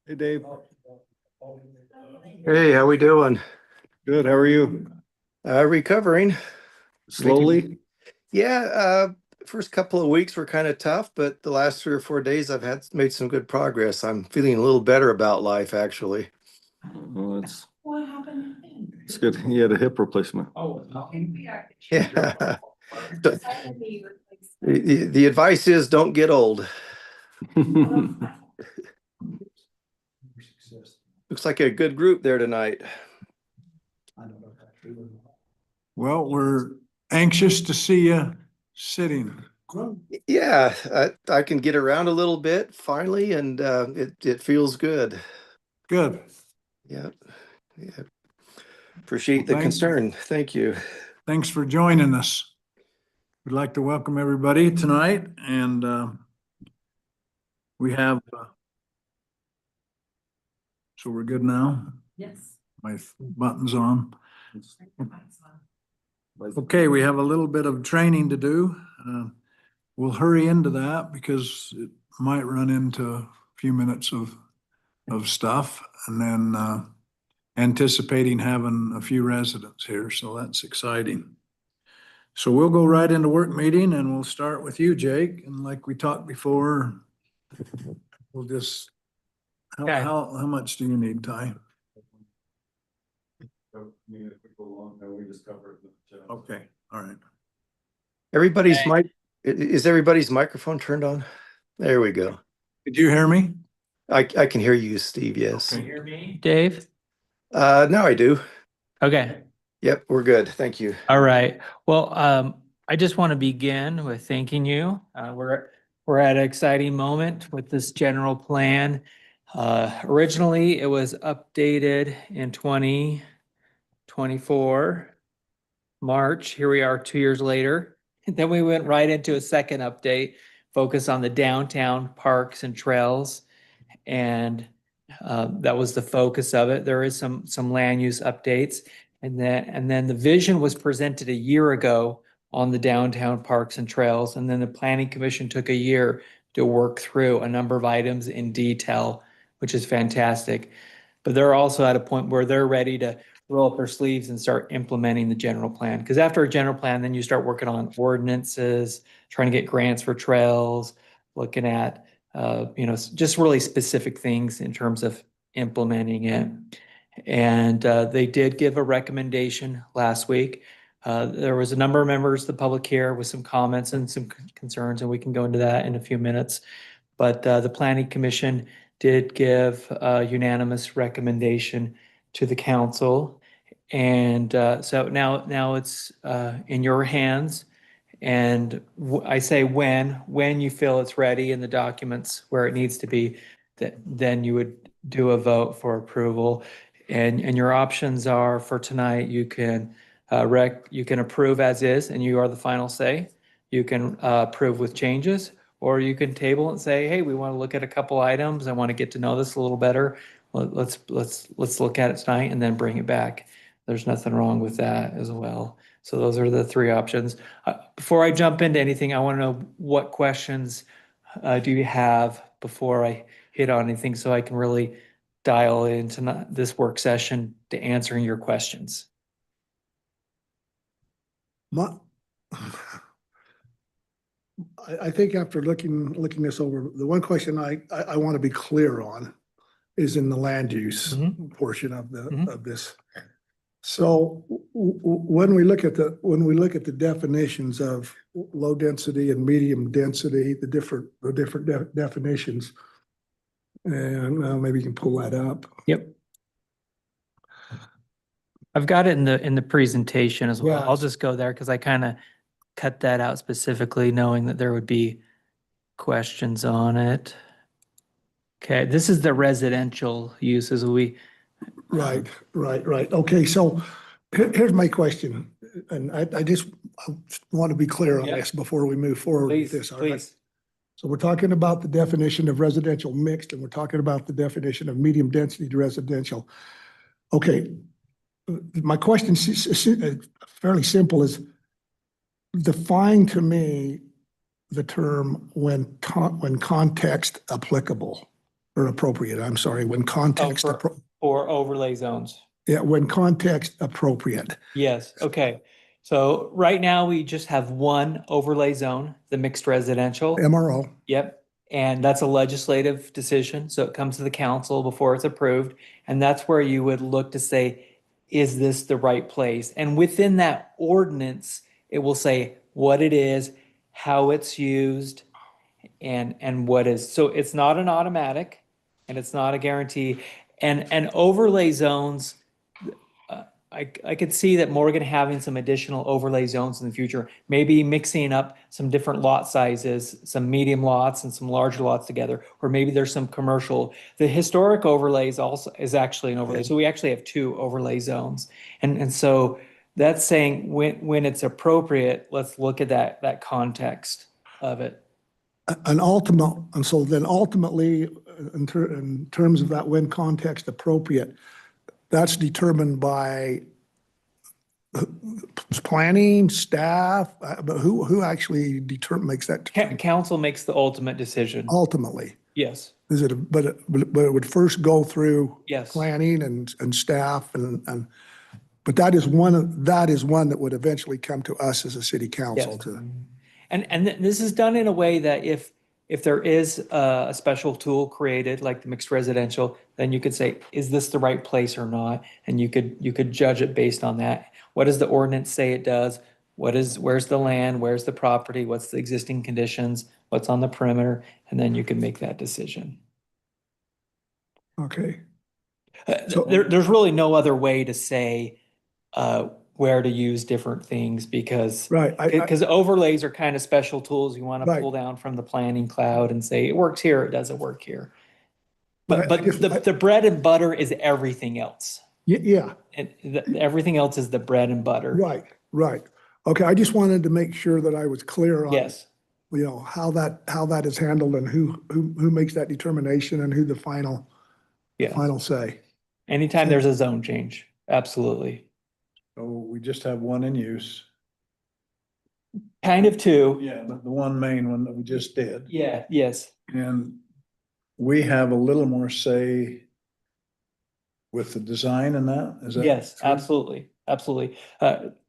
Hey, Dave. Hey, how we doing? Good. How are you? Recovering Slowly? Yeah, first couple of weeks were kind of tough, but the last 3 or 4 days I've made some good progress. I'm feeling a little better about life, actually. Well, it's What happened? good. He had a hip replacement. Yeah. The advice is don't get old. Looks like a good group there tonight. Well, we're anxious to see you sitting. Yeah, I can get around a little bit finally, and it feels good. Good. Yeah, yeah. Appreciate the Well, concern. Thank you. Thanks for joining us. We'd like to welcome everybody tonight, and we have, so we're good now? Yes. My button's on. Okay, we have a little bit of training to do. We'll hurry into that because it might run into a few minutes of stuff, and then anticipating having a few residents here, so that's exciting. So we'll go right into work meeting, and we'll start with you, Jake, and like we talked before, we'll just, Okay. how much do you need, Ty? Okay, all right. Everybody's mic, is everybody's microphone turned on? There we go. Did you hear me? I can hear you, Steve, yes. Okay. Hear me, Dave? Now I do. Okay, Yep, we're good. Thank you. all right. Well, I just want to begin with thanking you. We're at an exciting moment with this general plan. Originally, it was updated in 2024, March. Here we are 2 years later. Then we went right into a second update, focus on the downtown parks and trails. And that was the focus of it. There is some land use updates. And then the vision was presented a year ago on the downtown parks and trails. And then the planning commission took a year to work through a number of items in detail, which is fantastic. But they're also at a point where they're ready to roll up their sleeves and start implementing the general plan. Because after a general plan, then you start working on ordinances, trying to get grants for trails, looking at just really specific things in terms of implementing it. And they did give a recommendation last week. There was a number of members of the public here with some comments and some concerns, and we can go into that in a few minutes. But the planning commission did give a unanimous recommendation to the council. And so now it's in your hands. And I say when you feel it's ready and the documents where it needs to be, then you would do a vote for approval. And your options are for tonight, you can approve as is and you are the final say. You can approve with changes, or you can table and say, hey, we want to look at a couple items. I want to get to know this a little better. Let's look at it tonight and then bring it back. There's nothing wrong with that as well. So those are the three options. Before I jump into anything, I want to know what questions do you have before I hit on anything, so I can really dial into this work session to answering your questions. I think after looking this over, the one question I want to be clear on is in the land use portion of of this. So when we look at the definitions of low density and medium density, the different definitions, and maybe you can pull that up. Yep. I've got it in the presentation as well. Yeah. I'll just go there because I kind of cut that out specifically, knowing that there would be questions on it. Okay, this is the residential uses. Right. Okay, so here's my question, and I just want to be clear on Yep. this before we move forward with this. All right? Please. So we're talking about the definition of residential mixed, and we're talking about the definition of medium density to residential. Okay, my question is fairly simple: is define to me the term when context applicable or appropriate, I'm sorry, when context, For overlay zones. yeah, when context appropriate. Yes, okay. So right now we just have one overlay zone, the mixed residential. MRO, Yep. And that's a legislative decision. So it comes to the council before it's approved. And that's where you would look to say, is this the right place? And within that ordinance, it will say what it is, how it's used, and what is. So it's not an automatic and it's not a guarantee. And overlay zones, I could see that Morgan having some additional overlay zones in the future, maybe mixing up some different lot sizes, some medium lots and some larger lots together, or maybe there's some commercial. The historic overlays also is actually an overlay. So we actually have two overlay zones. And so that's saying when it's appropriate, let's look at that context of it. and so then ultimately, in terms of that when context appropriate, that's determined by planning, staff, but who actually makes that Council makes the ultimate decision. ultimately? Yes, Is it, but it would first go through yes. planning and staff but that is one that would eventually come to us as a city council Yes. to. And this is done in a way that if there is a special tool created, like the mixed residential, then you could say, is this the right place or not? And you could judge it based on that. What does the ordinance say it does? Where's the land? Where's the property? What's the existing conditions? What's on the perimeter? And then you can make that decision. Okay. So- There's really no other way to say where to use different things because Right. because overlays are kind of special tools you want to Right. pull down from the planning cloud and say it works here, it doesn't work here. But I guess the bread and butter is everything else. Yeah, And everything else is the bread and butter. right. Okay, I just wanted to make sure that I was clear on, Yes, how that is handled and who makes that determination and who the final yes. say. Anytime there's a zone change, absolutely. So we just have one in use. Kind of two. Yeah, the one main one that we just did. Yeah, yes. And we have a little more say with the design and that, is that? Yes, true? absolutely, absolutely.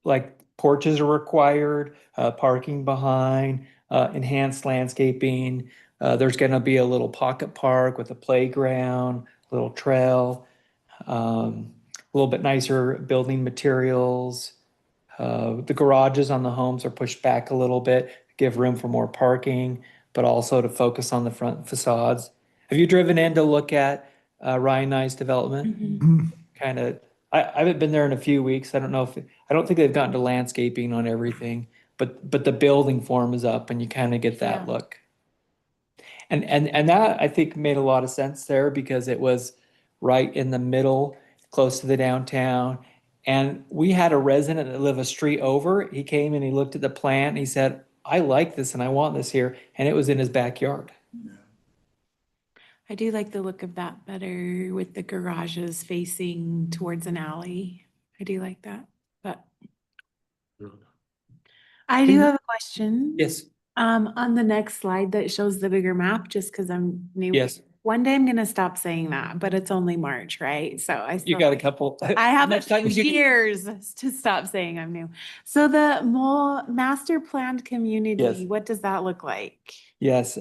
Like porches are required, parking behind, enhanced landscaping. There's gonna be a little pocket park with a playground, little trail, a little bit nicer building materials. The garages on the homes are pushed back a little bit, give room for more parking, but also to focus on the front facades. Have you driven in to look at Ryan Nye's development? Mhm. Kind of, I haven't been there in a few weeks. I don't know I don't think they've gotten to landscaping on everything, but the building form is up and you kind of get that Yeah. look. And that I think made a lot of sense there because it was right in the middle, close to the downtown. And we had a resident that lived a street over. He came and he looked at the plan. And he said, I like this and I want this here. And it was in his backyard. I do like the look of that better with the garages facing towards an alley. I do like that, but I do have a question. Yes, On the next slide that shows the bigger map, just because I'm new. yes. One day I'm gonna stop saying that, but it's only March, right? So I You still. got a couple. I have a Next time few you can- years to stop saying I'm new. So the more master planned community, Yes. what does that look like? Yes,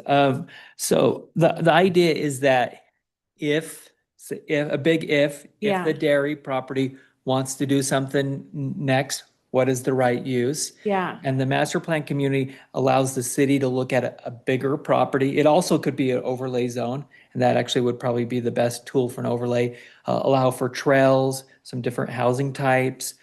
so the idea is that if a big if Yeah. the dairy property wants to do something next, what is the right use? Yeah, And the master plan community allows the city to look at a bigger property. It also could be an overlay zone, and that actually would probably be the best tool for an overlay. Allow for trails, some different housing types,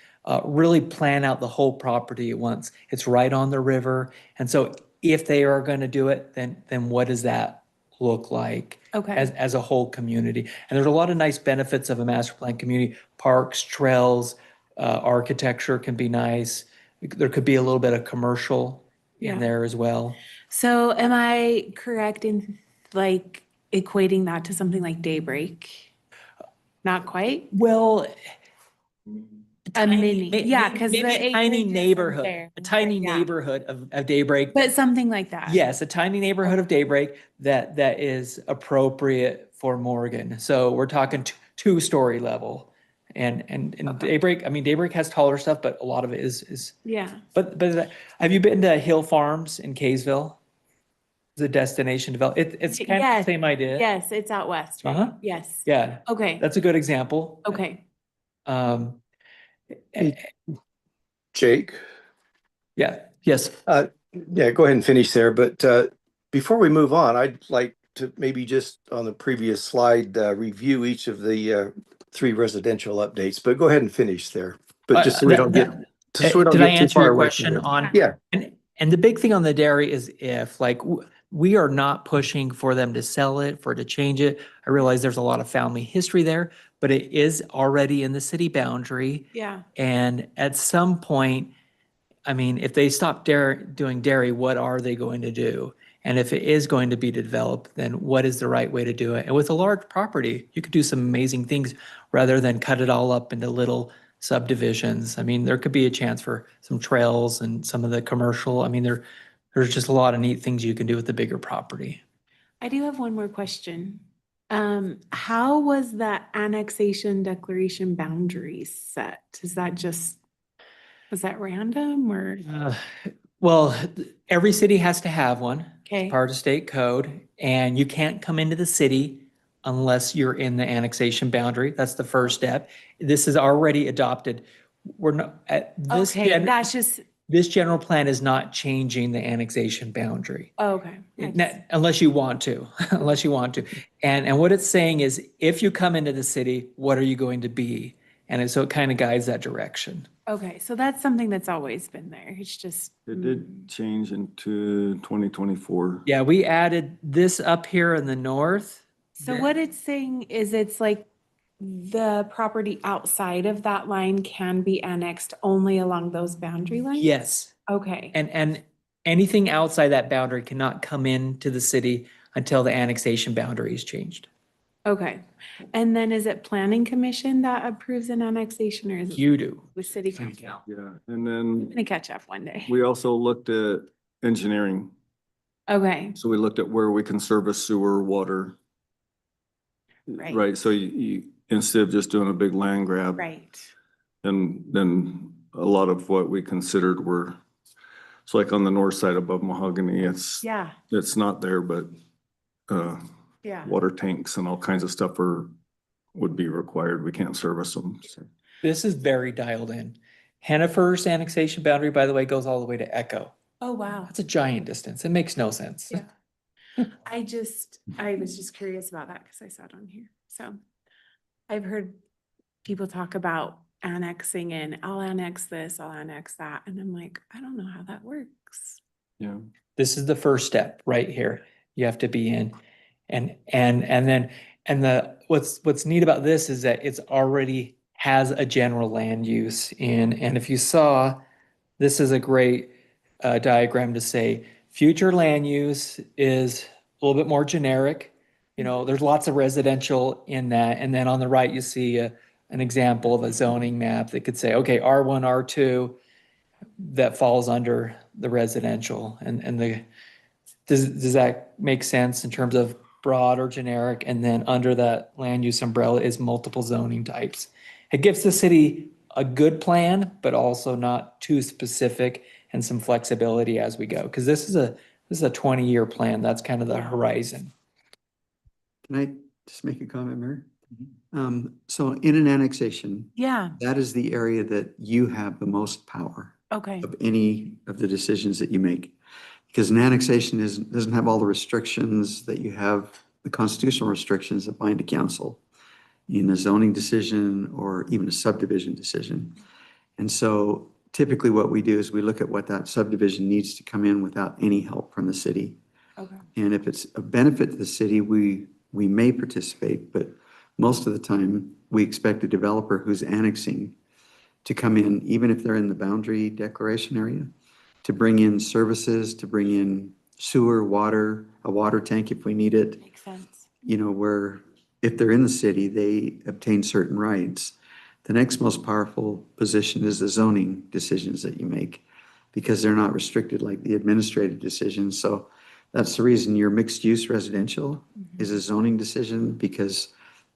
really plan out the whole property at once. It's right on the river. And so if they are going to do it, then what does that look like okay. as a whole community? And there's a lot of nice benefits of a master plan community. Parks, trails, architecture can be nice. There could be a little bit of commercial Yeah. in there as well. So am I correct in like equating that to something like Daybreak? Not quite? Well, mini, yeah, may- 'cause maybe the a tiny acreage isn't neighborhood, there. a tiny Yeah. neighborhood of Daybreak. But something like that. Yes, a tiny neighborhood of Daybreak that is appropriate for Morgan. So we're talking two-story level. And Daybreak, I mean, Daybreak has taller stuff, but a lot of it is, Yeah. but have you been to Hill Farms in Kaysville? The destination develop, it's kind of the Yes, same idea. Yes, it's out west, right? Uh-huh. Yes. Yeah, Okay, that's a good example. okay. Um, Jake, yeah, yes. yeah, go ahead and finish there, but before we move on, I'd like to maybe just on the previous slide, review each of the 3 residential updates, but go ahead and finish there. But just so we don't get, just so we don't Did I get too answer far your away from question it. on? Yeah, And the big thing on the dairy is if, like, we are not pushing for them to sell it, for it to change it. I realize there's a lot of family history there, but it is already in the city boundary. Yeah, And at some point, I mean, if they stop doing dairy, what are they going to do? And if it is going to be developed, then what is the right way to do it? And with a large property, you could do some amazing things rather than cut it all up into little subdivisions. I mean, there could be a chance for some trails and some of the commercial. I mean, there's just a lot of neat things you can do with the bigger property. I do have one more question. How was that annexation declaration boundaries set? Is that just, was that random or? Well, every city has to have one. Okay, Part of state code, and you can't come into the city unless you're in the annexation boundary. That's the first step. This is already adopted. We're not, at this, okay, that's just, this general plan is not changing the annexation boundary. okay. I just- Unless you want to, unless you want to. And what it's saying is, if you come into the city, what are you going to be? So it kind of guides that direction. Okay, so that's something that's always been there. It's just. It did change into 2024. Yeah, we added this up here in the north. So what it's saying is it's like the property outside of that line can be annexed only along those boundary lines? Yes. Okay, And anything outside that boundary cannot come into the city until the annexation boundary is changed. okay. And then is it planning commission that approves an annexation or is it You do. with city council? Yeah, and I'm then gonna catch up one day. we also looked at engineering. Okay, So we looked at where we can service sewer, water. Right. Right, so you, instead of just doing a big land grab. right. And then a lot of what we considered were, it's like on the north side above Mahogany, it's Yeah, not there, but yeah. water tanks and all kinds of stuff would be required. We can't service them. So. This is very dialed in. Hennifer's annexation boundary, by the way, goes all the way to Echo. Oh, wow. That's a giant distance. It makes no sense. Yeah. I was just curious about that because I saw it on here. So I've heard people talk about annexing and I'll annex this, I'll annex that. And I'm like, I don't know how that works. Yeah. This is the first step right here. You have to be in. What's neat about this is that it's already has a general land use in, and if you saw, this is a great diagram to say, future land use is a little bit more generic. You know, there's lots of residential in that. And then on the right, you see an example of a zoning map that could say, okay, R1, R2, that falls under the residential. Does that make sense in terms of broad or generic? And then under that land use umbrella is multiple zoning types. It gives the city a good plan, but also not too specific and some flexibility as we go. Because this is a 20-year plan. That's kind of the horizon. Can I just make a comment, Mary? So in an annexation, Yeah, that is the area that you have the most power okay. of any of the decisions that you make. Because an annexation doesn't have all the restrictions that you have, the constitutional restrictions that bind a council in a zoning decision or even a subdivision decision. And so typically what we do is we look at what that subdivision needs to come in without any help from the city. Okay. And if it's a benefit to the city, we may participate, but most of the time, we expect a developer who's annexing to come in, even if they're in the boundary declaration area, to bring in services, to bring in sewer, water, a water tank if we need it, Makes sense. you know, where if they're in the city, they obtain certain rights. The next most powerful position is the zoning decisions that you make, because they're not restricted like the administrative decisions. So that's the reason your mixed-use residential is a zoning decision, because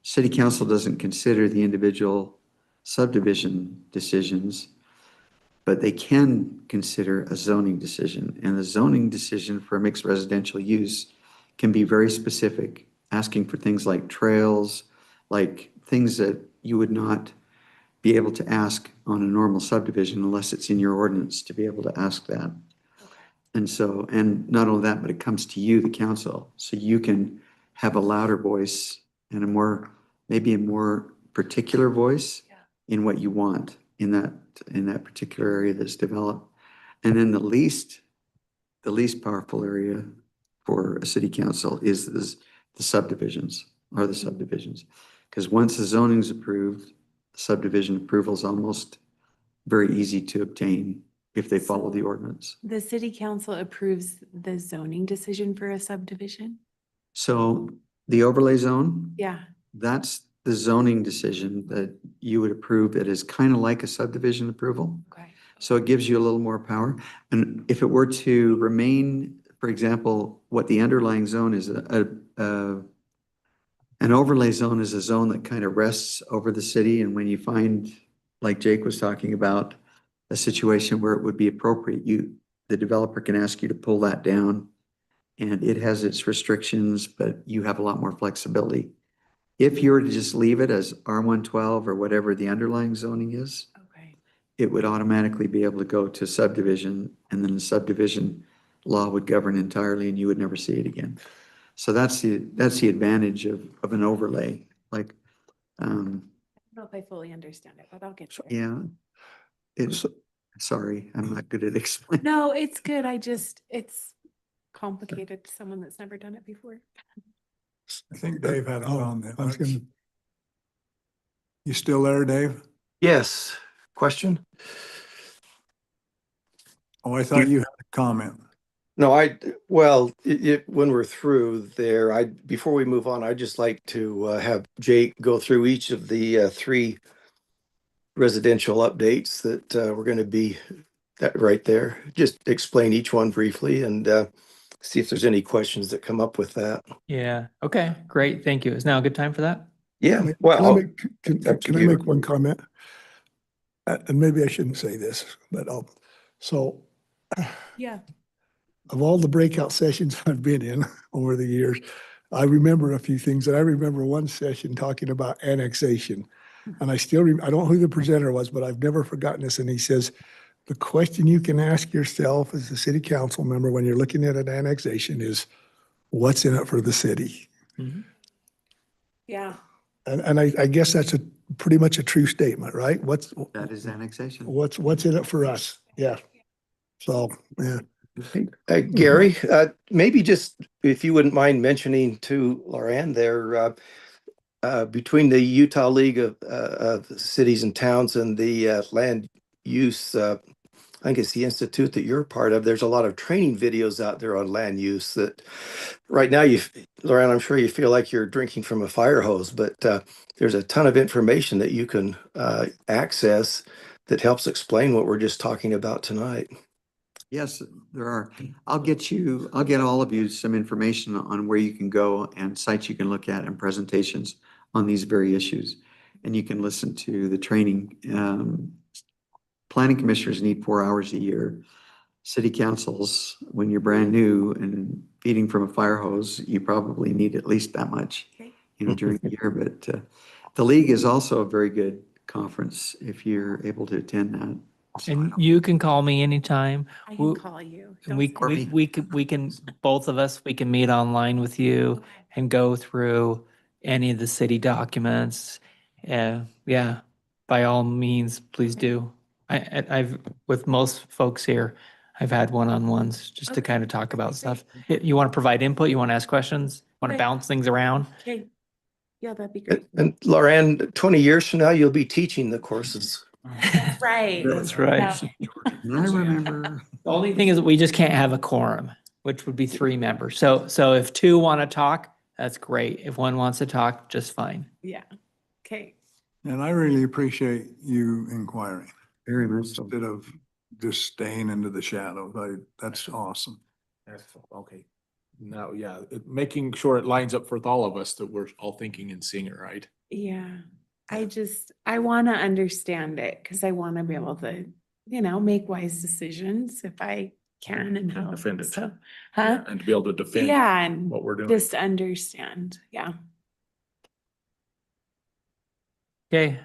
city council doesn't consider the individual subdivision decisions, but they can consider a zoning decision. And the zoning decision for a mixed residential use can be very specific, asking for things like trails, like things that you would not be able to ask on a normal subdivision unless it's in your ordinance to be able to ask that. And so, and not only that, but it comes to you, the council, so you can have a louder voice and a more, maybe a more particular voice in what you want in that particular area that's developed. And then the least powerful area for a city council is the subdivisions, are the subdivisions. Because once the zoning's approved, subdivision approval is almost very easy to obtain if they follow the ordinance. The city council approves the zoning decision for a subdivision? So the overlay zone, Yeah. that's the zoning decision that you would approve. It is kind of like a subdivision approval. Okay. So it gives you a little more power. And if it were to remain, for example, what the underlying zone is, an overlay zone is a zone that kind of rests over the city. And when you find, like Jake was talking about, a situation where it would be appropriate, the developer can ask you to pull that down, and it has its restrictions, but you have a lot more flexibility. If you were to just leave it as R112 or whatever the underlying zoning is, Okay. it would automatically be able to go to subdivision, and then the subdivision law would govern entirely and you would never see it again. So that's the advantage of an overlay. Like, I don't know if I fully understand it, but I'll get to it. yeah, it's, sorry, I'm not good at explaining. No, it's good. It's complicated to someone that's never done it before. I think Dave had a Oh, comment. I was gonna, You still there, Dave? Yes, question? Oh, I thought you had a comment. No, when we're through there, before we move on, I'd just like to have Jake go through each of the three residential updates that we're going to be that right there. Just explain each one briefly and see if there's any questions that come up with that. Yeah. Okay, great. Thank you. Is now a good time for that? Yeah, can I well, make, up to can I you. make one comment? And maybe I shouldn't say this, but so Yeah. of all the breakout sessions I've been in over the years, I remember a few things, and I remember one session talking about annexation. And I still, I don't know who the presenter was, but I've never forgotten this. And he says, the question you can ask yourself as a city council member when you're looking at an annexation is, what's in it for the city? Mhm. Yeah. And I guess that's pretty much a true statement, right? That is annexation. What's in it for us? Yeah. So, yeah. Gary, maybe just if you wouldn't mind mentioning to Lauren there, between the Utah League of Cities and Towns and the land use, I think it's the institute that you're part of. There's a lot of training videos out there on land use that right now Lauren, I'm sure you feel like you're drinking from a fire hose, but there's a ton of information that you can access that helps explain what we're just talking about tonight. Yes, there are. I'll get all of you some information on where you can go and sites you can look at and presentations on these very issues. And you can listen to the training. Planning commissioners need 4 hours a year. City councils, when you're brand new and feeding from a fire hose, you probably need at least that much, during the year. But the league is also a very good conference if you're able to attend that. So And you can call me anytime. I can Who- call you. And Don't we can, both of us, we can meet online with you Okay. and go through any of the city documents. Yeah, by all means, please do. I've, with most folks here, I've had one-on-ones just to Okay. kind of talk about stuff. You want to provide input? You want to ask questions? Want to Okay. bounce things around? Okay. Yeah, that'd be great. And Lauren, 20 years from now, you'll be teaching the courses. Right. That's right. Yeah. I remember. The only thing is that we just can't have a quorum, which would be 3 members. So if 2 want to talk, that's great. If 1 wants to talk, just fine. Yeah. Okay. And I really appreciate you inquiring Very much so. instead of just staying into the shadows. That's awesome. Okay. Now, yeah, making sure it lines up with all of us that we're all thinking and seeing it right. Yeah, I want to understand it because I want to be able to, make wise decisions if I can and how. Defend it. So, huh? And to be able to defend Yeah, and what we're doing. just understand, yeah. Okay,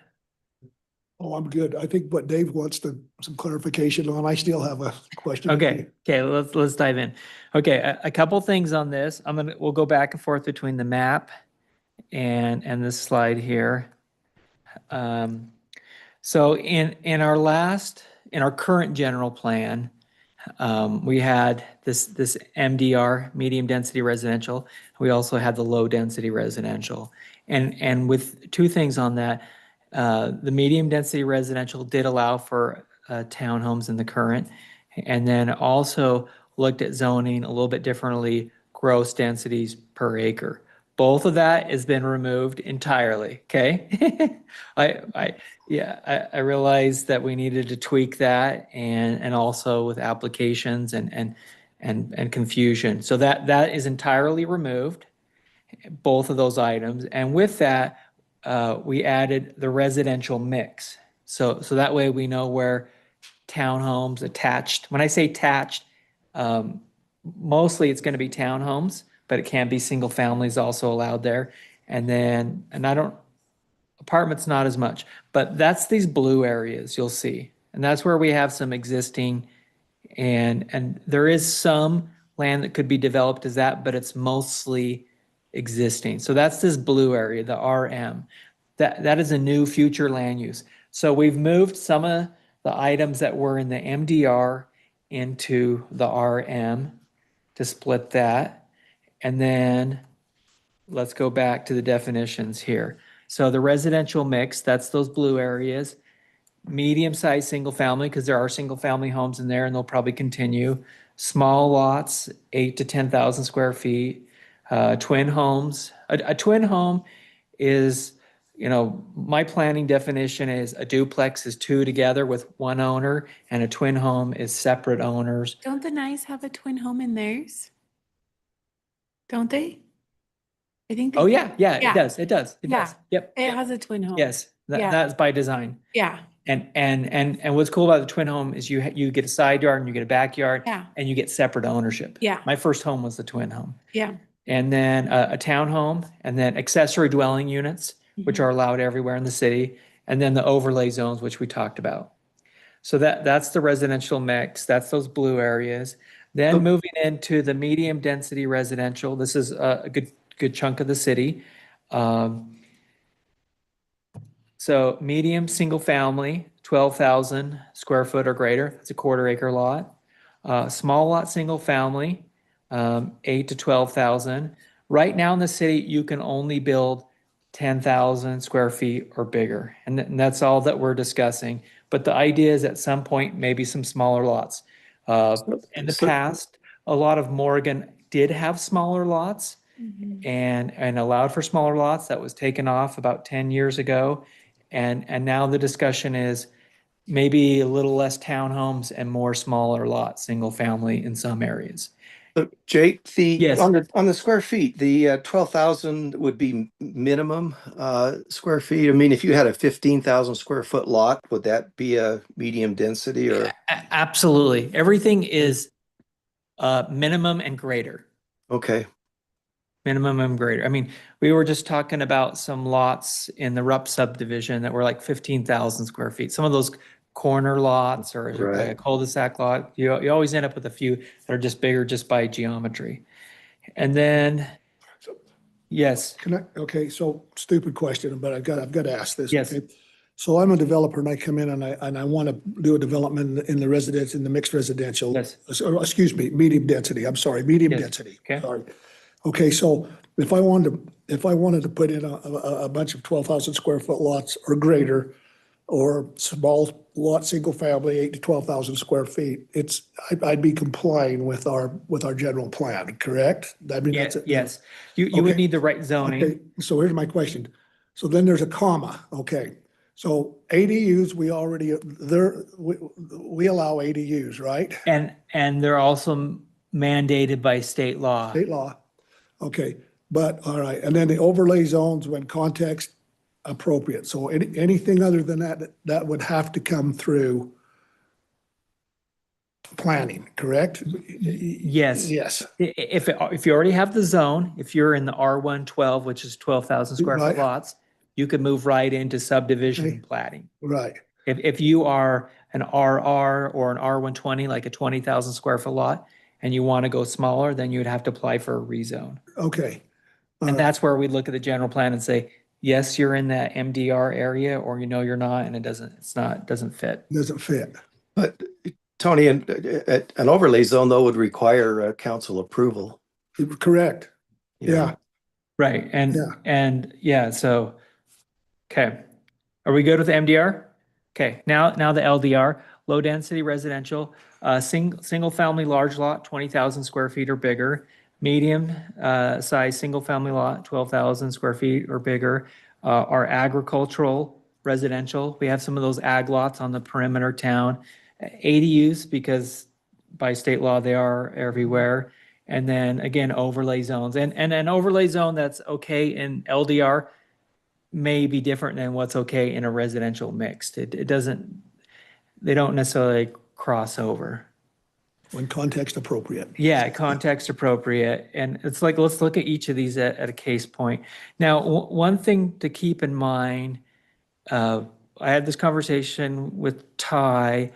Oh, I'm good. I think what Dave wants some clarification on, I still have a question. okay, let's dive in. Okay, a couple things on this. We'll go back and forth between the map and this slide here. So in our current general plan, we had this MDR, medium density residential. We also had the low density residential. And with two things on that, the medium density residential did allow for townhomes in the current, and then also looked at zoning a little bit differently, gross densities per acre. Both of that has been removed entirely, okay? I realized that we needed to tweak that and also with applications and confusion. So that is entirely removed, both of those items. And with that, we added the residential mix. So that way we know where townhomes attached, when I say attached, mostly it's going to be townhomes, but it can be single families also allowed there. And apartments not as much, but that's these blue areas you'll see. And that's where we have some existing and there is some land that could be developed as that, but it's mostly existing. So that's this blue area, the RM. That is a new future land use. So we've moved some of the items that were in the MDR into the RM to split that. And then let's go back to the definitions here. So the residential mix, that's those blue areas. Medium-sized single family, because there are single family homes in there and they'll probably continue. Small lots, 8 to 10,000 square feet. Twin homes. A twin home is, my planning definition is a duplex is two together with one owner, and a twin home is separate owners. Don't the Nice have a twin home in theirs? Don't they? I think. Oh, they yeah, do. yeah, it does, it does. Yeah. Yep, It has a twin home. yes, Yeah. that's by design. Yeah, And what's cool about the twin home is you get a side yard and you get a backyard. Yeah. And you get separate ownership. Yeah. My first home was the twin home. yeah. And then a townhome, and then accessory dwelling units, which are allowed everywhere in the city, and then the overlay zones, which we talked about. So that's the residential mix, that's those blue areas. Then moving into the medium density residential, this is a good chunk of the city. So medium single family, 12,000 square foot or greater, it's a quarter acre lot. Small lot single family, 8 to 12,000. Right now in the city, you can only build 10,000 square feet or bigger. And that's all that we're discussing. But the idea is at some point, maybe some smaller lots. In the past, a lot of Morgan did have smaller lots and allowed for smaller lots. That was taken off about 10 years ago. And now the discussion is maybe a little less townhomes and more smaller lots, single family in some areas. So Jake, Yes. on the square feet, the 12,000 would be minimum square feet. I mean, if you had a 15,000 square foot lot, would that be a medium density or? Absolutely. Everything is minimum and greater. Okay, Minimum and greater. I mean, we were just talking about some lots in the Rupp subdivision that were like 15,000 square feet. Some of those corner lots or Right. a cul-de-sac lot, you always end up with a few that are just bigger just by geometry. And then, yes, Okay, so stupid question, but I've got to ask this. Yes. okay? So I'm a developer and I come in and I want to do a development in the residence, in the mixed residential. Yes. Or, excuse me, medium density. I'm sorry, medium Yes. density. Okay. Sorry. Okay, so if I wanted to put in a bunch of 12,000 square foot lots or greater, or small lot, single family, 8 to 12,000 square feet, I'd be complying with our general plan, correct? I mean, that's it. yes. You would Okay. need the right zoning. Okay, so here's my question. So then there's a comma, okay. So ADUs, we already, we allow ADUs, right? And they're also mandated by state law. State law. Okay, but, all right, and then the overlay zones when context appropriate. So anything other than that, that would have to come through planning, correct? Yes. Yes, If you already have the zone, if you're in the R112, which is 12,000 square foot Right. lots, you could move right into subdivision Okay. plating. right. If you are an RR or an R120, like a 20,000 square foot lot, and you want to go smaller, then you would have to apply for a rezone. Okay. All And right. that's where we look at the general plan and say, yes, you're in that MDR area, or you're not, and doesn't fit. Doesn't fit. But Tony, an overlay zone though would require council approval. Correct. you know. Yeah, Right, Yeah. so, okay. Are we good with the MDR? Okay, now the LDR, low density residential, single family large lot, 20,000 square feet or bigger. Medium, size, single family lot, 12,000 square feet or bigger, are agricultural residential. We have some of those ag lots on the perimeter town. ADUs, because by state law, they are everywhere. And then again, overlay zones, and an overlay zone that's okay in LDR may be different than what's okay in a residential mixed. It doesn't, they don't necessarily cross over. when context appropriate. Yeah, context appropriate. And it's like, let's look at each of these at a case point. Now, one thing to keep in mind, I had this conversation with Ty.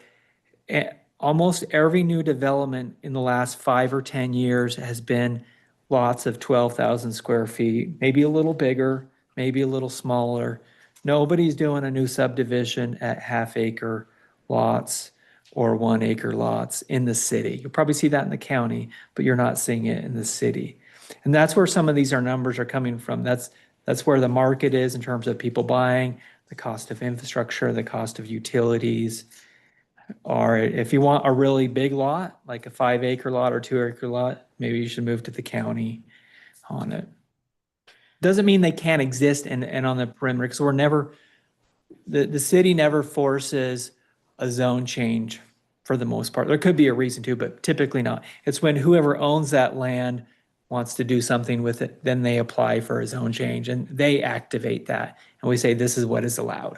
Almost every new development in the last 5 or 10 years has been lots of 12,000 square feet, maybe a little bigger, maybe a little smaller. Nobody's doing a new subdivision at half-acre lots or 1 acre lots in the city. You'll probably see that in the county, but you're not seeing it in the city. And that's where some of these numbers are coming from. That's where the market is in terms of people buying, the cost of infrastructure, the cost of utilities. Or if you want a really big lot, like a 5 acre lot or 2 acre lot, maybe you should move to the county on it. Doesn't mean they can't exist and on the perimeter, because we're never, the city never forces a zone change for the most part. There could be a reason to, but typically not. It's when whoever owns that land wants to do something with it, then they apply for a zone change and they activate that. And we say, this is what is allowed.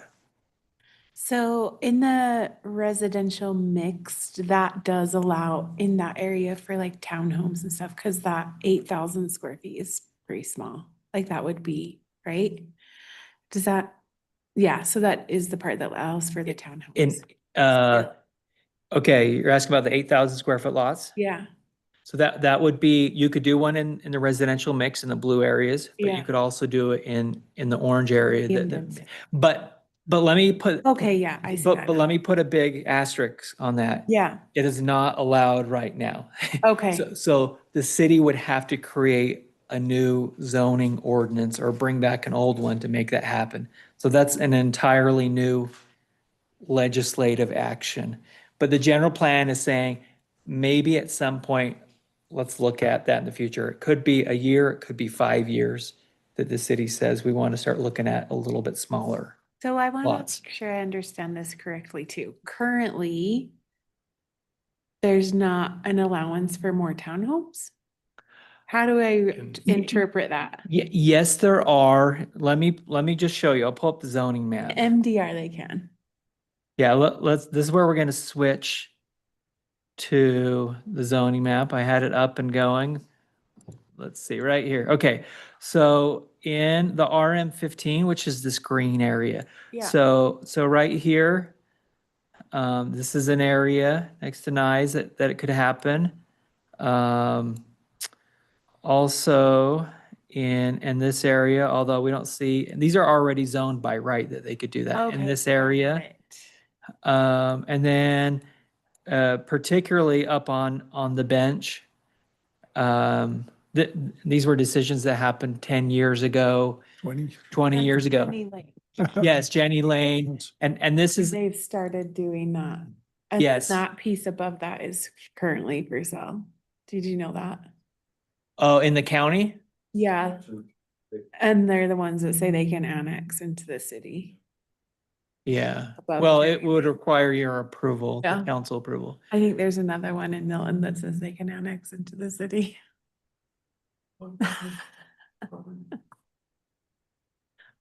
So in the residential mixed, that does allow in that area for like townhomes and stuff, because that 8,000 square feet is pretty small. Like that would be, right? Does that, yeah, so that is the part that allows for the In, townhomes. okay, you're asking about the 8,000 square foot lots? Yeah, So that would be, you could do one in the residential mix in the blue areas, but Yeah. you could also do it in the orange area. In that- them. But let me put. Okay, yeah, I see But, that but now. let me put a big asterisk on that. Yeah, It is not allowed right now. okay, So the city would have to create a new zoning ordinance or bring back an old one to make that happen. So that's an entirely new legislative action. But the general plan is saying, maybe at some point, let's look at that in the future. It could be a year, it could be 5 years that the city says we want to start looking at a little bit smaller. so I want Lots. to make sure I understand this correctly too. Currently, there's not an allowance for more townhomes? How do I interpret that? Yes, there are. Let me just show you. I'll pull up the zoning map. MDR they can. Yeah, this is where we're gonna switch to the zoning map. I had it up and going. Let's see, right here. Okay, so in the RM15, which is this green area. Yeah. So right here, this is an area next to Nye that it could happen. Also in this area, although we don't see, these are already zoned by right that they could do that in Okay, this area. right. And then particularly up on the bench, these were decisions that happened 10 years ago, 20 years ago. Penny Lane. Yes, Jenny Lane. And this is, They've started doing that. And Yes. that piece above that is currently for sale. Did you know that? oh, in the county? Yeah. And they're the ones that say they can annex into the city. Yeah, above well, Terry it would require your approval, Yeah. council approval. I think there's another one in Milton that says they can annex into the city.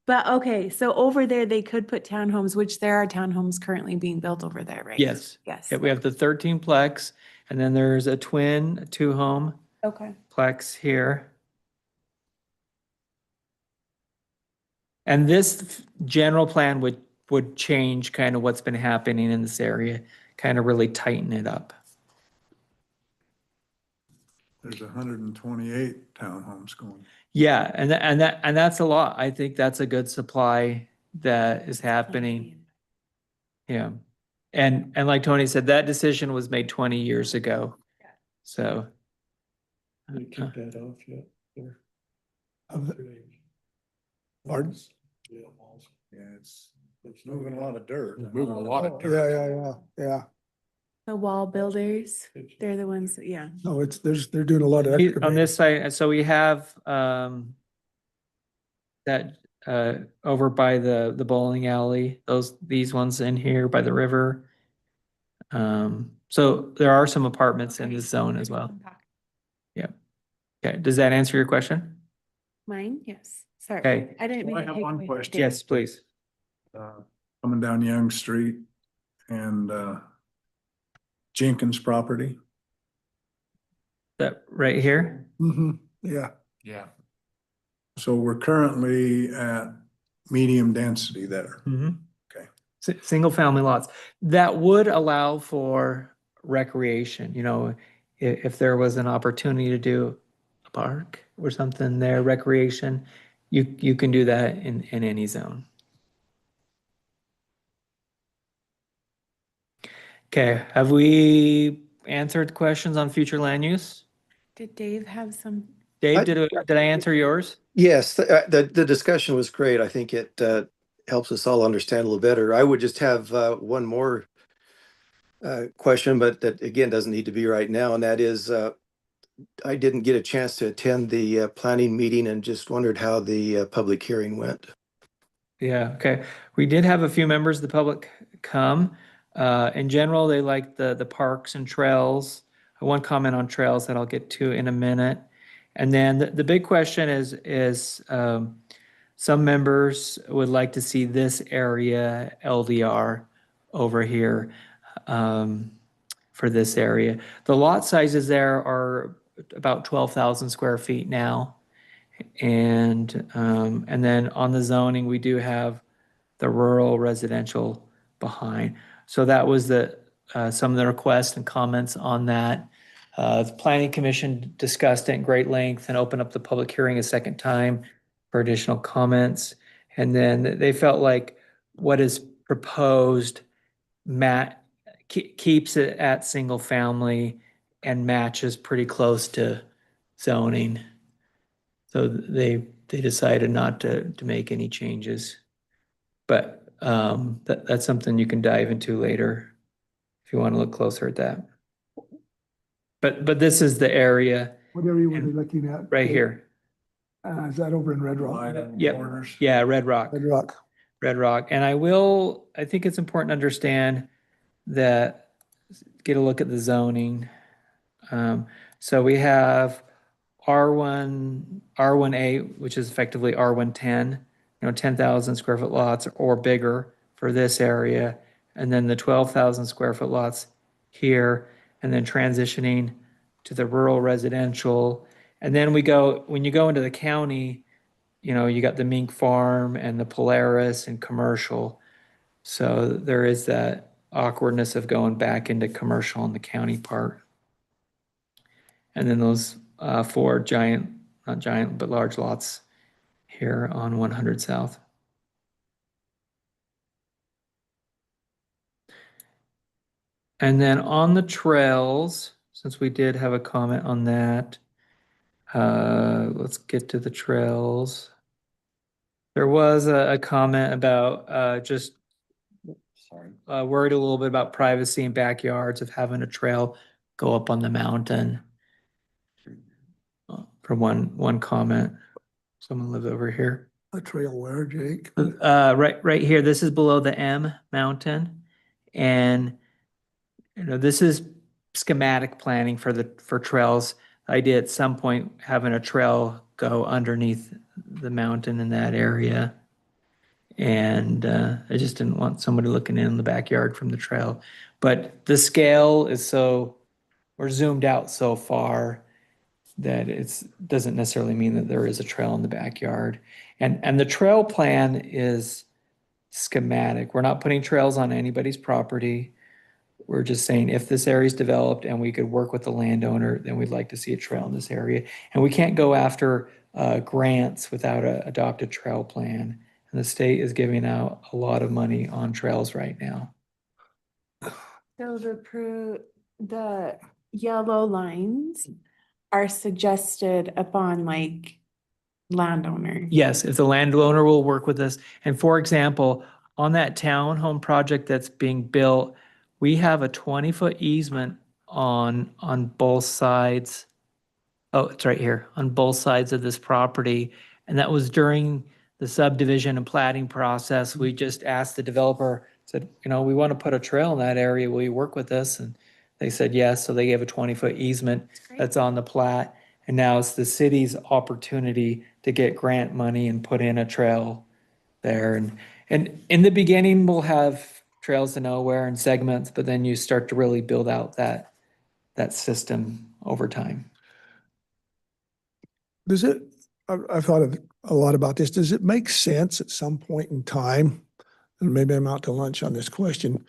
But okay, so over there, they could put townhomes, which there are townhomes currently being built over there, right? Yes. Yes. Yeah, we have the 13 plex, and then there's a twin, a 2-home Okay. plex here. And this general plan would change kind of what's been happening in this area, kind of really tighten it up. There's 128 townhomes going. Yeah, and that's a lot. I think that's a good supply that is happening. Yeah. And like Tony said, that decision was made 20 years ago. So. that off yet? Pardon? Yeah, it's moving a lot of dirt. Moving a lot of Oh, dirt. Yeah. The wall builders, they're the ones that, yeah. No, they're doing a lot of On excavating. this side, so we have that over by the bowling alley, these ones in here by the river. So there are some apartments in this zone as well. Okay, does that answer your question? Mine, yes. Sorry. Okay. I didn't mean I to have take one away. question. Dave. Yes, please. Coming down Young Street and Jenkins property. That right here? Yeah. Yeah. So we're currently at medium density there. Mm-hmm. Okay. Single family lots. That would allow for recreation, you know, if there was an opportunity to do a park or something there, recreation, you can do that in any zone. Okay, have we answered questions on future land use? Did Dave have some? Dave, did I answer yours? Yes, the discussion was great. I think it helps us all understand a little better. I would just have one more question, but that again doesn't need to be right now, and that is I didn't get a chance to attend the planning meeting and just wondered how the public hearing went. Yeah, okay. We did have a few members of the public come. In general, they like the parks and trails. One comment on trails that I'll get to in a minute. And then the big question is some members would like to see this area LDR over here for this area. The lot sizes there are about 12,000 square feet now. And then on the zoning, we do have the rural residential behind. So that was some of the requests and comments on that. The Planning Commission discussed it in great length and opened up the public hearing a second time for additional comments. And then they felt like what is proposed keeps it at single family and matches pretty close to zoning. So they decided not to make any changes. But that's something you can dive into later if you want to look closer at that. But this is the area What area were they looking at? right here. Is that over in Red Rock? Line and Yep. corners. Yeah, Red Rock. Red Rock. Red Rock. And I think it's important to understand that, get a look at the zoning. So we have R1A, which is effectively R110, 10,000 square foot lots or bigger for this area. And then the 12,000 square foot lots here, and then transitioning to the rural residential. And then when you go into the county, you got the mink farm and the Polaris and commercial. So there is that awkwardness of going back into commercial in the county part. And then those 4 not giant, but large lots here on 100 South. And then on the trails, since we did have a comment on that, let's get to the trails. There was a comment about just worried a little bit about privacy in backyards of having a trail go up on the mountain. From one comment, someone lives over here. A trail where, Jake? Right here, this is below the M mountain. And, this is schematic planning for trails. Idea at some point having a trail go underneath the mountain in that area. And I just didn't want somebody looking in the backyard from the trail. But the scale is we're zoomed out so far that doesn't necessarily mean that there is a trail in the backyard. And the trail plan is schematic. We're not putting trails on anybody's property. We're just saying if this area is developed and we could work with the landowner, then we'd like to see a trail in this area. And we can't go after grants without an adopted trail plan. And the state is giving out a lot of money on trails right now. So the yellow lines are suggested upon like landowner. Yes, if the landowner will work with us. And for example, on that townhome project that's being built, we have a 20-foot easement on both sides. Oh, it's right here, on both sides of this property. And that was during the subdivision and plating process. We just asked the developer, said, we want to put a trail in that area. Will you work with us? And they said yes. So they gave a 20-foot easement that's on the plat. And now it's the city's opportunity to get grant money and put in a trail there. And in the beginning, we'll have trails to nowhere and segments, but then you start to really build out that system over time. Does it, I've thought a lot about this. Does it make sense at some point in time, and maybe I'm out to lunch on this question,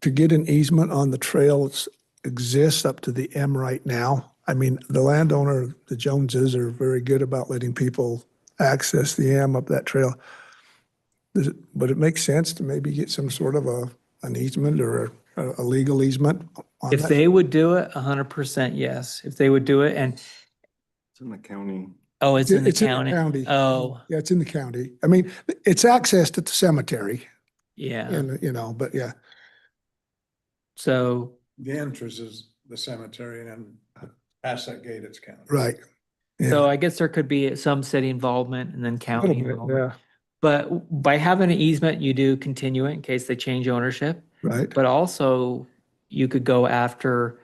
to get an easement on the trail that exists up to the M right now? I mean, the landowner, the Joneses, are very good about letting people access the M up that trail. But it makes sense to maybe get some sort of an easement or a legal easement on If that? they would do it, 100% yes. If they would do it, and It's in the county. oh, it's in the It's in the county. county. Oh, Yeah, it's in the county. I mean, it's accessed at the cemetery yeah. and, but yeah. So The entrance is the cemetery, and then past that gate, it's county. Right. So Yeah. I guess there could be some city involvement and then A county little bit, involvement. yeah, But by having an easement, you do continue it in case they change ownership. right. But also you could go after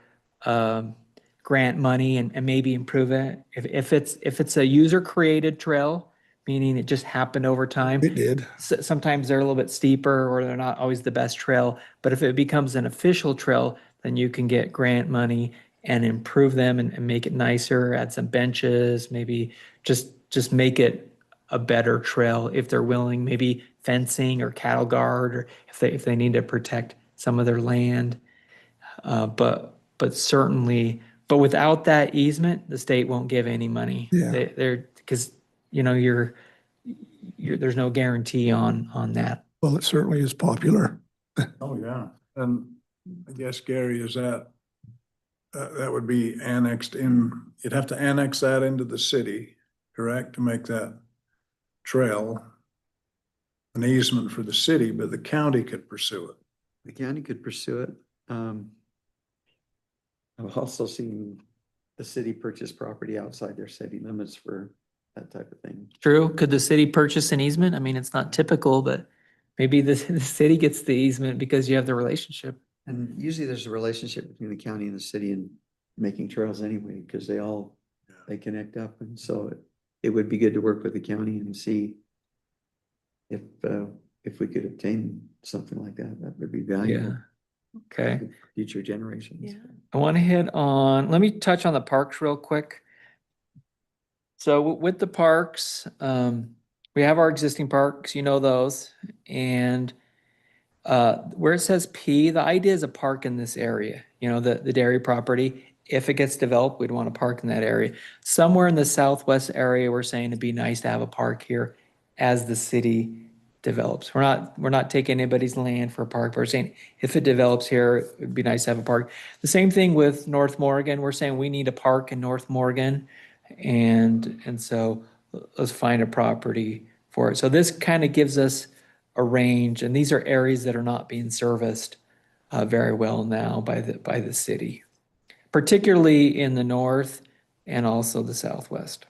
grant money and maybe improve it. If it's a user created trail, meaning it just happened over time. It did. Sometimes they're a little bit steeper or they're not always the best trail. But if it becomes an official trail, then you can get grant money and improve them and make it nicer, add some benches, maybe just make it a better trail if they're willing, maybe fencing or cattle guard, or if they need to protect some of their land. But certainly, but without that easement, the state won't give any money. Yeah. They're because you're there's no guarantee on that. Well, it certainly is popular. Oh, yeah. And I guess, Gary, is that would be annexed in, you'd have to annex that into the city, correct, to make that trail an easement for the city, but the county could pursue it. The county could pursue it. I've also seen the city purchase property outside their city limits for that type of thing. True. Could the city purchase an easement? I mean, it's not typical, but maybe the city gets the easement because you have the relationship. And usually there's a relationship between the county and the city in making trails anyway, because they connect up. And so it would be good to work with the county and see if we could obtain something like that. That would be valuable. Okay. for future generations. Yeah. I want to let me touch on the parks real quick. So with the parks, we have our existing parks, those. And where it says P, the idea is a park in this area, the dairy property. If it gets developed, we'd want to park in that area. Somewhere in the southwest area, we're saying it'd be nice to have a park here as the city develops. We're not taking anybody's land for a park, but we're saying if it develops here, it'd be nice to have a park. The same thing with North Morgan. We're saying we need a park in North Morgan. And so let's find a property for it. So this kind of gives us a range, and these are areas that are not being serviced very well now by the city, particularly in the north and also the southwest.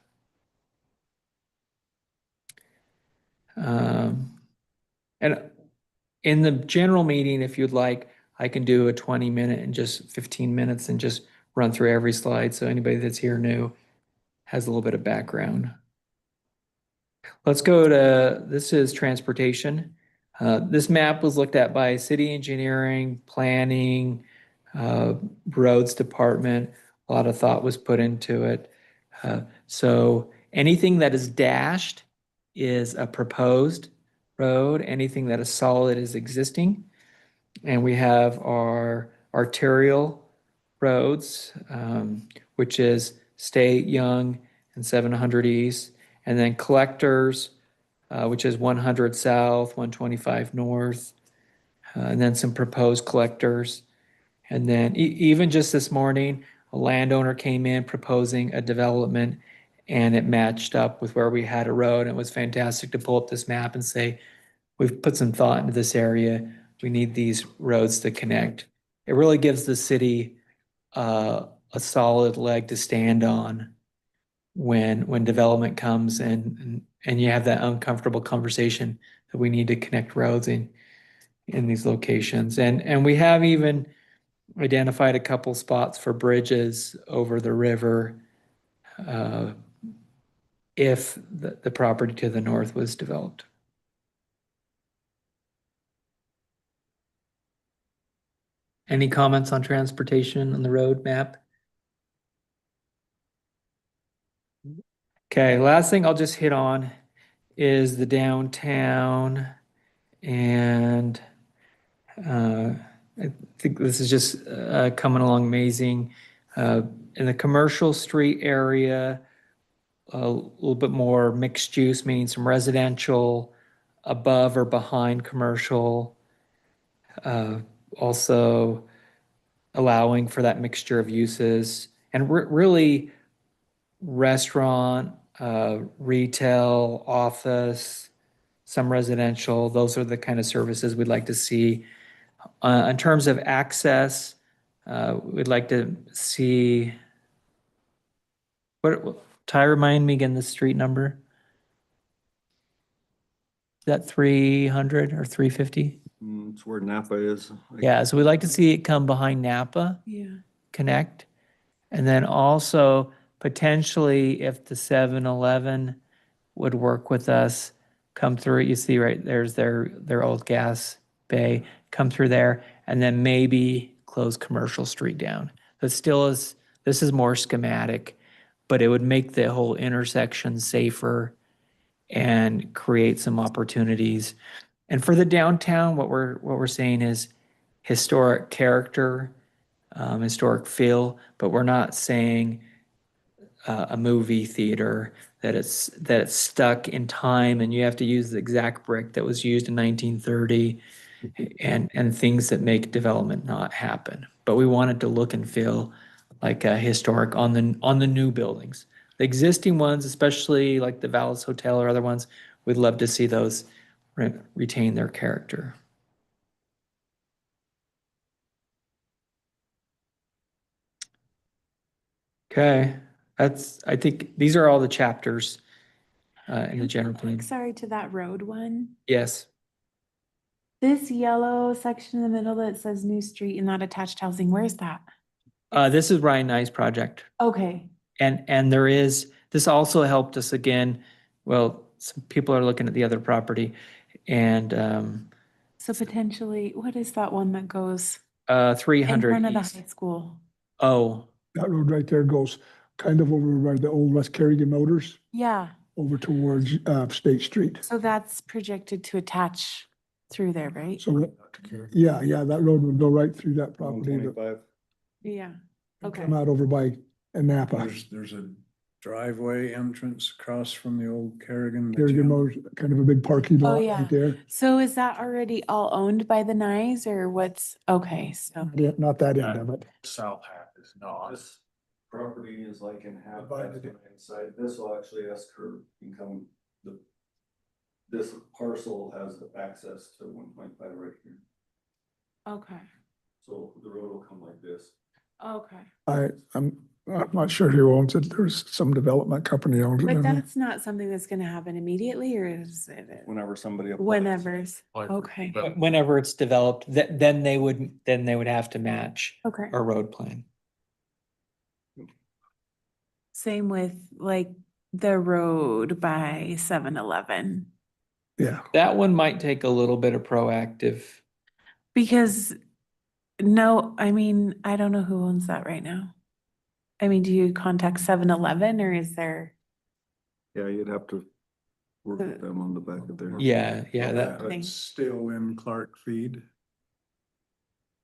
And in the general meeting, if you'd like, I can do a 20-minute and just 15 minutes and just run through every slide. So anybody that's here new has a little bit of background. Let's go to, this is transportation. This map was looked at by city engineering, planning, roads department. A lot of thought was put into it. So anything that is dashed is a proposed road. Anything that is solid is existing. And we have our arterial roads, which is State, Young, and 700 East. And then collectors, which is 100 South, 125 North, and then some proposed collectors. And then even just this morning, a landowner came in proposing a development and it matched up with where we had a road. And it was fantastic to pull up this map and say, we've put some thought into this area. We need these roads to connect. It really gives the city a solid leg to stand on when development comes and you have that uncomfortable conversation that we need to connect roads in these locations. And we have even identified a couple spots for bridges over the river if the property to the north was developed. Any comments on transportation on the road map? Okay, last thing I'll just hit on is the downtown. And I think this is just coming along amazing. In the commercial street area, a little bit more mixed use, meaning some residential above or behind commercial. Also allowing for that mixture of uses and really restaurant, retail, office, some residential. Those are the kind of services we'd like to see. In terms of access, we'd like to see, Ty, remind me again the street number? Is that 300 or 350? It's where Napa is. Yeah, so we'd like to see it come behind Napa, Yeah. connect. And then also potentially if the 7-Eleven would work with us, come through, you see right there's their old gas bay, come through there, and then maybe close Commercial Street down. That still is, this is more schematic, but it would make the whole intersection safer and create some opportunities. And for the downtown, what we're saying is historic character, historic feel, but we're not saying a movie theater that it's stuck in time and you have to use the exact brick that was used in 1930 and things that make development not happen. But we want it to look and feel like a historic on the new buildings. The existing ones, especially like the Vallis Hotel or other ones, we'd love to see those retain their character. Okay, I think these are all the chapters in the general plan. Sorry, to that road one. Yes, This yellow section in the middle that says new street and not attached housing, where's that? this is Ryan Nye's project. Okay, And this also helped us again, well, some people are looking at the other property and so potentially, what is that one that goes 300 in front of the east. high school? Oh, That road right there goes kind of over by the old West Kerrigan Motors Yeah, over towards State Street. so that's projected to attach through there, right? So, yeah, that road would go right through that property to 125. Yeah, okay. come out over by Napa. There's a driveway entrance across from the old Kerrigan. Kerrigan Motors, kind of a big parking Oh, lot yeah. right there. So is that already all owned by the Nyes or what's, okay, so, Yeah, not that end of it. South half is not. This property is like in half Divided. inside. This will actually become this parcel has access to 1.5 right here. okay. So the road will come like this. Okay. I'm not sure who owns it. There's some development company owns it. But I think. that's not something that's gonna happen immediately, or is it? Whenever somebody applies. Whenever's, Like, okay, but- Whenever it's developed, then they would have to match okay. our road plan. Same with like the road by 7-Eleven. Yeah, That one might take a little bit of proactive. Because, no, I mean, I don't know who owns that right now. I mean, do you contact 7-Eleven or is there? Yeah, you'd have to work with them on the back of their. Yeah, that, Thing. That's still in Clark Feed.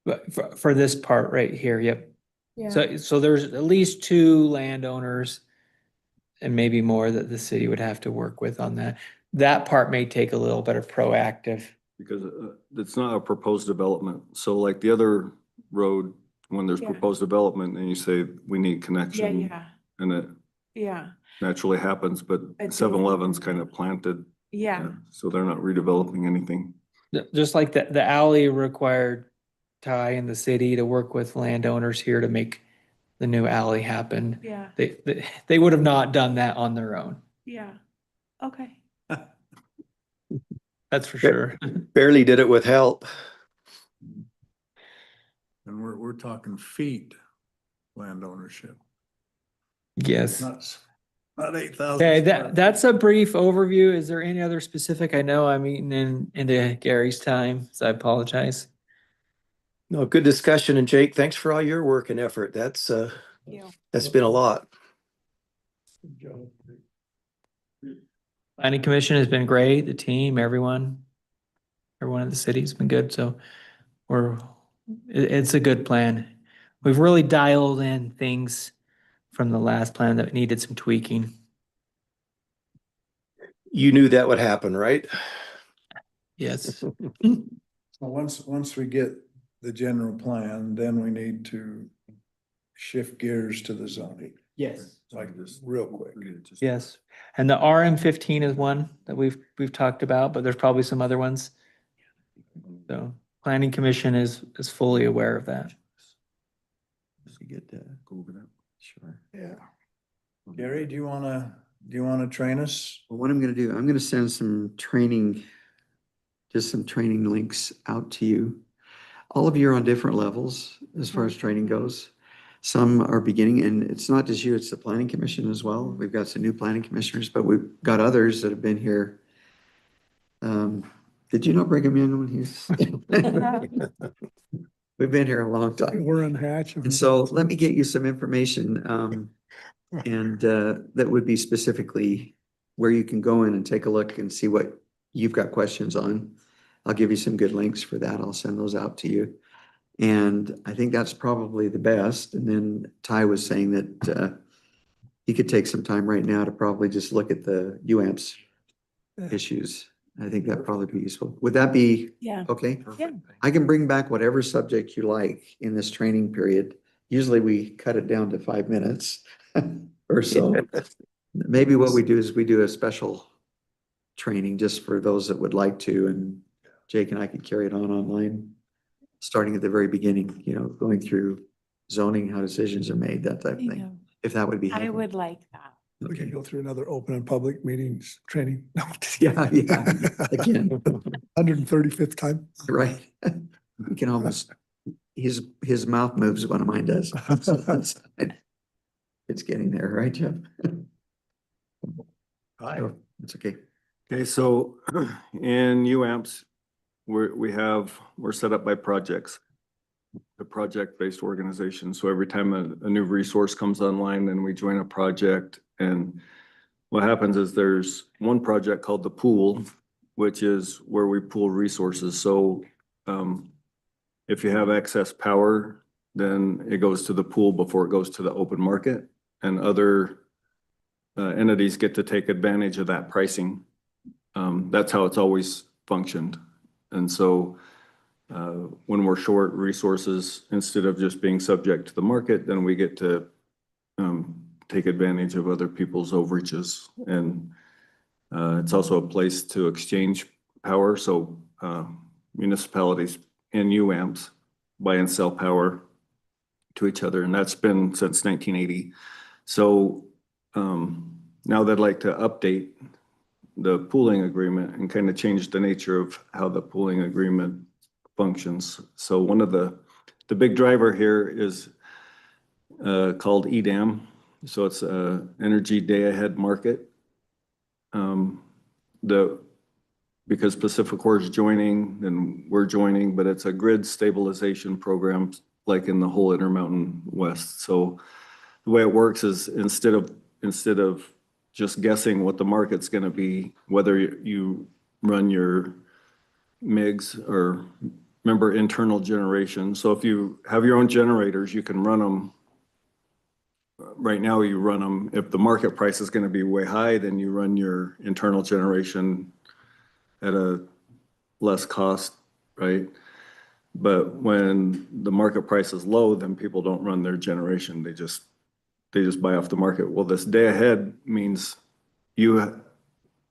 but for this part right here, yep. So there's at least 2 landowners and maybe more that the city would have to work with on that. That part may take a little bit of proactive. Because it's not a proposed development. So like the other road, when there's Yeah. proposed development and you say we need Yeah, connection yeah, and it yeah, naturally happens, but It 7-Eleven's doesn't. kind of planted. yeah, So they're not redeveloping anything. Just like the alley required Ty in the city to work with landowners here to make the new alley happen. yeah, They would have not done that on their own. yeah. Okay. That's for Yeah. sure. Barely did it with help. And we're talking feet land ownership. Yes. Not 8,000. Okay, that's a brief overview. Is there any other specific? I know I'm eating into Gary's time, so I apologize. No, good discussion. And Jake, thanks for all your work and effort. That's been a lot. Planning Commission has been great, the team, everyone at the city's been good, so it's a good plan. We've really dialed in things from the last plan that needed some tweaking. You knew that would happen, right? Yes. So once we get the general plan, then we need to shift gears to the zoning, Yes. like this real quick. Yes, and the RM15 is one that we've talked about, but there's probably some other ones. So Planning Commission is fully aware of that. You get to Go over that. sure. yeah. Gary, do you wanna train us? Well, what I'm gonna do, I'm gonna send some training, just some training links out to you. All of you are on different levels as far as training goes. Some are beginning, and it's not just you, it's the planning commission as well. We've got some new planning commissioners, but we've got others that have been here. Did you know Brigham Young when he's? We've been here a long time. We're in Hatch. And so let me get you some information, and that would be specifically where you can go in and take a look and see what you've got questions on. I'll give you some good links for that. I'll send those out to you. And I think that's probably the best. And then Ty was saying that he could take some time right now to probably just look at the UAMPS issues. I think that'd probably be useful. Would that be Yeah, okay? Yeah. I can bring back whatever subject you like in this training period. Usually we cut it down to 5 minutes or so. Maybe what we do is we do a special training just for those that would like to, and Jake and I could carry it on online, starting at the very beginning, going through zoning, how decisions are made, that type of I thing, know. if that would be I helpful. would like that. We can Okay. go through another open and public meetings training. No, Yeah, again, 135th time. right. We can almost, his mouth moves when mine does. So that's fine. It's getting there, right, Jeff? Sure, it's okay. Okay, so in UAMPS, we're set up by projects. A project-based organization. So every time a new resource comes online, then we join a project. And what happens is there's one project called the pool, which is where we pool resources. So if you have excess power, then it goes to the pool before it goes to the open market. And other entities get to take advantage of that pricing. That's how it's always functioned. And so when we're short resources, instead of just being subject to the market, then we get to take advantage of other people's overages. And it's also a place to exchange power. So municipalities in UAMPS buy and sell power to each other, and that's been since 1980. So now they'd like to update the pooling agreement and kind of change the nature of how the pooling agreement functions. So one of the big driver here is called EDAM. So it's a energy day ahead market. Because PacifiCorp is joining, then we're joining, but it's a grid stabilization program like in the whole Intermountain West. So the way it works is instead of just guessing what the market's going to be, whether you run your MIGs or remember internal generation. So if you have your own generators, you can run them. Right now you run them, if the market price is going to be way high, then you run your internal generation at a less cost, right? But when the market price is low, then people don't run their generation. They just buy off the market. Well, this day ahead means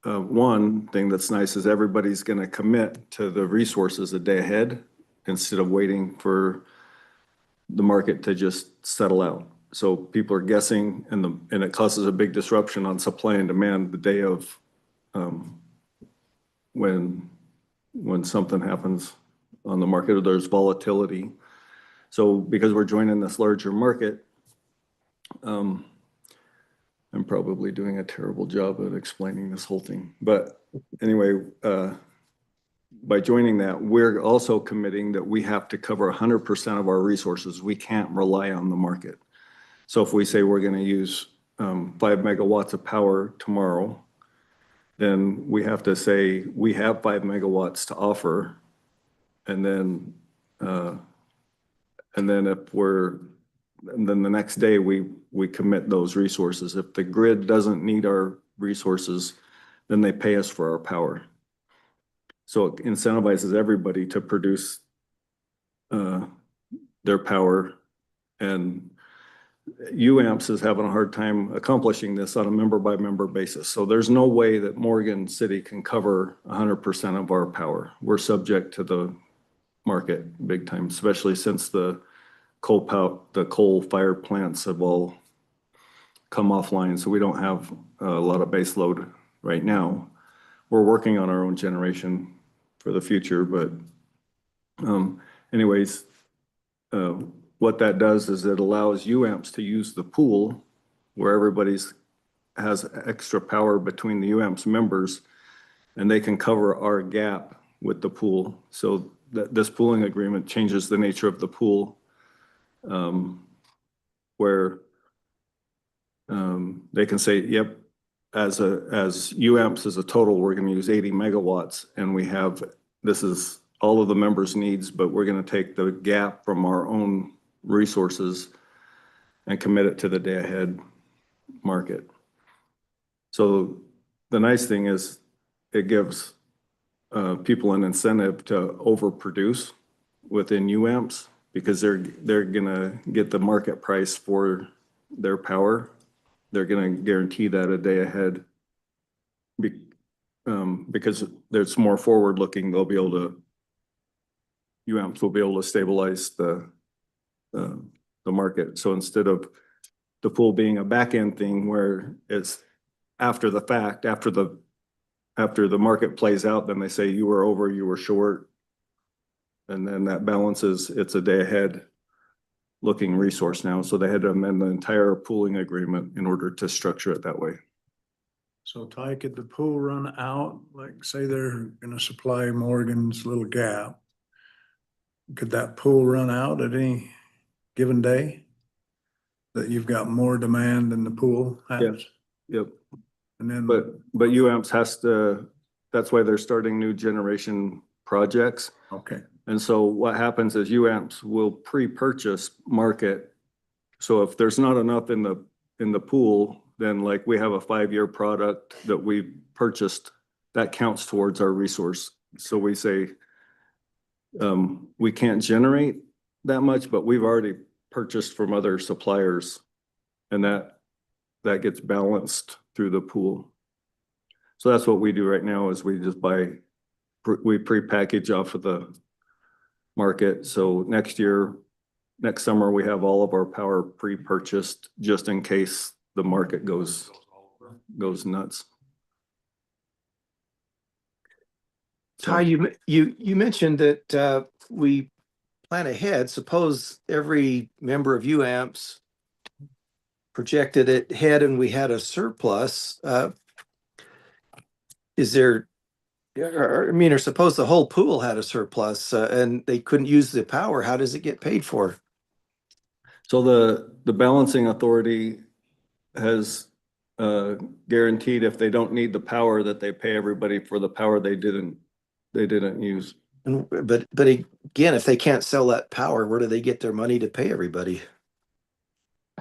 one thing that's nice is everybody's going to commit to the resources a day ahead instead of waiting for the market to just settle out. So people are guessing, and it causes a big disruption on supply and demand the day of when something happens on the market or there's volatility. So because we're joining this larger market, I'm probably doing a terrible job of explaining this whole thing. But anyway, by joining that, we're also committing that we have to cover 100% of our resources. We can't rely on the market. So if we say we're going to use 5 megawatts of power tomorrow, then we have to say we have 5 megawatts to offer. And then the next day we commit those resources. If the grid doesn't need our resources, then they pay us for our power. So it incentivizes everybody to produce their power, and UAMPS is having a hard time accomplishing this on a member by member basis. So there's no way that Morgan City can cover 100% of our power. We're subject to the market big time, especially since the coal-fired plants have all come offline. So we don't have a lot of base load right now. We're working on our own generation for the future, but anyways, what that does is it allows UAMPS to use the pool where everybody's has extra power between the UAMPS members, and they can cover our gap with the pool. So that this pooling agreement changes the nature of the pool, where they can say, yep, as UAMPS as a total, we're going to use 80 megawatts, and this is all of the members' needs, but we're going to take the gap from our own resources and commit it to the day ahead market. So the nice thing is it gives people an incentive to overproduce within UAMPS because they're gonna get the market price for their power. They're gonna guarantee that a day ahead because there's more forward looking. UAMPS will be able to stabilize the market. So instead of the pool being a back end thing where it's after the fact, after the market plays out, then they say you were over, you were short. And then that balances, it's a day ahead looking resource now. So they had to amend the entire pooling agreement in order to structure it that way. So Ty, could the pool run out, like say they're gonna supply Morgan's little gap? Could that pool run out at any given day? That you've got more demand than the pool has? Yes. Yep. And then. But UAMPS has to, that's why they're starting new generation projects. Okay, And so what happens is UAMPS will pre-purchase market. So if there's not enough in the pool, then like we have a 5-year product that we purchased that counts towards our resource. So we say we can't generate that much, but we've already purchased from other suppliers, and that gets balanced through the pool. So that's what we do right now is we just we pre-package off of the market. So next year next summer, we have all of our power pre-purchased just in case the market goes nuts. Ty, you mentioned that we plan ahead. Suppose every member of UAMPS projected it ahead and we had a surplus. Is there, or suppose the whole pool had a surplus and they couldn't use the power, how does it get paid for? So the balancing authority has guaranteed if they don't need the power that they pay everybody for the power they didn't use. But again, if they can't sell that power, where do they get their money to pay everybody?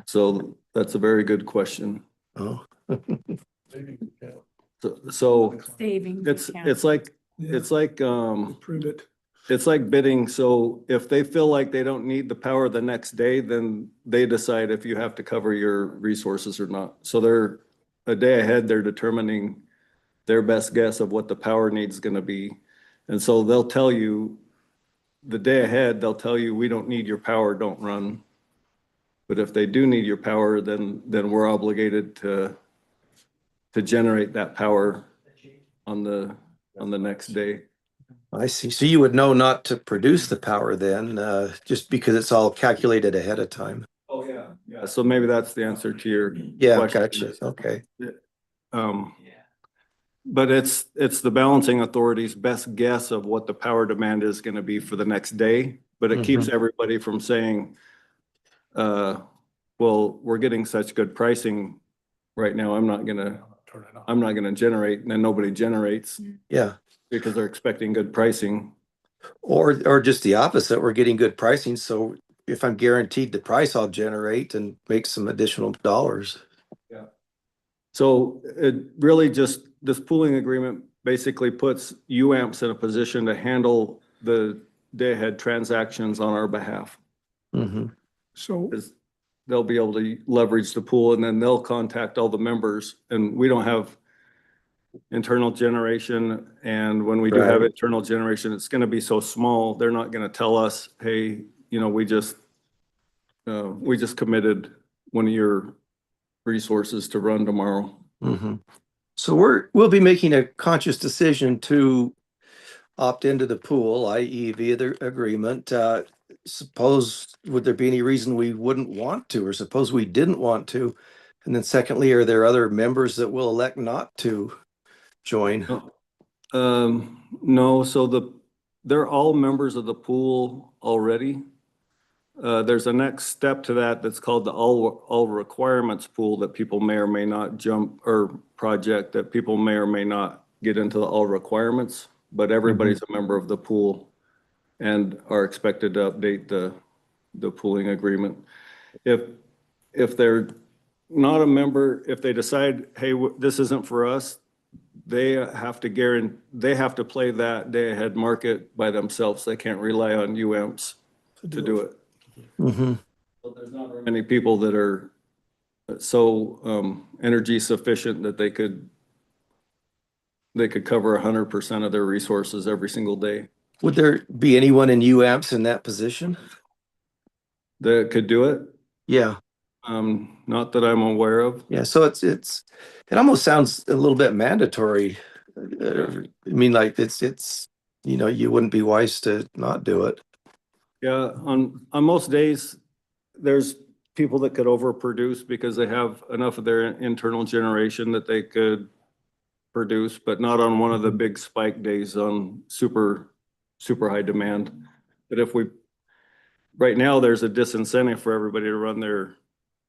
So that's a very good question. Oh, So Savings it's account. it's like Prove it. it's like bidding. So if they feel like they don't need the power the next day, then they decide if you have to cover your resources or not. So they're a day ahead, they're determining their best guess of what the power needs going to be. And so they'll tell you the day ahead, they'll tell you, we don't need your power, don't run. But if they do need your power, then we're obligated to generate that power on the next day. I see. So you would know not to produce the power then, just because it's all calculated ahead of time. Oh, yeah. Yeah, so maybe that's the answer to your Yeah, question. gotcha. Okay. But it's the balancing authority's best guess of what the power demand is gonna be for the next day. But it keeps everybody from saying, well, we're getting such good pricing right now, I'm not gonna generate, and then nobody generates Yeah. because they're expecting good pricing. Or just the opposite, we're getting good pricing, so if I'm guaranteed the price, I'll generate and make some additional dollars. So it really just, this pooling agreement basically puts UAMPS in a position to handle the day-ahead transactions on our behalf. So, Is they'll be able to leverage the pool and then they'll contact all the members, and we don't have internal generation. And when we do have Right. internal generation, it's gonna be so small, they're not gonna tell us, hey, we just committed one of your resources to run tomorrow. So we'll be making a conscious decision to opt into the pool, i.e. via the agreement. Suppose, would there be any reason we wouldn't want to, or suppose we didn't want to? And then secondly, are there other members that will elect not to join? No, so they're all members of the pool already. There's a next step to that that's called the all requirements pool that people may or may not jump, or project that people may or may not get into the all requirements, but everybody's a member of the pool and are expected to update the pooling agreement. If they're not a member, if they decide, hey, this isn't for us, they have to play that day ahead market by themselves. They can't rely on UAMPS to do it. So there's not very many people that are so energy sufficient that they could cover 100% of their resources every single day. Would there be anyone in UAMPS in that position? That could do it. Yeah. Not that I'm aware of. Yeah, so it almost sounds a little bit mandatory. I mean, like it's you wouldn't be wise to not do it. Yeah, on most days, there's people that could overproduce because they have enough of their internal generation that they could produce, but not on one of the big spike days on super high demand. But right now, there's a disincentive for everybody to run their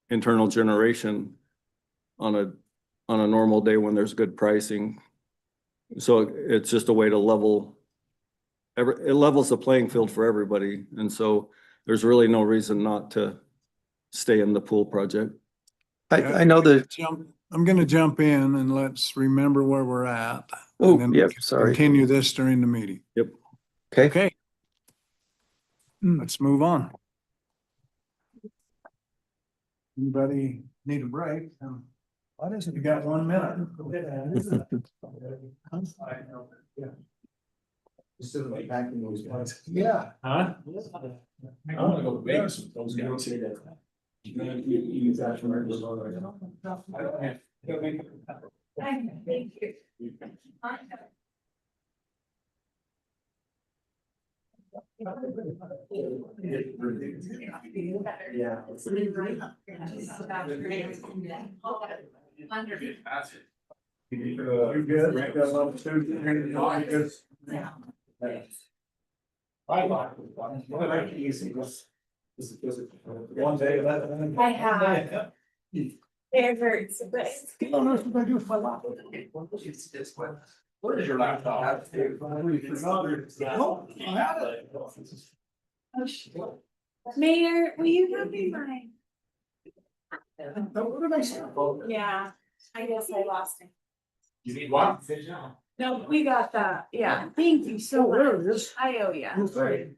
internal generation on a normal day when there's good pricing. So it's just a way to it levels the playing field for everybody. And so there's really no reason not to stay in the pool project. I know that. I'm gonna jump in and let's remember where we're at. Oh, and then we yep, can sorry. Continue this during the meeting. Yep. Okay. Okay. Let's move on. Anybody need a break? What is it? You got 1 minute. Yeah. yeah. Huh? I wanna go to Vegas with those guys. Thank you. You good? Got a lot of students here tonight, because- I like it. Well, I like it easy. One day, that. I have. It hurts, but it's good. Oh, no, that's what I do with my laptop. Where is your laptop? No, I have it. Mayor, will you help me find? What did I say? Yeah, I guess I lost it. You need one? No, we got that. Yeah, thank you so Oh, there much. it is. I owe ya.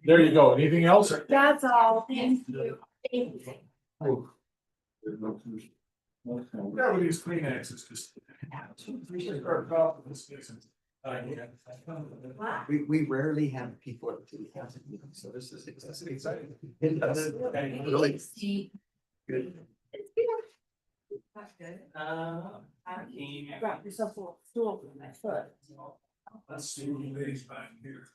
There you go. Anything else? That's all. Thank you. Thank you. Yeah, with these Kleenexes, just. We rarely have people at the council meeting, so this is exciting. Really good. That's good. Wrap yourself a stool for my foot. Let's see who lays back here.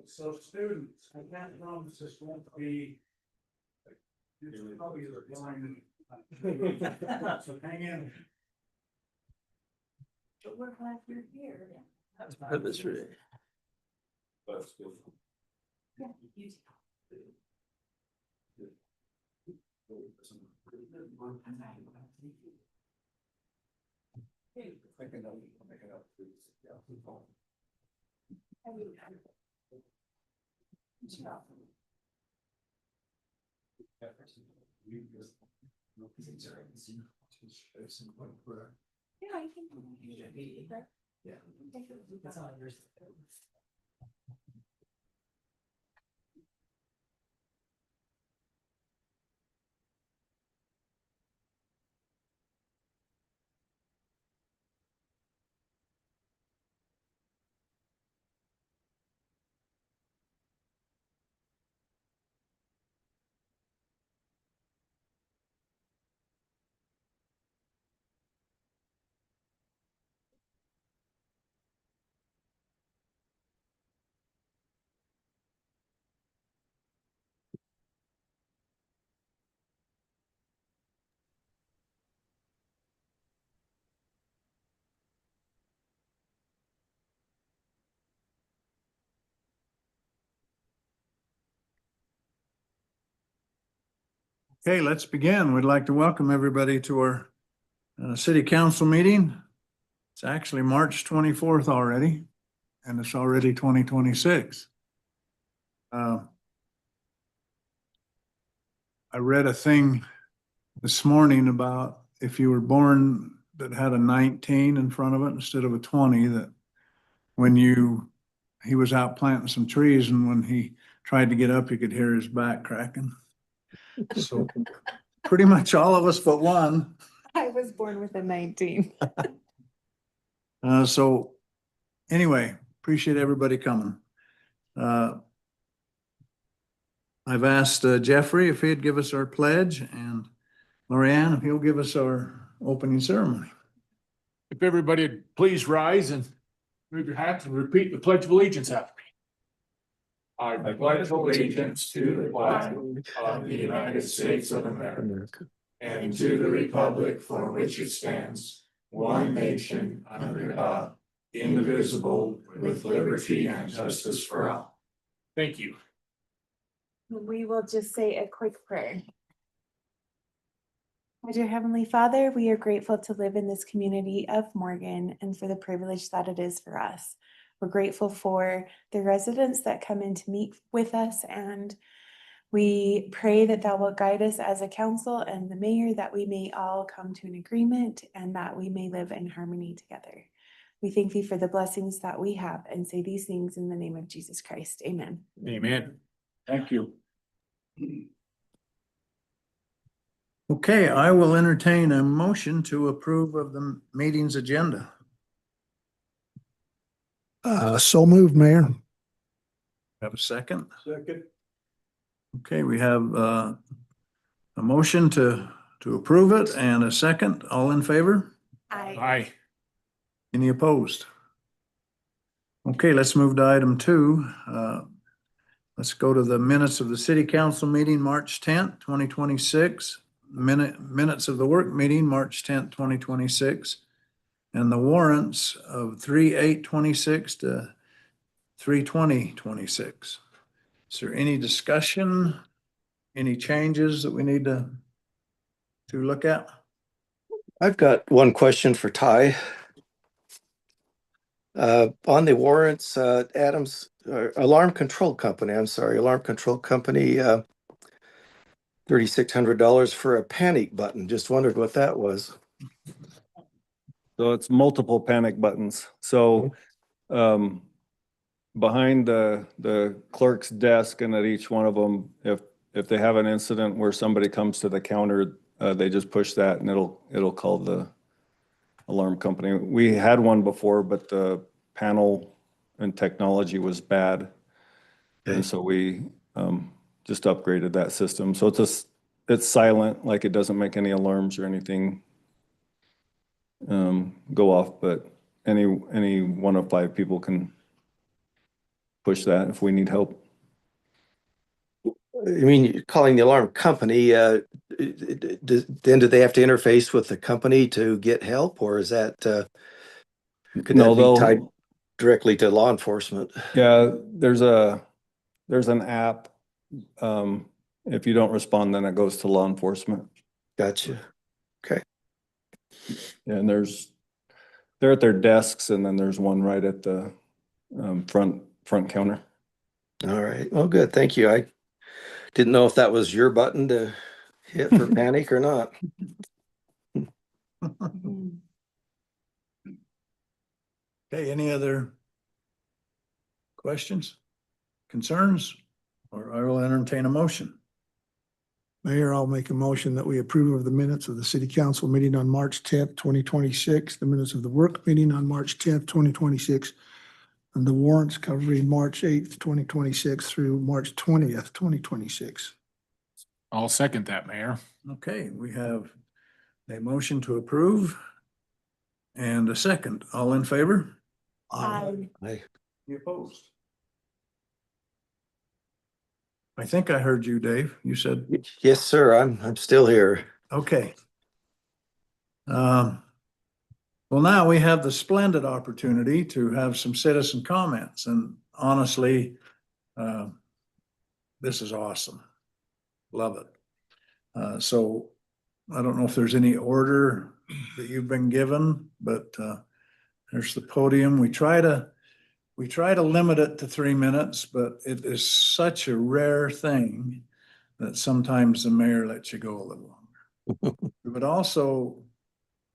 So students, I can't promise this won't be. It's probably the line. So hang in. But we're glad you're here. That's purpose for it. Yeah, you Yeah, I think. Yeah. That's all yours. Okay, let's begin. We'd like to welcome everybody to our city council meeting. It's actually March 24th already, and it's already 2026. I read a thing this morning about if you were born that had a 19 in front of it instead of a 20, that when he was out planting some trees, and when he tried to get up, he could hear his back cracking. So pretty much all of us but one. I was born with a 19. So anyway, appreciate everybody coming. I've asked Jeffrey if he'd give us our pledge, and Lorianne if he'll give us our opening ceremony. If everybody would please rise and move your hats and repeat the Pledge of Allegiance after me. I pledge allegiance to the flag of the United States of America and to the republic for which it stands, one nation under God, indivisible, with liberty and justice for all. Thank you. We will just say a quick prayer. My dear Heavenly Father, we are grateful to live in this community of Morgan and for the privilege that it is for us. We're grateful for the residents that come in to meet with us, and We pray that thou will guide us as a council and the mayor, that we may all come to an agreement and that we may live in harmony together. We thank thee for the blessings that we have and say these things in the name of Jesus Christ. Amen. Amen. Thank you. Okay, I will entertain a motion to approve of the meeting's agenda. So moved, Mayor. Have a second? Second. Okay, we have a motion to approve it and a second. All in favor? Aye. Any opposed? Okay, let's move to item 2. Let's go to the minutes of the city council meeting, March 10th, 2026. Minutes of the work meeting, March 10th, 2026. And the warrants of 3/8/26 to 3/20/26. Is there any discussion? Any changes that we need to look at? I've got one question for Ty. On the warrants, Adams, Alarm Control Company, $3,600 for a panic button. Just wondered what that was. So it's multiple panic buttons. So behind the clerk's desk and at each one of them, if they have an incident where somebody comes to the counter, they just push that and it'll call the alarm company. We had one before, but the panel and technology was bad. Okay. And so we just upgraded that system. So it's silent, like it doesn't make any alarms or anything go off, but any one of 5 people can push that if we need help. I mean, you're calling the alarm company, then do they have to interface with the company to get help, or is that, could No, that be tied directly to law enforcement? Yeah, there's an app. If you don't respond, then it goes to law enforcement. Gotcha. Okay. And they're at their desks, and then there's one right at the front counter. All right. Well, good. Thank you. I didn't know if that was your button to hit for panic or not. Okay, any other questions, concerns, or I will entertain a motion. Mayor, I'll make a motion that we approve of the minutes of the city council meeting on March 10th, 2026, the minutes of the work meeting on March 10th, 2026, and the warrants covering March 8th, 2026 through March 20th, 2026. I'll second that, Mayor. Okay, we have a motion to approve and a second. All in favor? Aye. Aye. Any opposed? I think I heard you, Dave. You said, Yes, sir. I'm still here. okay. Well, now we have the splendid opportunity to have some citizen comments, and honestly, this is awesome. Love it. So I don't know if there's any order that you've been given, but there's the podium. We try to limit it to 3 minutes, but it is such a rare thing that sometimes the mayor lets you go a little longer. We would also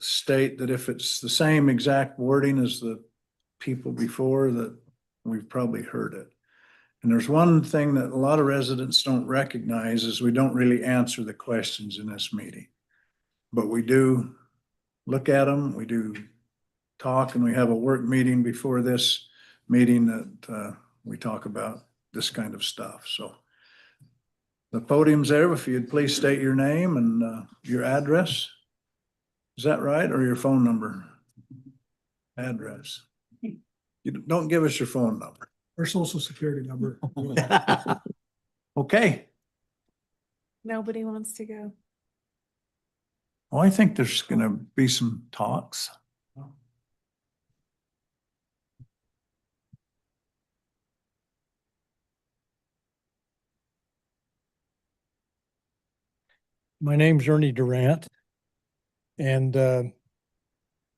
state that if it's the same exact wording as the people before, that we've probably heard it. And there's one thing that a lot of residents don't recognize is we don't really answer the questions in this meeting. But we do look at them, we do talk, and we have a work meeting before this meeting that we talk about this kind of stuff. So the podium's there. If you'd please state your name and your address. Is that right? Or your phone number? Address. You don't give us your phone number. Or social security number. Okay. Nobody wants to go. Well, I think there's gonna be some talks. My name's Ernie Durant. And the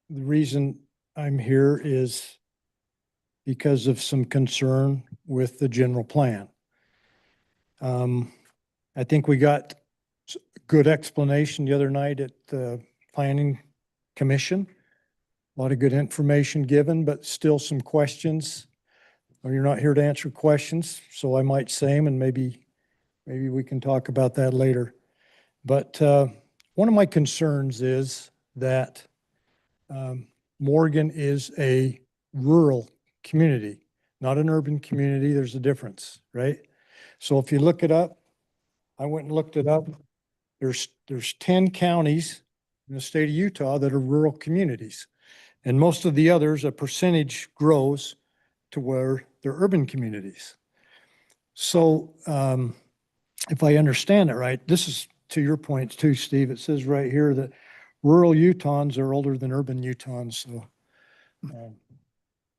reason I'm here is because of some concern with the general plan. I think we got good explanation the other night at the Planning Commission. A lot of good information given, but still some questions. Or you're not here to answer questions, so I might say them and maybe we can talk about that later. But one of my concerns is that Morgan is a rural community, not an urban community. There's a difference, right? So if you look it up, I went and looked it up. There's 10 counties in the state of Utah that are rural communities. And most of the others, a percentage grows to where they're urban communities. So if I understand it right, this is to your point too, Steve. It says right here that rural Utahns are older than urban Utahns. So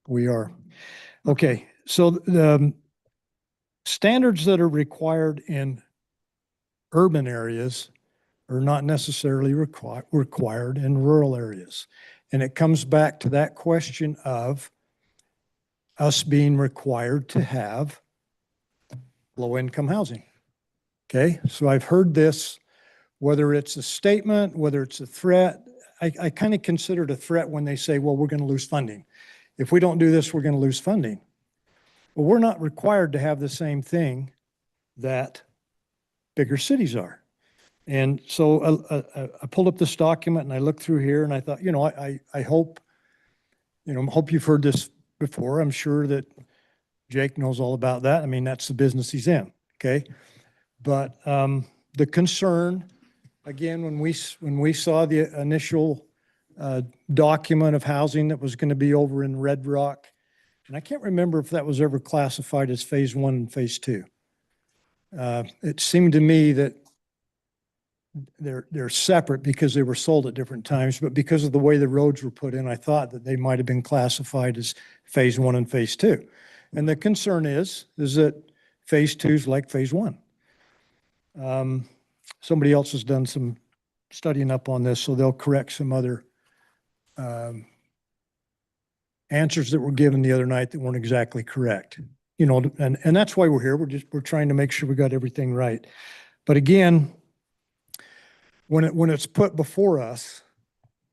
we are. Okay, so the standards that are required in urban areas are not necessarily required in rural areas. And it comes back to that question of us being required to have low-income housing. Okay, so I've heard this, whether it's a statement, whether it's a threat. I kind of consider it a threat when they say, well, we're going to lose funding. If we don't do this, we're going to lose funding. Well, we're not required to have the same thing that bigger cities are. And so I pulled up this document and I looked through here and I thought, I hope, hope you've heard this before. I'm sure that Jake knows all about that. I mean, that's the business he's in, okay? But the concern, again, when we saw the initial document of housing that was going to be over in Red Rock, and I can't remember if that was ever classified as phase 1 and phase 2. It seemed to me that they're separate because they were sold at different times, but because of the way the roads were put in, I thought that they might have been classified as phase 1 and phase 2. And the concern is that phase 2 is like phase 1. Somebody else has done some studying up on this, so they'll correct some other answers that were given the other night that weren't exactly correct. And that's why we're here. We're trying to make sure we got everything right. But again, when it's put before us,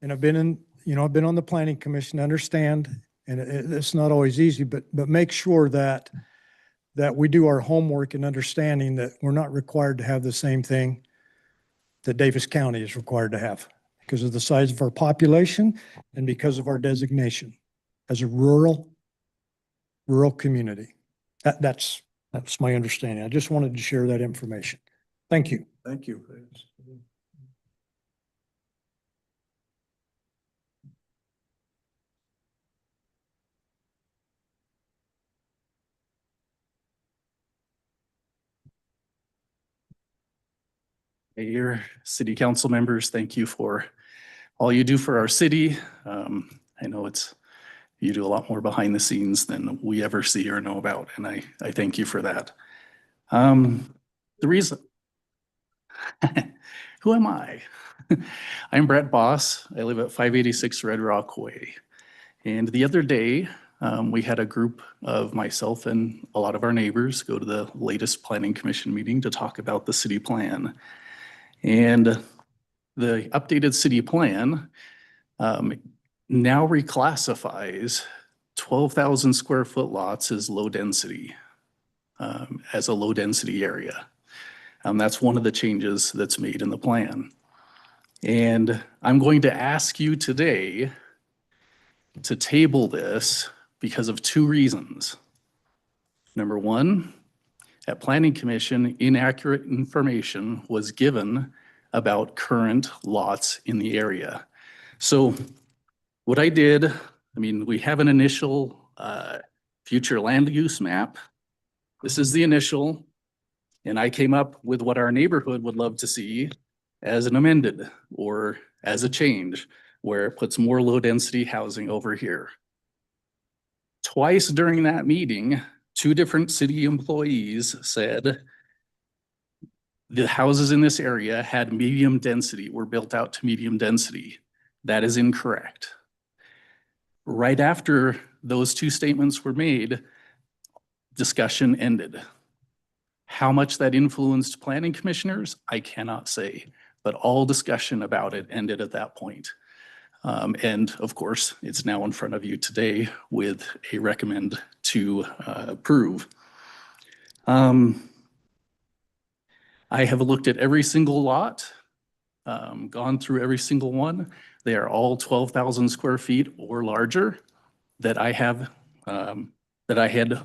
and I've been on the Planning Commission, understand, and it's not always easy, but make sure that we do our homework in understanding that we're not required to have the same thing that Davis County is required to have because of the size of our population and because of our designation as a rural community. That's my understanding. I just wanted to share that information. Thank you. Thank you. Mayor, city council members, thank you for all you do for our city. I know you do a lot more behind the scenes than we ever see or know about, and I thank you for that. The reason, who am I? I'm Brett Boss. I live at 586 Red Rock Way. And the other day, we had a group of myself and a lot of our neighbors go to the latest Planning Commission meeting to talk about the city plan. And the updated city plan now reclassifies 12,000 square foot lots as low density, as a low density area. That's one of the changes that's made in the plan. And I'm going to ask you today to table this because of two reasons. Number one, at Planning Commission, inaccurate information was given about current lots in the area. So what I did, we have an initial future land use map. This is the initial, and I came up with what our neighborhood would love to see as an amended or as a change where it puts more low density housing over here. Twice during that meeting, two different city employees said the houses in this area had medium density, were built out to medium density. That is incorrect. Right after those two statements were made, discussion ended. How much that influenced planning commissioners, I cannot say, but all discussion about it ended at that point. And of course, it's now in front of you today with a recommend to approve. I have looked at every single lot, gone through every single one. They are all 12,000 square feet or larger that I have, that I had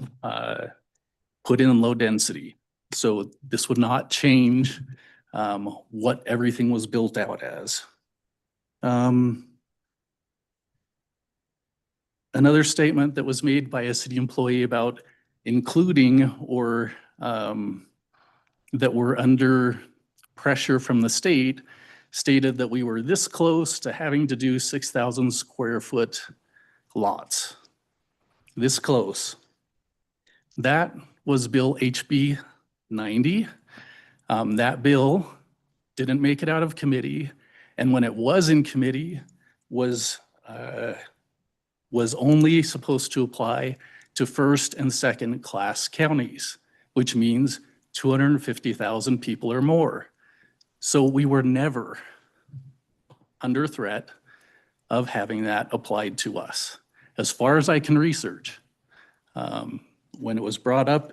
put in low density. So this would not change what everything was built out as. Another statement that was made by a city employee about including or that we're under pressure from the state stated that we were this close to having to do 6,000 square foot lots. This close. That was Bill HB 90. That bill didn't make it out of committee, and when it was in committee, was only supposed to apply to first and second class counties, which means 250,000 people or more. So we were never under threat of having that applied to us. As far as I can research, when it was brought up,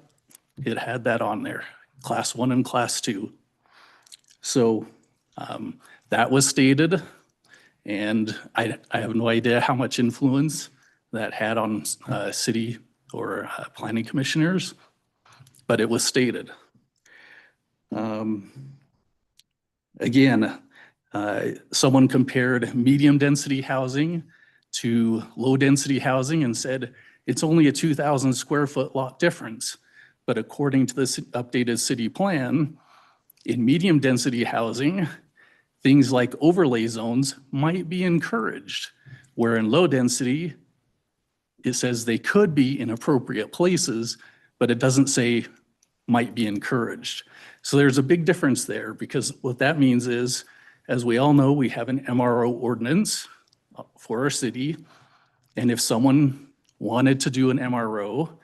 it had that on there, class 1 and class 2. So that was stated, and I have no idea how much influence that had on city or planning commissioners, but it was stated. Again, someone compared medium density housing to low density housing and said, it's only a 2,000 square foot lot difference. But according to this updated city plan, in medium density housing, things like overlay zones might be encouraged, where in low density, it says they could be in appropriate places, but it doesn't say might be encouraged. So there's a big difference there, because what that means is, as we all know, we have an MRO ordinance for our city. And if someone wanted to do an MRO,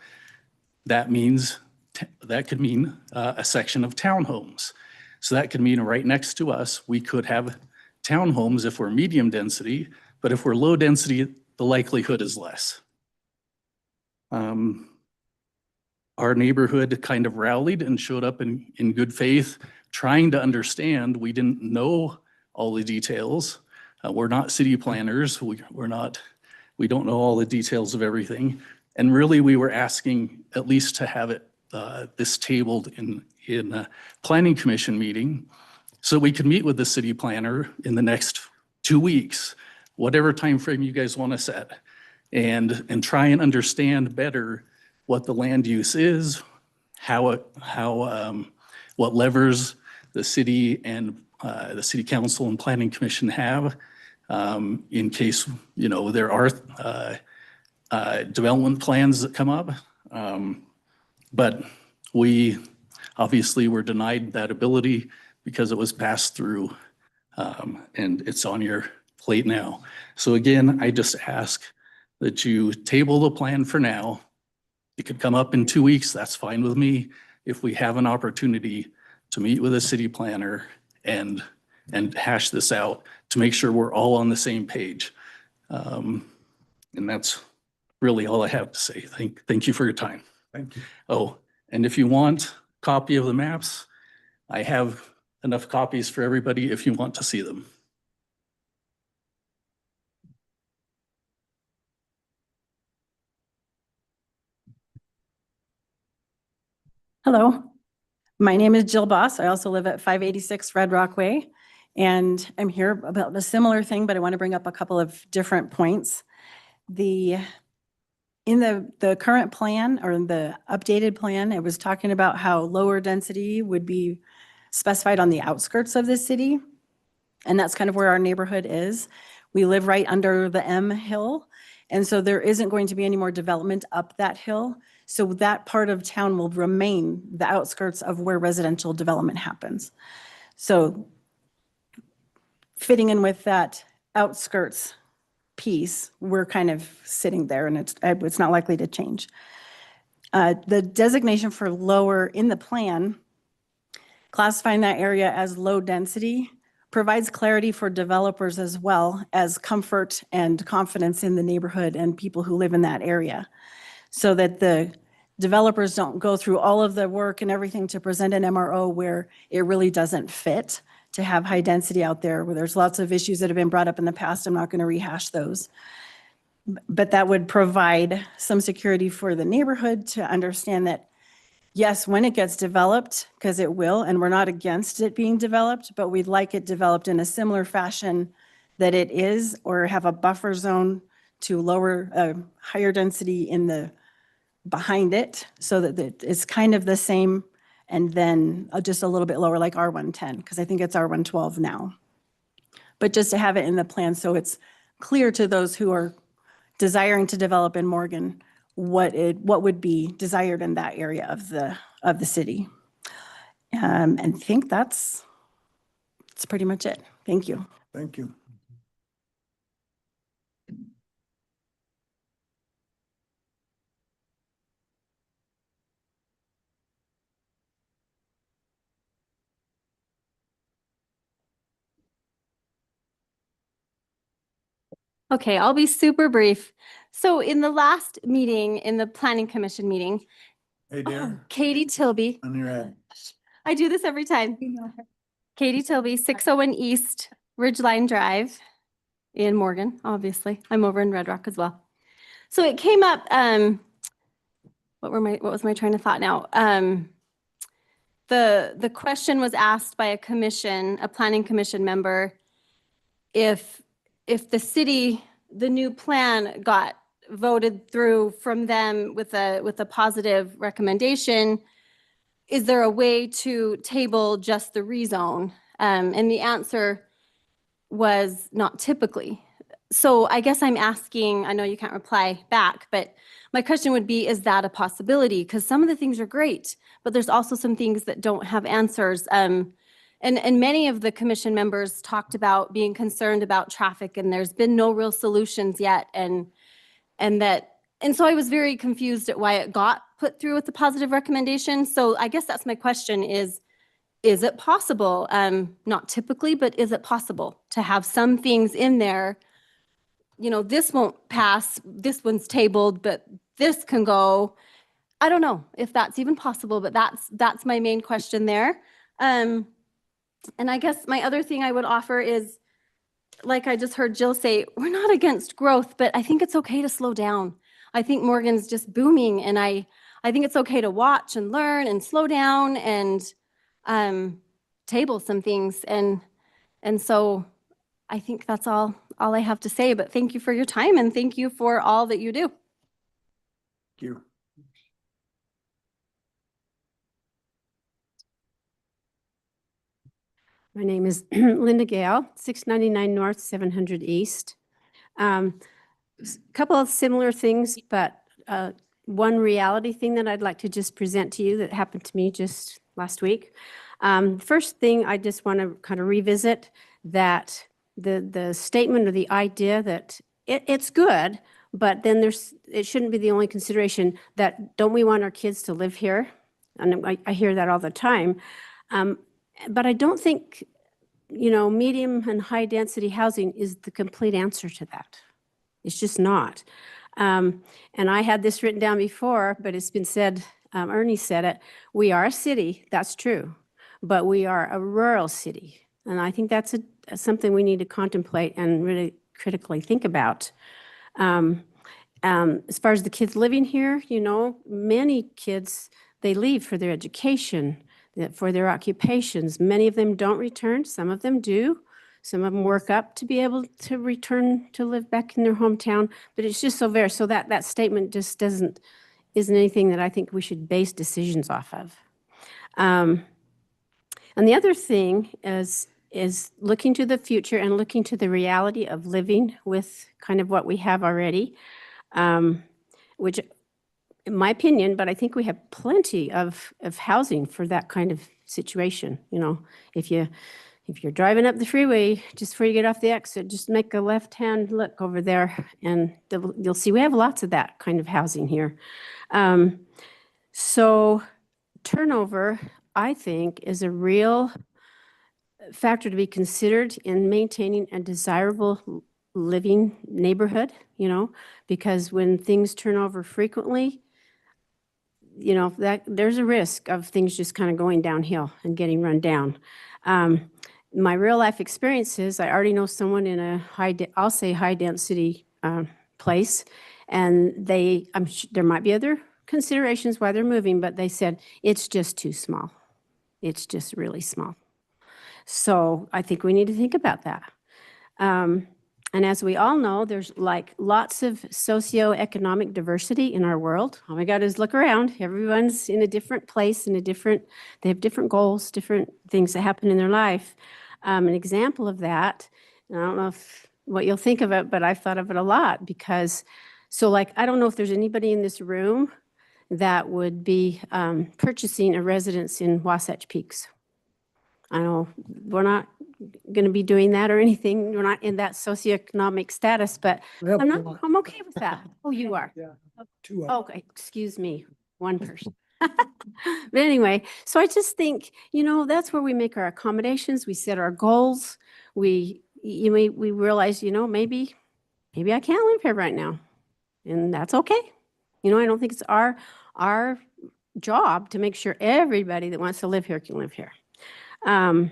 that means, that could mean a section of townhomes. So that could mean right next to us, we could have townhomes if we're medium density, but if we're low density, the likelihood is less. Our neighborhood kind of rallied and showed up in good faith, trying to understand. We didn't know all the details. We're not city planners. We don't know all the details of everything. And really, we were asking at least to have it this tabled in a planning commission meeting, so we could meet with the city planner in the next 2 weeks, whatever time frame you guys want to set, and try and understand better what the land use is, what levers the city and the city council and planning commission have, in case, you know, there are development plans that come up. But we obviously were denied that ability because it was passed through, and it's on your plate now. So again, I just ask that you table the plan for now. It could come up in 2 weeks, that's fine with me. If we have an opportunity to meet with a city planner and hash this out to make sure we're all on the same page. And that's really all I have to say. Thank you for your time. Thank you. Oh, and if you want a copy of the maps, I have enough copies for everybody if you want to see them. Hello, my name is Jill Boss. I also live at 586 Red Rock Way. And I'm here about a similar thing, but I want to bring up a couple of different points. In the current plan, or the updated plan, it was talking about how lower density would be specified on the outskirts of the city. And that's kind of where our neighborhood is. We live right under the M hill. And so there isn't going to be any more development up that hill. So that part of town will remain the outskirts of where residential development happens. So fitting in with that outskirts piece, we're kind of sitting there, and it's not likely to change. The designation for lower in the plan, classifying that area as low density, provides clarity for developers as well as comfort and confidence in the neighborhood and people who live in that area. So that the developers don't go through all of the work and everything to present an MRO where it really doesn't fit to have high density out there, where there's lots of issues that have been brought up in the past. I'm not going to rehash those. But that would provide some security for the neighborhood to understand that, yes, when it gets developed, because it will, and we're not against it being developed, but we'd like it developed in a similar fashion that it is, or have a buffer zone to lower, higher density in the behind it, so that it's kind of the same, and then just a little bit lower, like R110, because I think it's R112 now. But just to have it in the plan so it's clear to those who are desiring to develop in Morgan what would be desired in that area of the city. And I think that's pretty much it. Thank you. Thank you. Okay, I'll be super brief. So in the last meeting, in the Planning Commission meeting, Hey, dear, Katie Tilby, on your ad. I do this every time. Katie Tilby, 601 East Ridgeline Drive in Morgan, obviously. I'm over in Red Rock as well. So it came up, what was my train of thought now? The question was asked by a planning commission member, if the city, the new plan got voted through from them with a positive recommendation, is there a way to table just the rezone? And the answer was not typically. So I guess I'm asking, I know you can't reply back, but my question would be, is that a possibility? Because some of the things are great, but there's also some things that don't have answers. And many of the commission members talked about being concerned about traffic, and there's been no real solutions yet. And so I was very confused at why it got put through with the positive recommendation. So I guess that's my question is it possible, not typically, but is it possible to have some things in there? You know, this won't pass, this one's tabled, but this can go. I don't know if that's even possible, but that's my main question there. And I guess my other thing I would offer is, like I just heard Jill say, we're not against growth, but I think it's okay to slow down. I think Morgan's just booming, and I think it's okay to watch and learn and slow down and table some things. And so I think that's all I have to say, but thank you for your time and thank you for all that you do. Thank you. My name is Linda Gale, 699 North, 700 East. Couple of similar things, but one reality thing that I'd like to just present to you that happened to me just last week. First thing, I just want to kind of revisit that the statement or the idea that it's good, but then it shouldn't be the only consideration. That don't we want our kids to live here? And I hear that all the time. But I don't think, medium and high density housing is the complete answer to that. It's just not. And I had this written down before, but it's been said, Ernie said it, we are a city, that's true, but we are a rural city. And I think that's something we need to contemplate and really critically think about. As far as the kids living here, many kids, they leave for their education, for their occupations. Many of them don't return. Some of them do. Some of them work up to be able to return to live back in their hometown. But it's just so very, so that statement just isn't anything that I think we should base decisions off of. And the other thing is looking to the future and looking to the reality of living with kind of what we have already, which in my opinion, but I think we have plenty of housing for that kind of situation. If you're driving up the freeway, just before you get off the exit, just make a left-hand look over there and you'll see we have lots of that kind of housing here. So turnover, I think, is a real factor to be considered in maintaining a desirable living neighborhood, you know, because when things turn over frequently, you know, that there's a risk of things just kind of going downhill and getting run down. My real life experience is I already know someone in a I'll say high density place, and there might be other considerations why they're moving, but they said it's just too small. It's just really small. So I think we need to think about that. And as we all know, there's like lots of socioeconomic diversity in our world. All we got is look around. Everyone's in a different place, they have different goals, different things that happen in their life. An example of that, and I don't know what you'll think of it, but I've thought of it a lot because, so like, I don't know if there's anybody in this room that would be purchasing a residence in Wasatch Peaks. I know we're not going to be doing that or anything. We're not in that socioeconomic status, but I'm okay with that. Oh, you are? Yeah. Two. Okay, excuse me, one person. But anyway, so I just think, you know, that's where we make our accommodations, we set our goals, we realize, you know, maybe I can't live here right now, and that's okay. You know, I don't think it's our job to make sure everybody that wants to live here can live here. And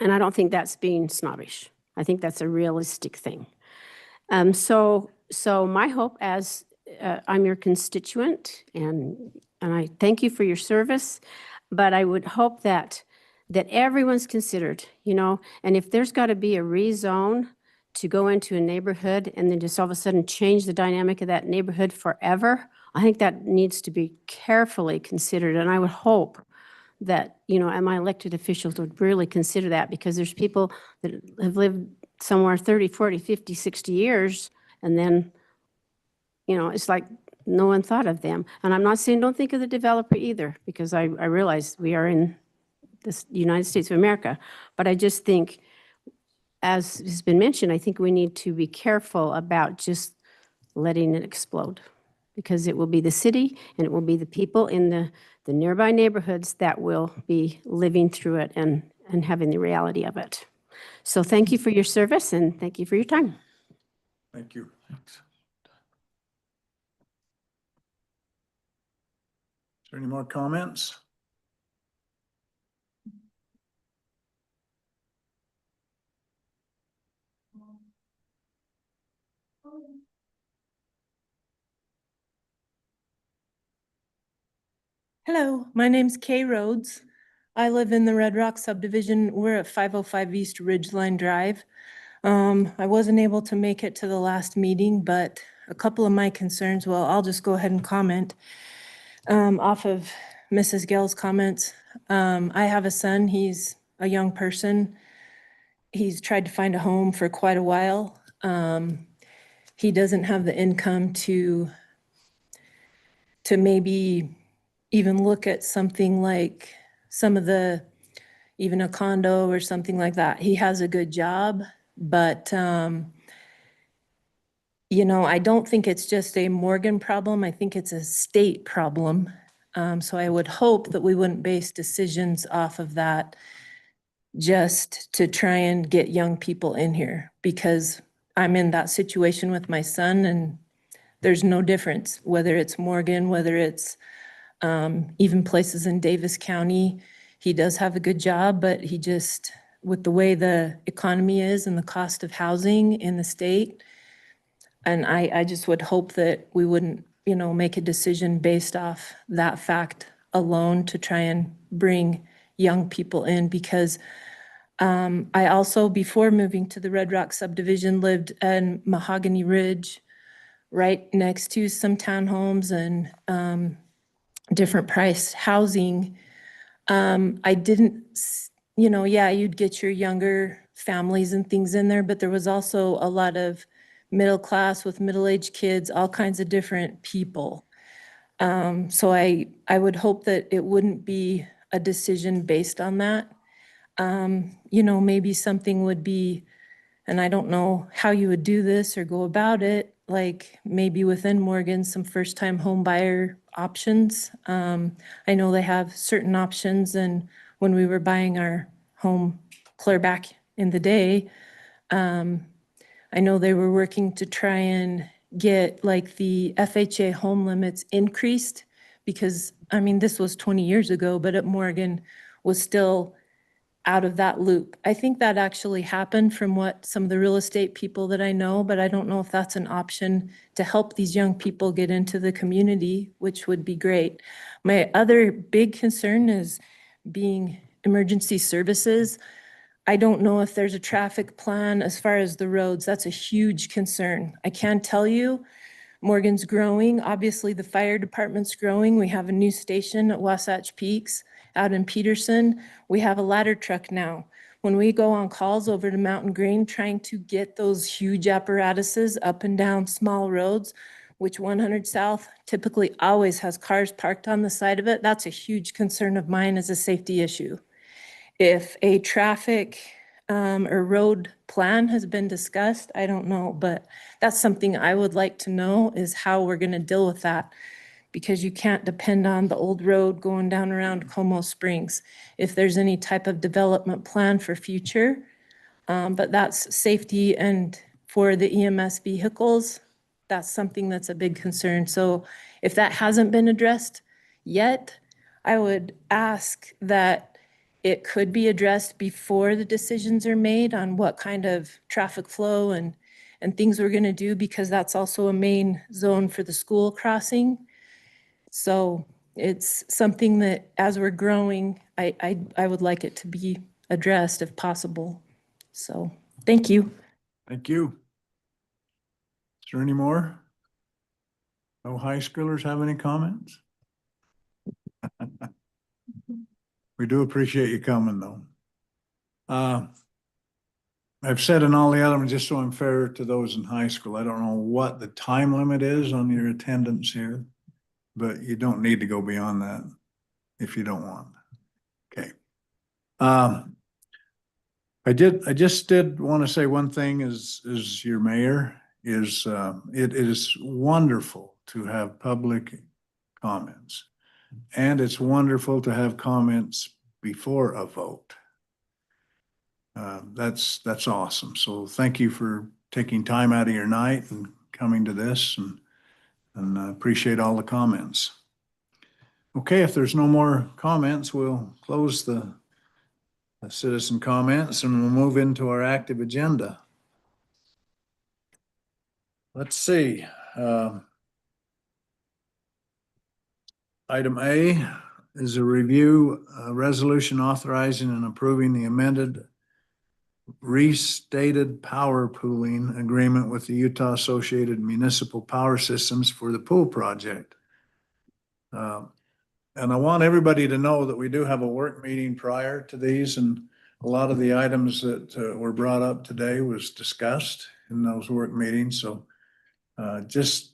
I don't think that's being snobbish. I think that's a realistic thing. So my hope as I'm your constituent, and I thank you for your service, but I would hope that everyone's considered, you know, and if there's got to be a rezone to go into a neighborhood and then just all of a sudden change the dynamic of that neighborhood forever, I think that needs to be carefully considered. And I would hope that, you know, and my elected officials would really consider that, because there's people that have lived somewhere 30, 40, 50, 60 years, and then, you know, it's like no one thought of them. And I'm not saying don't think of the developer either, because I realize we are in the United States of America. But I just think, as has been mentioned, I think we need to be careful about just letting it explode, because it will be the city and it will be the people in the nearby neighborhoods that will be living through it and having the reality of it. So thank you for your service and thank you for your time. Thank you. Thanks. Is there any more comments? Hello, my name's Kay Rhodes. I live in the Red Rock subdivision. We're at 505 East Ridgeline Drive. I wasn't able to make it to the last meeting, but a couple of my concerns, well, I'll just go ahead and comment off of Mrs. Gale's comments. I have a son, he's a young person. He's tried to find a home for quite a while. He doesn't have the income to maybe even look at something like even a condo or something like that. He has a good job, but, you know, I don't think it's just a Morgan problem. I think it's a state problem. So I would hope that we wouldn't base decisions off of that just to try and get young people in here, because I'm in that situation with my son and there's no difference, whether it's Morgan, whether it's even places in Davis County. He does have a good job, but he just, with the way the economy is and the cost of housing in the state, and I just would hope that we wouldn't, you know, make a decision based off that fact alone to try and bring young people in, because I also, before moving to the Red Rock subdivision, lived in Mahogany Ridge, right next to some townhomes and different priced housing. I didn't, you know, yeah, you'd get your younger families and things in there, but there was also a lot of middle class with middle-aged kids, all kinds of different people. So I would hope that it wouldn't be a decision based on that. You know, maybe something would be, and I don't know how you would do this or go about it, like maybe within Morgan, some first-time home buyer options. I know they have certain options, and when we were buying our home clear back in the day, I know they were working to try and get like the FHA home limits increased because, I mean, this was 20 years ago, but at Morgan was still out of that loop. I think that actually happened from what some of the real estate people that I know, but I don't know if that's an option to help these young people get into the community, which would be great. My other big concern is being emergency services. I don't know if there's a traffic plan as far as the roads. That's a huge concern. I can tell you, Morgan's growing. Obviously, the fire department's growing. We have a new station at Wasatch Peaks out in Peterson. We have a ladder truck now. When we go on calls over to Mountain Green, trying to get those huge apparatuses up and down small roads, which 100 South typically always has cars parked on the side of it, that's a huge concern of mine as a safety issue. If a traffic or road plan has been discussed, I don't know, but that's something I would like to know is how we're going to deal with that, because you can't depend on the old road going down around Como Springs. If there's any type of development plan for future, but that's safety, and for the EMS vehicles, that's something that's a big concern. So if that hasn't been addressed yet, I would ask that it could be addressed before the decisions are made on what kind of traffic flow and things we're going to do, because that's also a main zone for the school crossing. So it's something that as we're growing, I would like it to be addressed if possible. So thank you. Thank you. Is there any more? No high schoolers have any comments? We do appreciate you coming, though. I've said in all the other ones, just so I'm fair to those in high school, I don't know what the time limit is on your attendance here, but you don't need to go beyond that if you don't want. Okay. I just did want to say one thing as your mayor is, it is wonderful to have public comments. And it's wonderful to have comments before a vote. That's awesome. So thank you for taking time out of your night and coming to this, and I appreciate all the comments. Okay, if there's no more comments, we'll close the citizen comments and we'll move into our active agenda. Let's see. Item A is a review, resolution authorizing and approving the amended restated power pooling agreement with the Utah Associated Municipal Power Systems for the pool project. And I want everybody to know that we do have a work meeting prior to these, and a lot of the items that were brought up today was discussed in those work meetings. So just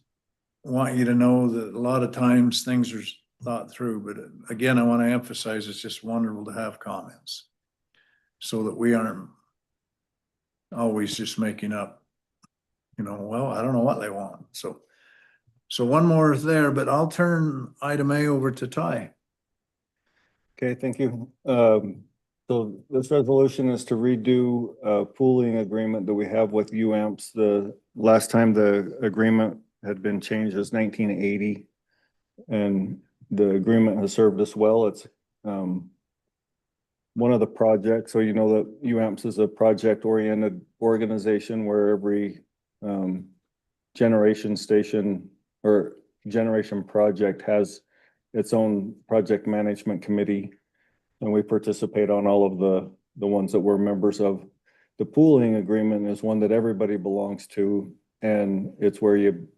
want you to know that a lot of times things are thought through, but again, I want to emphasize it's just wonderful to have comments so that we aren't always just making up, well, I don't know what they want. So one more is there, but I'll turn item A over to Ty. Okay, thank you. So this resolution is to redo a pooling agreement that we have with UAMPS. The last time the agreement had been changed was 1980. And the agreement has served us well. It's one of the projects, so you know that UAMPS is a project-oriented organization where every generation station or generation project has its own project management committee, and we participate on all of the ones that we're members of. The pooling agreement is one that everybody belongs to, and it's where you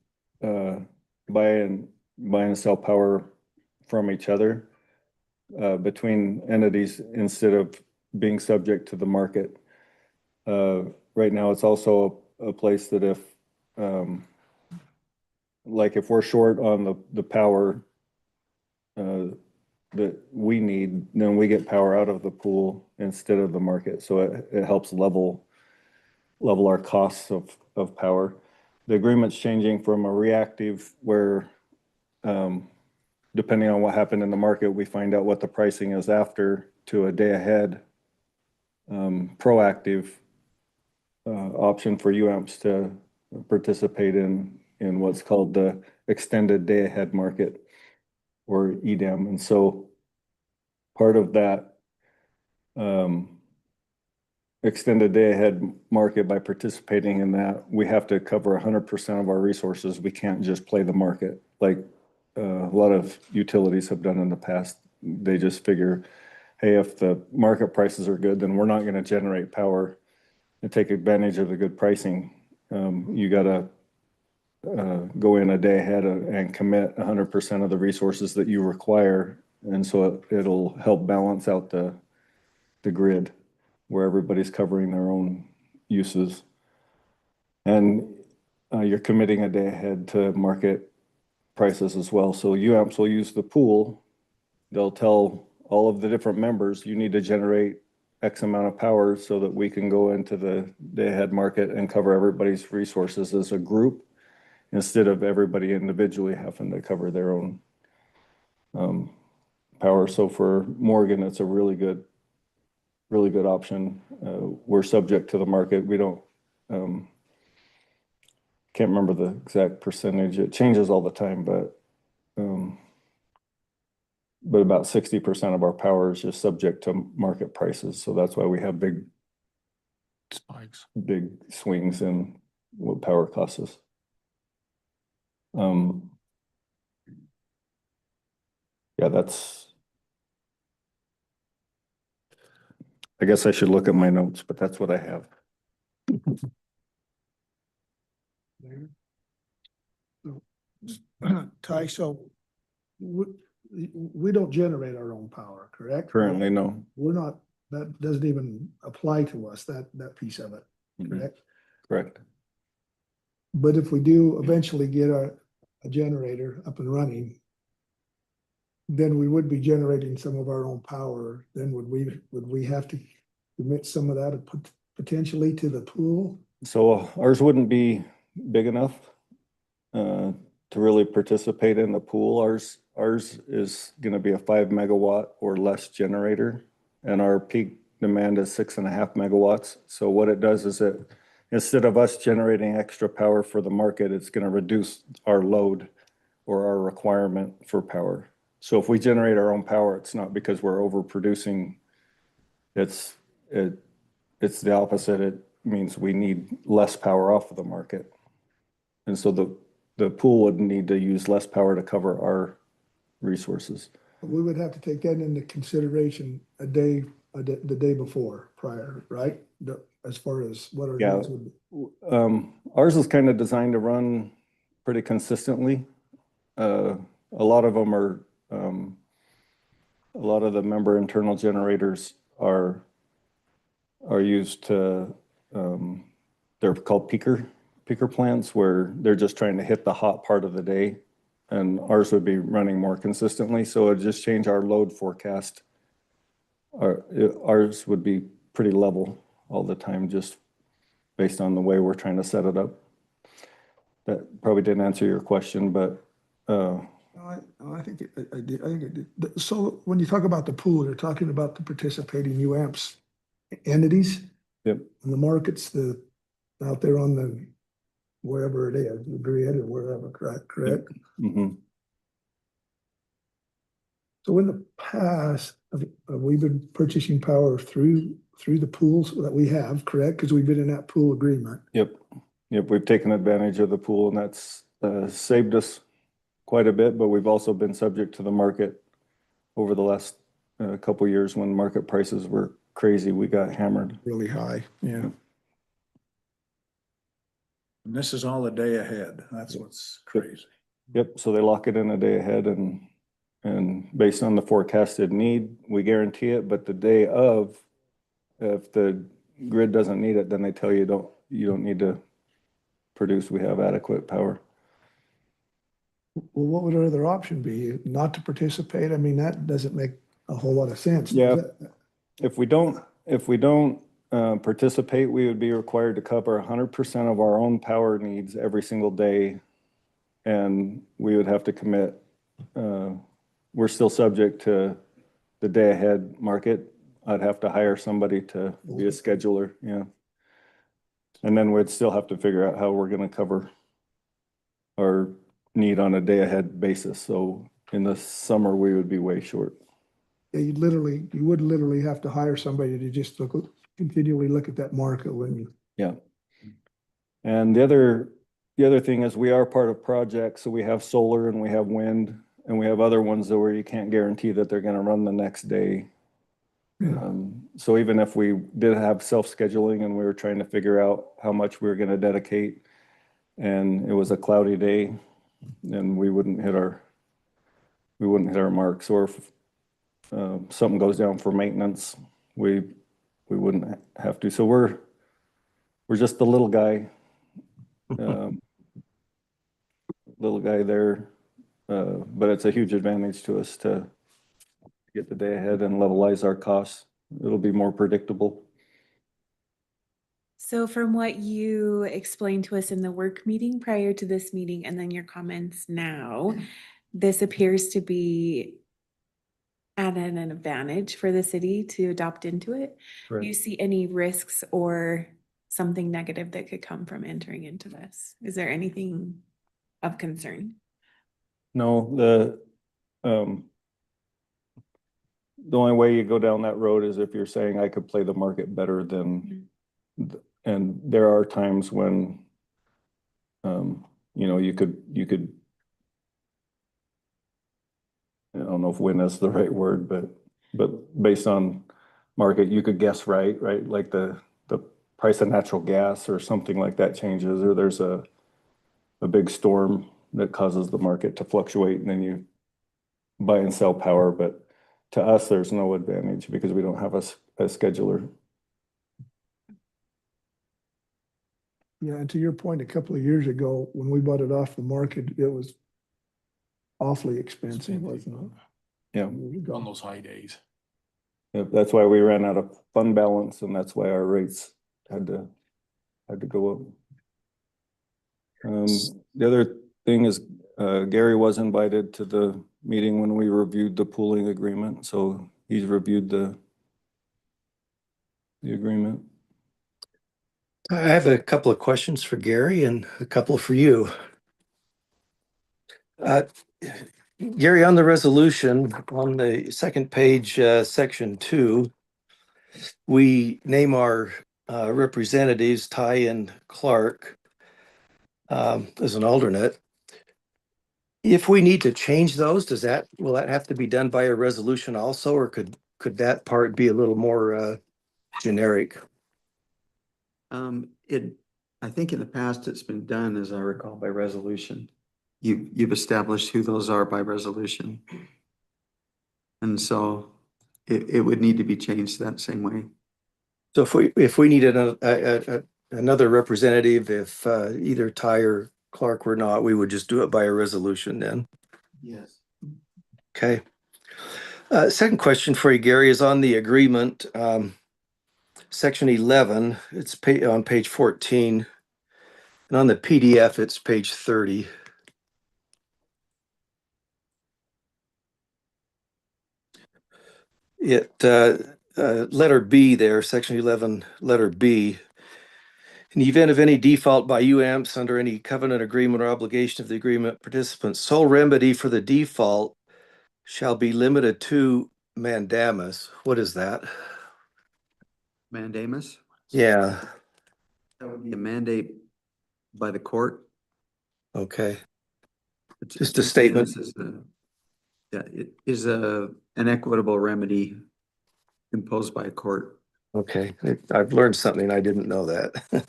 buy and sell power from each other between entities instead of being subject to the market. Right now, it's also a place that if we're short on the power that we need, then we get power out of the pool instead of the market. So it helps level our costs of power. The agreement's changing from a reactive where depending on what happened in the market, we find out what the pricing is after to a day ahead proactive option for UAMPS to participate in what's called the extended day ahead market, or EDAM. And so part of that extended day ahead market, by participating in that, we have to cover 100% of our resources. We can't just play the market like a lot of utilities have done in the past. They just figure, hey, if the market prices are good, then we're not going to generate power and take advantage of the good pricing. You got to go in a day ahead and commit 100% of the resources that you require. And so it'll help balance out the grid where everybody's covering their own uses. And you're committing a day ahead to market prices as well. So UAMPS will use the pool. They'll tell all of the different members, you need to generate X amount of power so that we can go into the day ahead market and cover everybody's resources as a group, instead of everybody individually having to cover their own power. So for Morgan, it's a really good option. We're subject to the market. We don't, can't remember the exact percentage. It changes all the time, but about 60% of our power is just subject to market prices. So that's why we have big Spikes. big swings in what power costs us. Yeah, I guess I should look at my notes, but that's what I have. Ty, so we don't generate our own power, correct? Currently, no. We're not, that doesn't even apply to us, that piece of it, correct? Correct. But if we do eventually get a generator up and running, then we would be generating some of our own power. Then would we have to commit some of that potentially to the pool? So ours wouldn't be big enough to really participate in the pool. Ours is going to be a 5 megawatt or less generator, and our peak demand is 6.5 megawatts. So what it does is it, instead of us generating extra power for the market, it's going to reduce our load or our requirement for power. So if we generate our own power, it's not because we're overproducing. It's the opposite. It means we need less power off of the market. And so the pool would need to use less power to cover our resources. We would have to take that into consideration the day before prior, right? As far as what our needs would be. Ours is kind of designed to run pretty consistently. A lot of them are, a lot of the member internal generators are used to, they're called peaker plants, where they're just trying to hit the hot part of the day, and ours would be running more consistently. So it'd just change our load forecast. Ours would be pretty level all the time, just based on the way we're trying to set it up. That probably didn't answer your question, but I think it did. So when you talk about the pool, you're talking about the participating UAMPS entities? Yep. And the markets out there on the, wherever it is, the grid or wherever, correct? Mm-hmm. So in the past, we've been purchasing power through the pools that we have, correct? Because we've been in that pool agreement. Yep, we've taken advantage of the pool, and that's saved us quite a bit, but we've also been subject to the market over the last couple of years. When market prices were crazy, we got hammered. Really high, yeah. And this is all a day ahead. That's what's crazy. Yep, so they lock it in a day ahead, and based on the forecasted need, we guarantee it, but the day of, if the grid doesn't need it, then they tell you you don't need to produce, we have adequate power. Well, what would our other option be? Not to participate? I mean, that doesn't make a whole lot of sense. Yeah. If we don't participate, we would be required to cover 100% of our own power needs every single day. And we would have to commit we're still subject to the day ahead market. I'd have to hire somebody to be a scheduler, yeah. And then we'd still have to figure out how we're gonna cover our need on a day ahead basis. So in the summer, we would be way short. Yeah, you would literally have to hire somebody to just continually look at that market when you. Yeah. And the other thing is we are part of projects, so we have solar and we have wind and we have other ones that where you can't guarantee that they're gonna run the next day. So even if we did have self-scheduling and we were trying to figure out how much we were gonna dedicate and it was a cloudy day, then we wouldn't hit our marks. Or if something goes down for maintenance, we wouldn't have to. So we're just the little guy. Little guy there, but it's a huge advantage to us to get the day ahead and levelize our costs. It'll be more predictable. So from what you explained to us in the work meeting prior to this meeting and then your comments now, this appears to be at an advantage for the city to adopt into it. Do you see any risks or something negative that could come from entering into this? Is there anything of concern? No, the only way you go down that road is if you're saying I could play the market better than, and there are times when, you could, I don't know if win is the right word, but based on market, you could guess right? Like the price of natural gas or something like that changes, or there's a big storm that causes the market to fluctuate and then you buy and sell power. But to us, there's no advantage because we don't have a scheduler. Yeah, and to your point, a couple of years ago, when we bought it off the market, it was awfully expensive, wasn't it? Yeah. On those high days. Yeah, that's why we ran out of fund balance and that's why our rates had to go up. The other thing is Gary was invited to the meeting when we reviewed the pooling agreement, so he's reviewed the agreement. I have a couple of questions for Gary and a couple for you. Gary, on the resolution, on the second page, section 2, we name our representatives, Ty and Clark, as an alternate. If we need to change those, will that have to be done by a resolution also, or could that part be a little more generic? I think in the past it's been done, as I recall, by resolution. You've established who those are by resolution. And so it would need to be changed that same way. So if we needed another representative, if either Ty or Clark were not, we would just do it by a resolution then. Yes. Okay. Second question for you, Gary, is on the agreement. Section 11, it's on page 14. And on the PDF, it's page 30. Letter B there, section 11, letter B. In the event of any default by UAMPS under any covenant, agreement, or obligation of the agreement participants, sole remedy for the default shall be limited to mandamus. What is that? Mandamus? Yeah. That would be a mandate by the court. Okay. Just a statement. It is an equitable remedy imposed by a court. Okay, I've learned something. I didn't know that.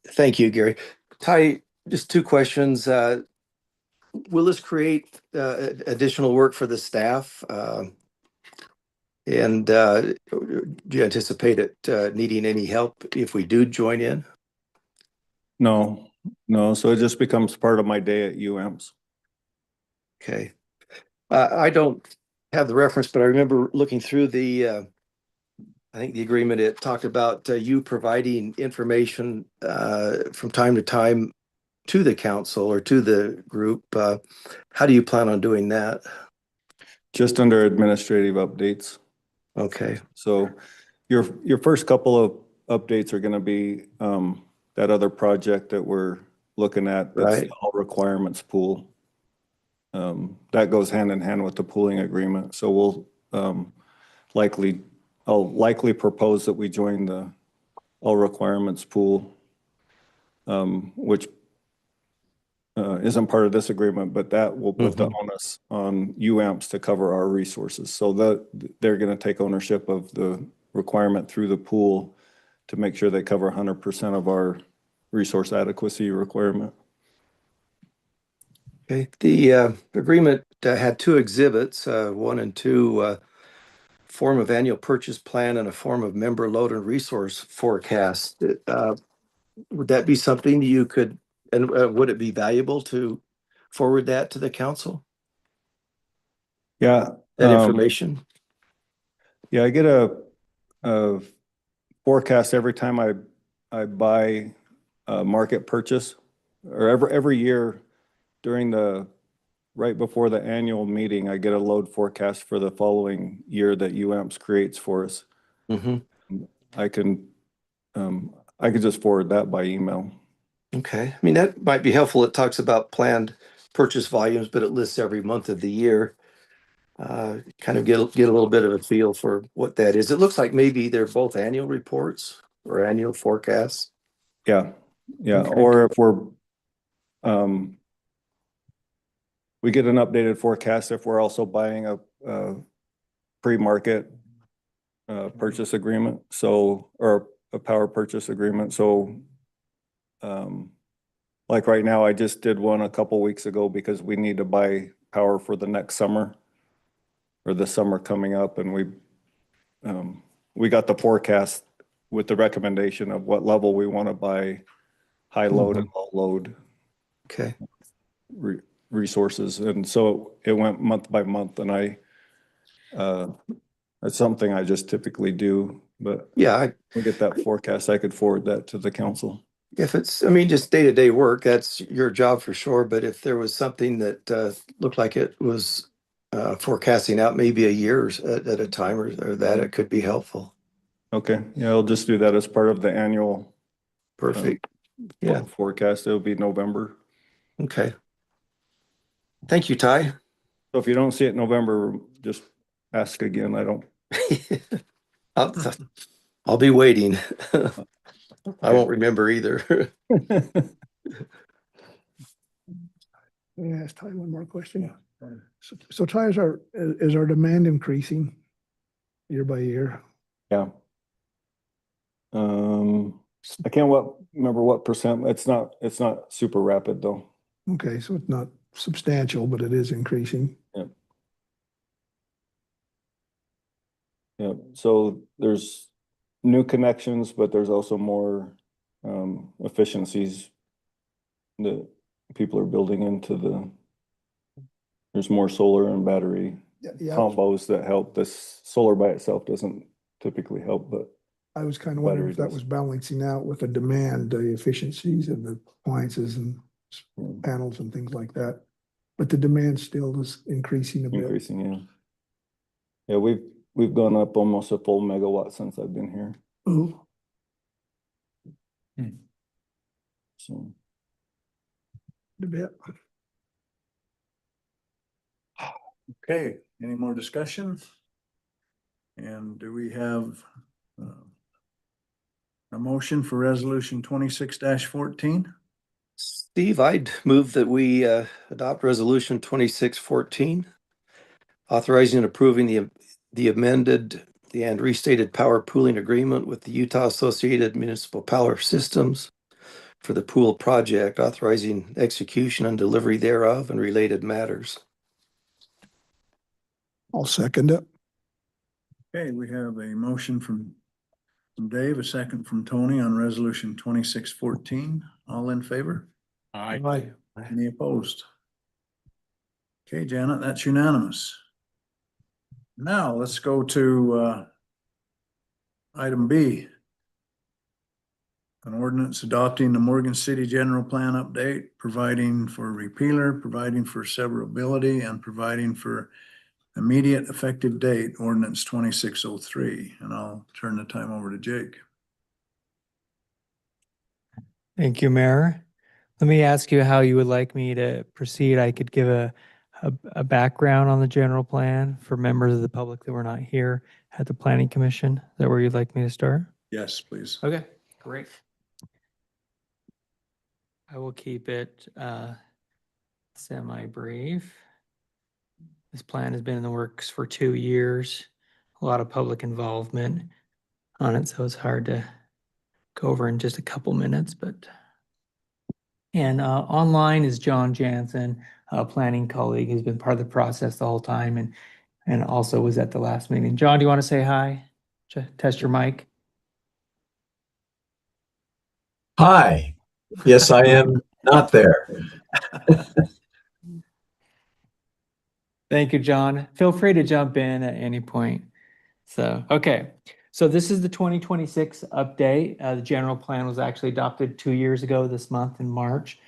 Thank you, Gary. Ty, just two questions. Will this create additional work for the staff? And do you anticipate it needing any help if we do join in? No. So it just becomes part of my day at UAMPS. Okay. I don't have the reference, but I remember looking through I think the agreement, it talked about you providing information from time to time to the council or to the group. How do you plan on doing that? Just under administrative updates. Okay, So your first couple of updates are gonna be that other project that we're looking at. That's Right. the all requirements pool. That goes hand in hand with the pooling agreement. So we'll I'll likely propose that we join the all requirements pool, which isn't part of this agreement, but that will put the onus on UAMPS to cover our resources. So that they're gonna take ownership of the requirement through the pool to make sure they cover 100% of our resource adequacy requirement. okay. The agreement had two exhibits, 1 and 2, form of annual purchase plan and a form of member load and resource forecast. Would that be something you could, and would it be valuable to forward that to the council? Yeah. That information? Yeah, I get a forecast every time I buy a market purchase, or every year during right before the annual meeting, I get a load forecast for the following year that UAMPS creates for us. I could just forward that by email. Okay, I mean, that might be helpful. It talks about planned purchase volumes, but it lists every month of the year. Kind of get a little bit of a feel for what that is. It looks like maybe they're both annual reports or annual forecasts. Yeah, yeah. Okay. Or if we get an updated forecast if we're also buying a pre-market purchase agreement, or a power purchase agreement. So like right now, I just did one a couple weeks ago because we need to buy power for the next summer or the summer coming up, and we got the forecast with the recommendation of what level we want to buy high load and low load Okay. resources. And so it went month by month, and that's something I just typically do, but Yeah, we get that forecast, I could forward that to the council. if it's, I mean, just day-to-day work, that's your job for sure. But if there was something that looked like it was forecasting out maybe a year at a time or that, it could be helpful. Okay, yeah, I'll just do that as part of the annual Perfect. Yeah, forecast. It'll be November. okay. Thank you, Ty. So if you don't see it in November, just ask again. I don't. I'll be waiting. I won't remember either. May I ask Ty one more question? So Ty, is our demand increasing year by year? Yeah. I can't remember what percent. It's not super rapid though. Okay, so it's not substantial, but it is increasing. Yeah. Yeah. So there's new connections, but there's also more efficiencies that people are building into there's more solar and battery Yeah, combos that help. This solar by itself doesn't typically help, but I was kind of wondering if that battery was does. balancing out with the demand, the efficiencies of the appliances and panels and things like that. But the demand still is increasing a bit. increasing, yeah. Yeah, we've gone up almost a full megawatt since I've been here. Ooh. So A bit. Okay, any more discussion? And do we have a motion for resolution 26-14? Steve, I'd move that we adopt resolution 2614, authorizing and approving the amended and restated power pooling agreement with the Utah Associated Municipal Power Systems for the pool project, authorizing execution and delivery thereof and related matters. I'll second it. Okay, we have a motion from Dave, a second from Tony on resolution 2614. All in favor? Aye. Any opposed? Okay, Janet, that's unanimous. Now let's go to item B. An ordinance adopting the Morgan City General Plan update, providing for repealer, providing for severability, and providing for immediate effective date, ordinance 2603. And I'll turn the time over to Jake. Thank you, Mayor. Let me ask you how you would like me to proceed. I could give a background on the general plan for members of the public that were not here at the Planning Commission. Is that where you'd like me to start? Yes, please. Okay, great. I will keep it semi-brief. This plan has been in the works for 2 years, a lot of public involvement on it, so it's hard to go over in just a couple minutes, but. And online is John Jansen, a planning colleague who's been part of the process the whole time and also was at the last meeting. John, do you want to say hi? Test your mic. Hi. Yes, I am not there. Thank you, John. Feel free to jump in at any point. So, okay. So this is the 2026 update. The general plan was actually adopted 2 years ago this month in March,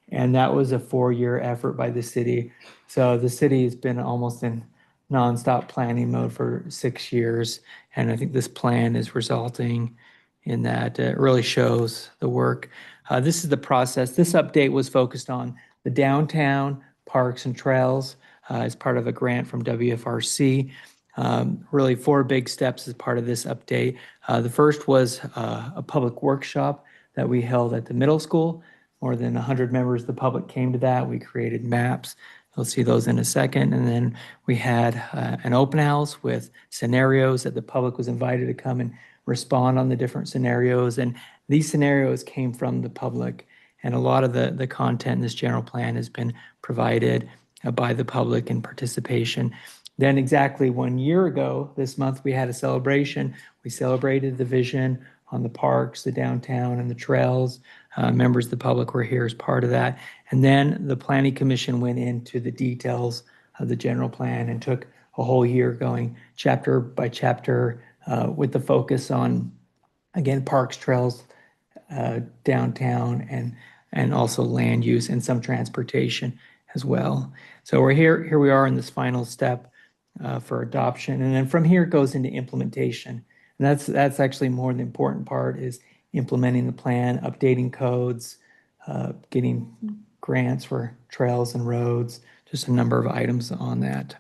and that was a 4-year effort by the city. So the city has been almost in nonstop planning mode for 6 years, and I think this plan is resulting in that. It really shows the work. This is the process. This update was focused on the downtown parks and trails as part of a grant from WFRC. Really 4 big steps as part of this update. The first was a public workshop that we held at the middle school. More than 100 members of the public came to that. We created maps. You'll see those in a second. And then we had an open house with scenarios that the public was invited to come and respond on the different scenarios. And these scenarios came from the public. And a lot of the content in this general plan has been provided by the public in participation. Then exactly 1 year ago, this month, we had a celebration. We celebrated the vision on the parks, the downtown, and the trails. Members of the public were here as part of that. And then the Planning Commission went into the details of the general plan and took a whole year going chapter by chapter with the focus on, again, parks, trails, downtown, and also land use and some transportation as well. So we're here we are in this final step for adoption. And then from here it goes into implementation. And that's actually more the important part, is implementing the plan, updating codes, getting grants for trails and roads, just a number of items on that.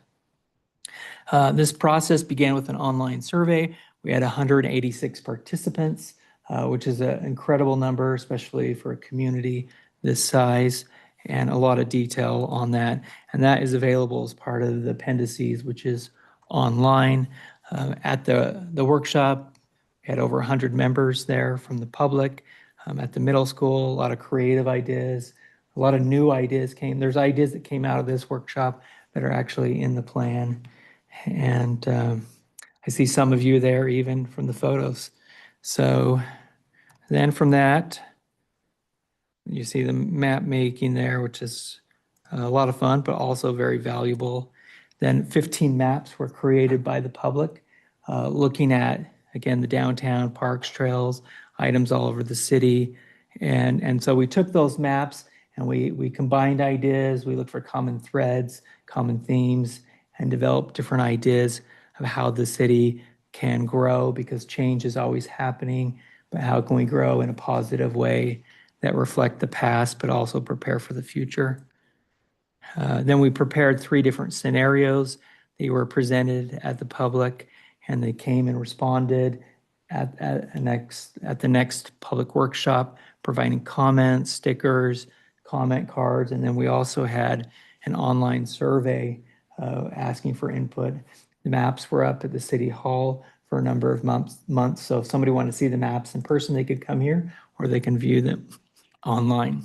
This process began with an online survey. We had 186 participants, which is an incredible number, especially for a community this size, and a lot of detail on that. And that is available as part of the appendices, which is online. At the workshop, we had over 100 members there from the public. At the middle school, a lot of creative ideas, a lot of new ideas came. There's ideas that came out of this workshop that are actually in the plan. And I see some of you there even from the photos. So then from that, you see the map making there, which is a lot of fun, but also very valuable. Then 15 maps were created by the public, looking at, again, the downtown parks, trails, items all over the city. And so we took those maps and we combined ideas. We looked for common threads, common themes, and developed different ideas of how the city can grow, because change is always happening, but how can we grow in a positive way that reflect the past, but also prepare for the future. Then we prepared 3 different scenarios. They were presented at the public, and they came and responded at the next public workshop, providing comments, stickers, comment cards. And then we also had an online survey asking for input. The maps were up at the City Hall for a number of months. So if somebody wanted to see the maps in person, they could come here, or they can view them online.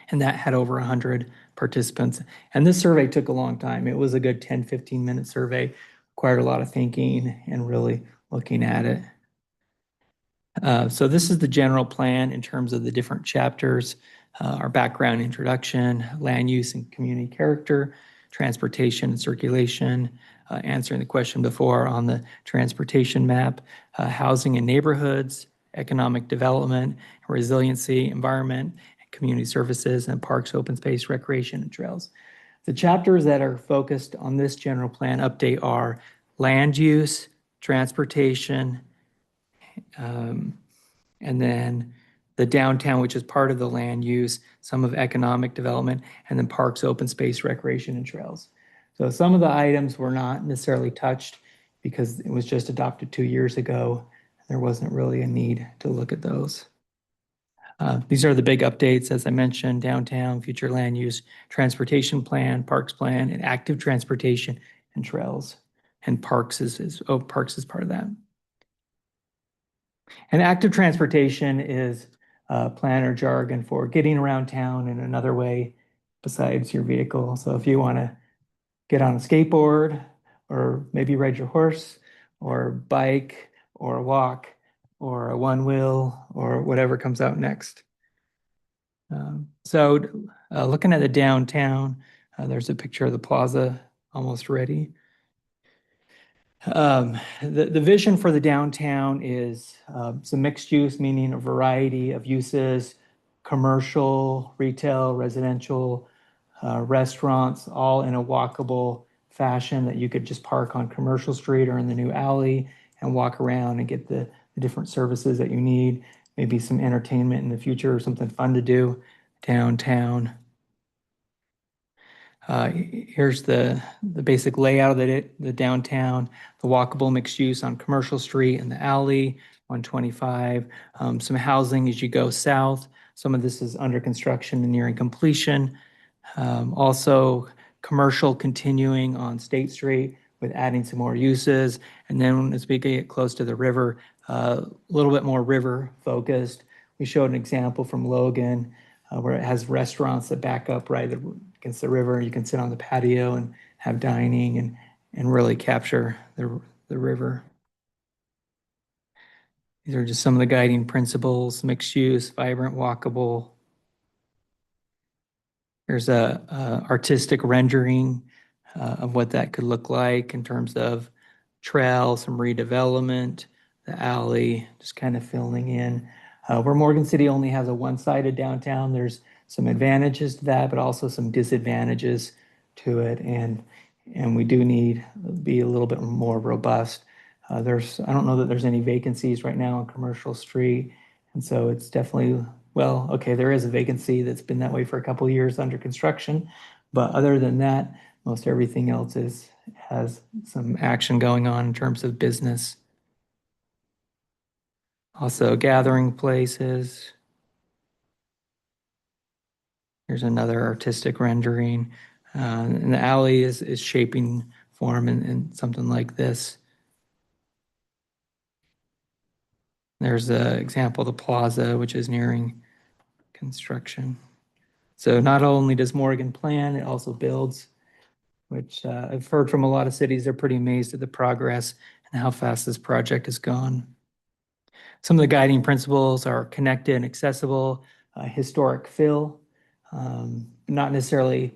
And that had over 100 participants. And this survey took a long time. It was a good 10, 15-minute survey, required a lot of thinking and really looking at it. So this is the general plan in terms of the different chapters, our background, introduction, land use and community character, transportation and circulation, answering the question before on the transportation map, housing and neighborhoods, economic development, resiliency, environment, and community services, and parks, open space, recreation, and trails. The chapters that are focused on this general plan update are land use, transportation, and then the downtown, which is part of the land use, some of economic development, and then parks, open space, recreation, and trails. So some of the items were not necessarily touched because it was just adopted 2 years ago. There wasn't really a need to look at those. These are the big updates, as I mentioned: downtown, future land use, transportation plan, parks plan, and active transportation and trails. And parks is part of that. And active transportation is plan or jargon for getting around town in another way besides your vehicle. So if you want to get on a skateboard, or maybe ride your horse, or bike, or walk, or a one wheel, or whatever comes out next. Looking at the downtown, there's a picture of the plaza almost ready. The vision for the downtown is some mixed use, meaning a variety of uses, commercial, retail, residential, restaurants, all in a walkable fashion that you could just park on Commercial Street or in the new alley and walk around and get the different services that you need. Maybe some entertainment in the future or something fun to do downtown. Here's the basic layout of the downtown, the walkable mixed use on Commercial Street and the alley, 125. Some housing as you go south. Some of this is under construction and nearing completion. Also, commercial continuing on State Street with adding some more uses. And then as we get close to the river, a little bit more river focused. We showed an example from Logan where it has restaurants that back up right against the river. You can sit on the patio and have dining and really capture the river. These are just some of the guiding principles: mixed use, vibrant, walkable. There's a artistic rendering of what that could look like in terms of trail, some redevelopment, the alley, just kind of filling in. Where Morgan City only has a one-sided downtown, there's some advantages to that, but also some disadvantages to it. And we do need to be a little bit more robust. I don't know that there's any vacancies right now on Commercial Street. And so it's definitely, well, okay, there is a vacancy that's been that way for a couple of years under construction. But other than that, most everything else has some action going on in terms of business. Also gathering places. Here's another artistic rendering. And the alley is shaping form in something like this. There's an example of the plaza, which is nearing construction. So not only does Morgan plan, it also builds, which I've heard from a lot of cities. They're pretty amazed at the progress and how fast this project has gone. Some of the guiding principles are connected and accessible, historic fill, not necessarily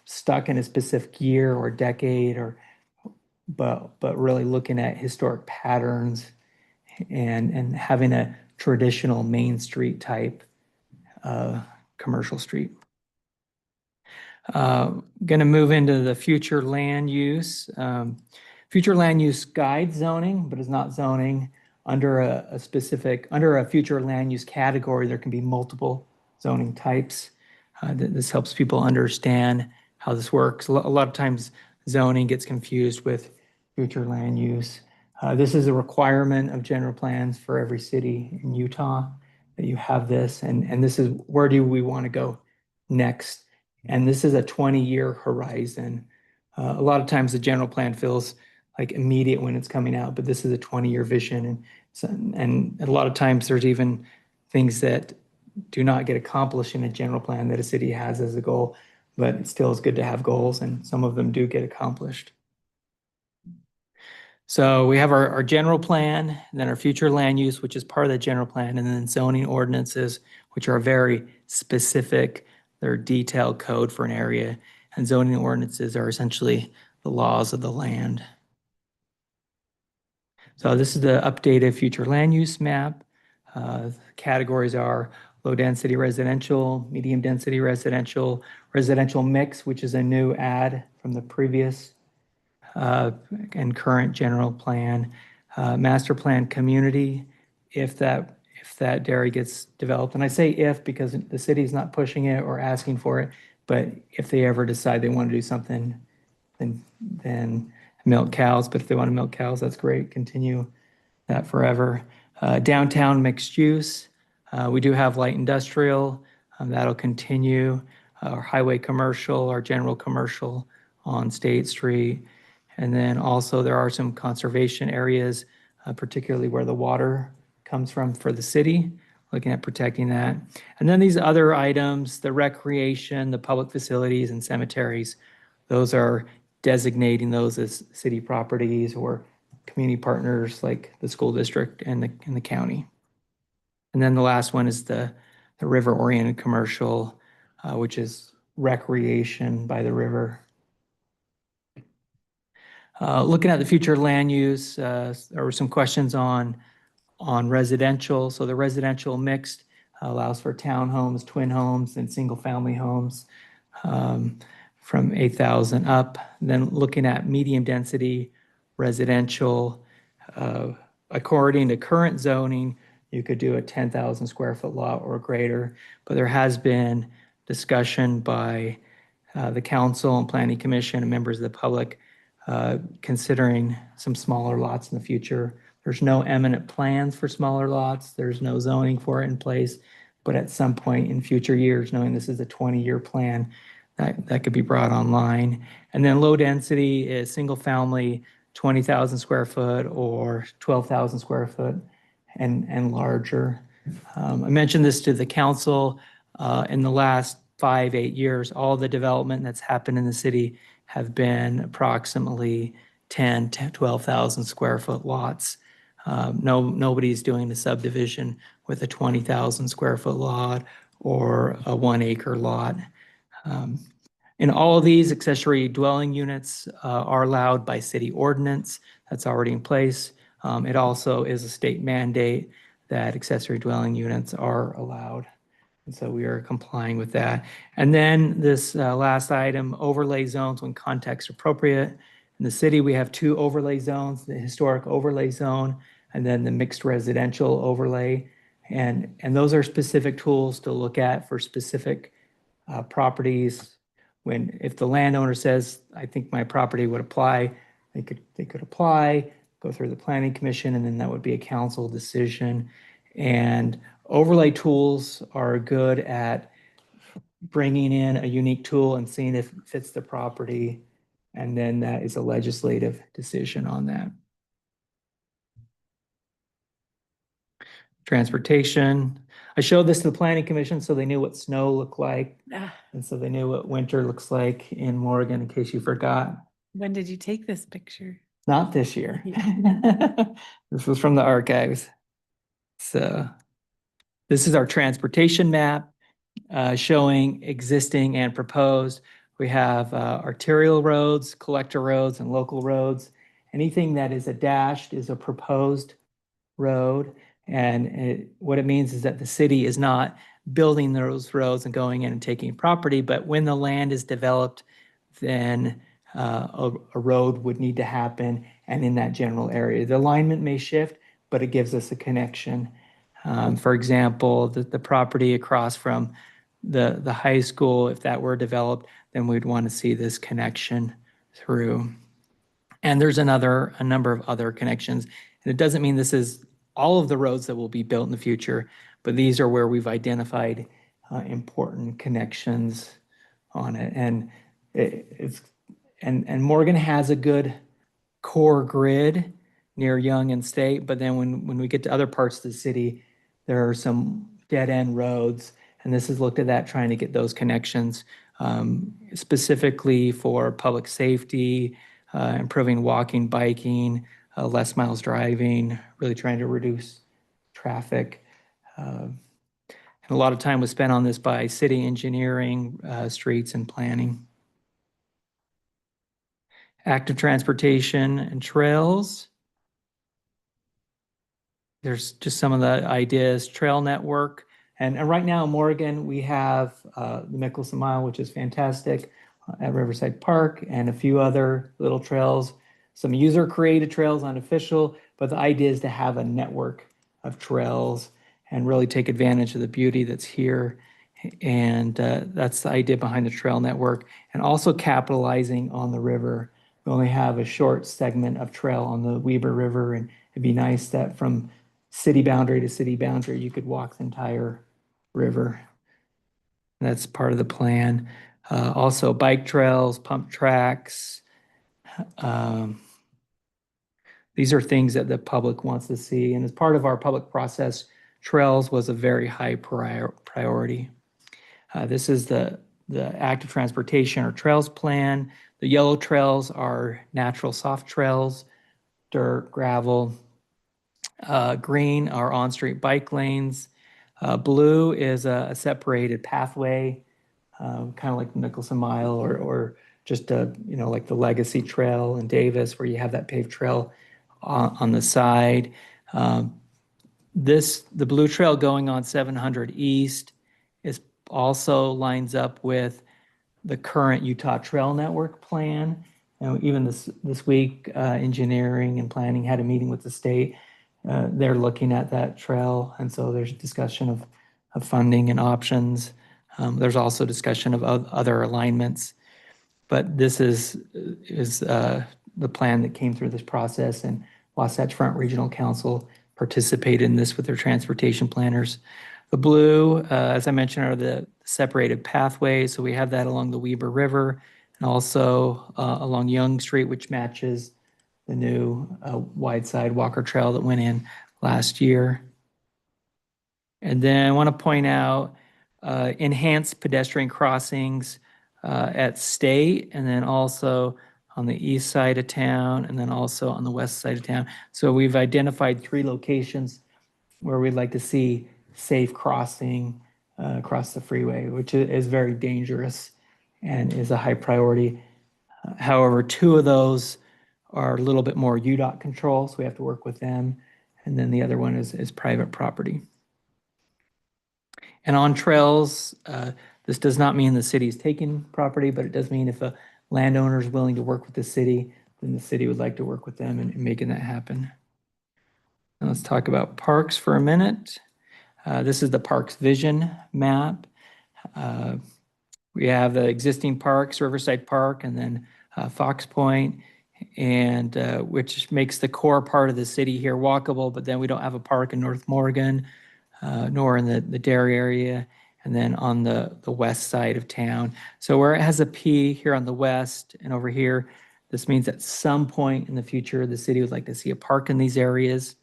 stuck in a specific year or decade, but really looking at historic patterns and having a traditional Main Street type Commercial Street. Going to move into the future land use. Future land use guides zoning, but is not zoning. Under a future land use category, there can be multiple zoning types. This helps people understand how this works. A lot of times zoning gets confused with future land use. This is a requirement of general plans for every city in Utah that you have this, and this is where do we want to go next. And this is a 20-year horizon. A lot of times the general plan feels like immediate when it's coming out, but this is a 20-year vision. And a lot of times there's even things that do not get accomplished in a general plan that a city has as a goal, but it still is good to have goals, and some of them do get accomplished. So we have our general plan, and then our future land use, which is part of the general plan, and then zoning ordinances, which are very specific. They're detailed code for an area, and zoning ordinances are essentially the laws of the land. So this is the updated future land use map. Categories are low density residential, medium density residential, residential mix, which is a new add from the previous and current general plan, master plan community, if that dairy gets developed. And I say if because the city's not pushing it or asking for it, but if they ever decide they want to do something, then milk cows. But if they want to milk cows, that's great. Continue that forever. Downtown mixed use. We do have light industrial. That'll continue. Our highway commercial, our general commercial on State Street. And then also there are some conservation areas, particularly where the water comes from for the city, looking at protecting that. And then these other items, the recreation, the public facilities and cemeteries, those are designating those as city properties or community partners like the school district and the county. And then the last one is the river-oriented commercial, which is recreation by the river. Looking at the future land use, there were some questions on residential. So the residential mixed allows for townhomes, twin homes, and single-family homes from 8,000 up. Then looking at medium density residential, according to current zoning, you could do a 10,000 square foot lot or greater, but there has been discussion by the council and planning commission and members of the public considering some smaller lots in the future. There's no eminent plans for smaller lots. There's no zoning for it in place, but at some point in future years, knowing this is a 20-year plan, that could be brought online. And then low density is single family, 20,000 square foot or 12,000 square foot and larger. I mentioned this to the council in the last 5-8 years, all the development that's happened in the city have been approximately 10 to 12,000 square foot lots. Nobody's doing a subdivision with a 20,000 square foot lot or a 1 acre lot. In all of these, accessory dwelling units are allowed by city ordinance. That's already in place. It also is a state mandate that accessory dwelling units are allowed. And so we are complying with that. And then this last item, overlay zones when context appropriate. In the city, we have 2 overlay zones, the historic overlay zone and then the mixed residential overlay. And those are specific tools to look at for specific properties. If the landowner says, I think my property would apply, they could apply, go through the planning commission, and then that would be a council decision. And overlay tools are good at bringing in a unique tool and seeing if it fits the property. And then that is a legislative decision on that. Transportation. I showed this to the planning commission so they knew what snow looked like. And so they knew what winter looks like in Morgan, in case you forgot. When did you take this picture? Not this year. This was from the archives. So this is our transportation map showing existing and proposed. We have arterial roads, collector roads, and local roads. Anything that is a dashed is a proposed road. And what it means is that the city is not building those roads and going in and taking property, but when the land is developed, then a road would need to happen and in that general area. The alignment may shift, but it gives us a connection. For example, the property across from the high school, if that were developed, then we'd want to see this connection through. And there's a number of other connections. And it doesn't mean this is all of the roads that will be built in the future, but these are where we've identified important connections on it. And Morgan has a good core grid near Young and State, but then when we get to other parts of the city, there are some dead end roads, and this is looked at that, trying to get those connections specifically for public safety, improving walking, biking, less miles driving, really trying to reduce traffic. And a lot of time was spent on this by city engineering, streets and planning. Active transportation and trails. there's just some of the ideas, trail network. And right now in Morgan, we have the Mickelson Mile, which is fantastic, at Riverside Park, and a few other little trails, some user-created trails, unofficial, but the idea is to have a network of trails and really take advantage of the beauty that's here. And that's the idea behind the trail network, and also capitalizing on the river. We only have a short segment of trail on the Weber River, and it'd be nice that from city boundary to city boundary, you could walk the entire river. That's part of the plan. Also bike trails, pump tracks. These are things that the public wants to see. And as part of our public process, trails was a very high priority. This is the active transportation or trails plan. The yellow trails are natural soft trails, dirt, gravel. Green are on-street bike lanes. Blue is a separated pathway, kind of like the Mickelson Mile or just like the Legacy Trail in Davis, where you have that paved trail on the side. The blue trail going on 700 East is also lines up with the current Utah Trail Network plan. Even this week, engineering and planning had a meeting with the state. They're looking at that trail, and so there's discussion of funding and options. There's also discussion of other alignments, but this is the plan that came through this process, and Wasatch Front Regional Council participated in this with their transportation planners. The blue, as I mentioned, are the separated pathways. So we have that along the Weber River and also along Young Street, which matches the new wide side Walker Trail that went in last year. And then I want to point out enhanced pedestrian crossings at State, and then also on the east side of town, and then also on the west side of town. So we've identified 3 locations where we'd like to see safe crossing across the freeway, which is very dangerous and is a high priority. However, 2 of those are a little bit more UDOT control, so we have to work with them. And then the other one is private property. And on trails, this does not mean the city is taking property, but it does mean if a landowner is willing to work with the city, then the city would like to work with them in making that happen. Now let's talk about parks for a minute. This is the parks vision map. We have the existing parks, Riverside Park, and then Fox Point, and which makes the core part of the city here walkable, but then we don't have a park in North Morgan, nor in the Dairy area, and then on the west side of town. So where it has a P here on the west and over here, this means at some point in the future, the city would like to see a park in these areas,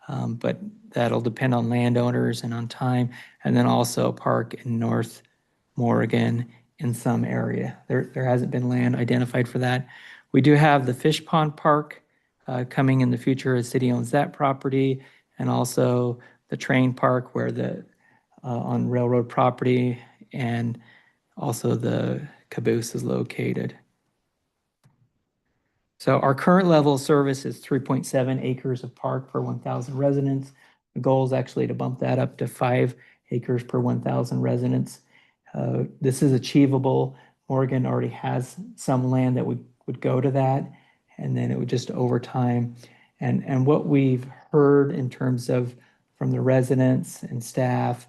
but that'll depend on landowners and on time, and then also a park in North Morgan in some area. There hasn't been land identified for that. We do have the Fish Pond Park coming in the future. The city owns that property, and also the train park where on railroad property, and also the caboose is located. So our current level of service is 3.7 acres of park per 1,000 residents. The goal is actually to bump that up to 5 acres per 1,000 residents. This is achievable. Morgan already has some land that would go to that, and then it would just over time. And what we've heard in terms of from the residents and staff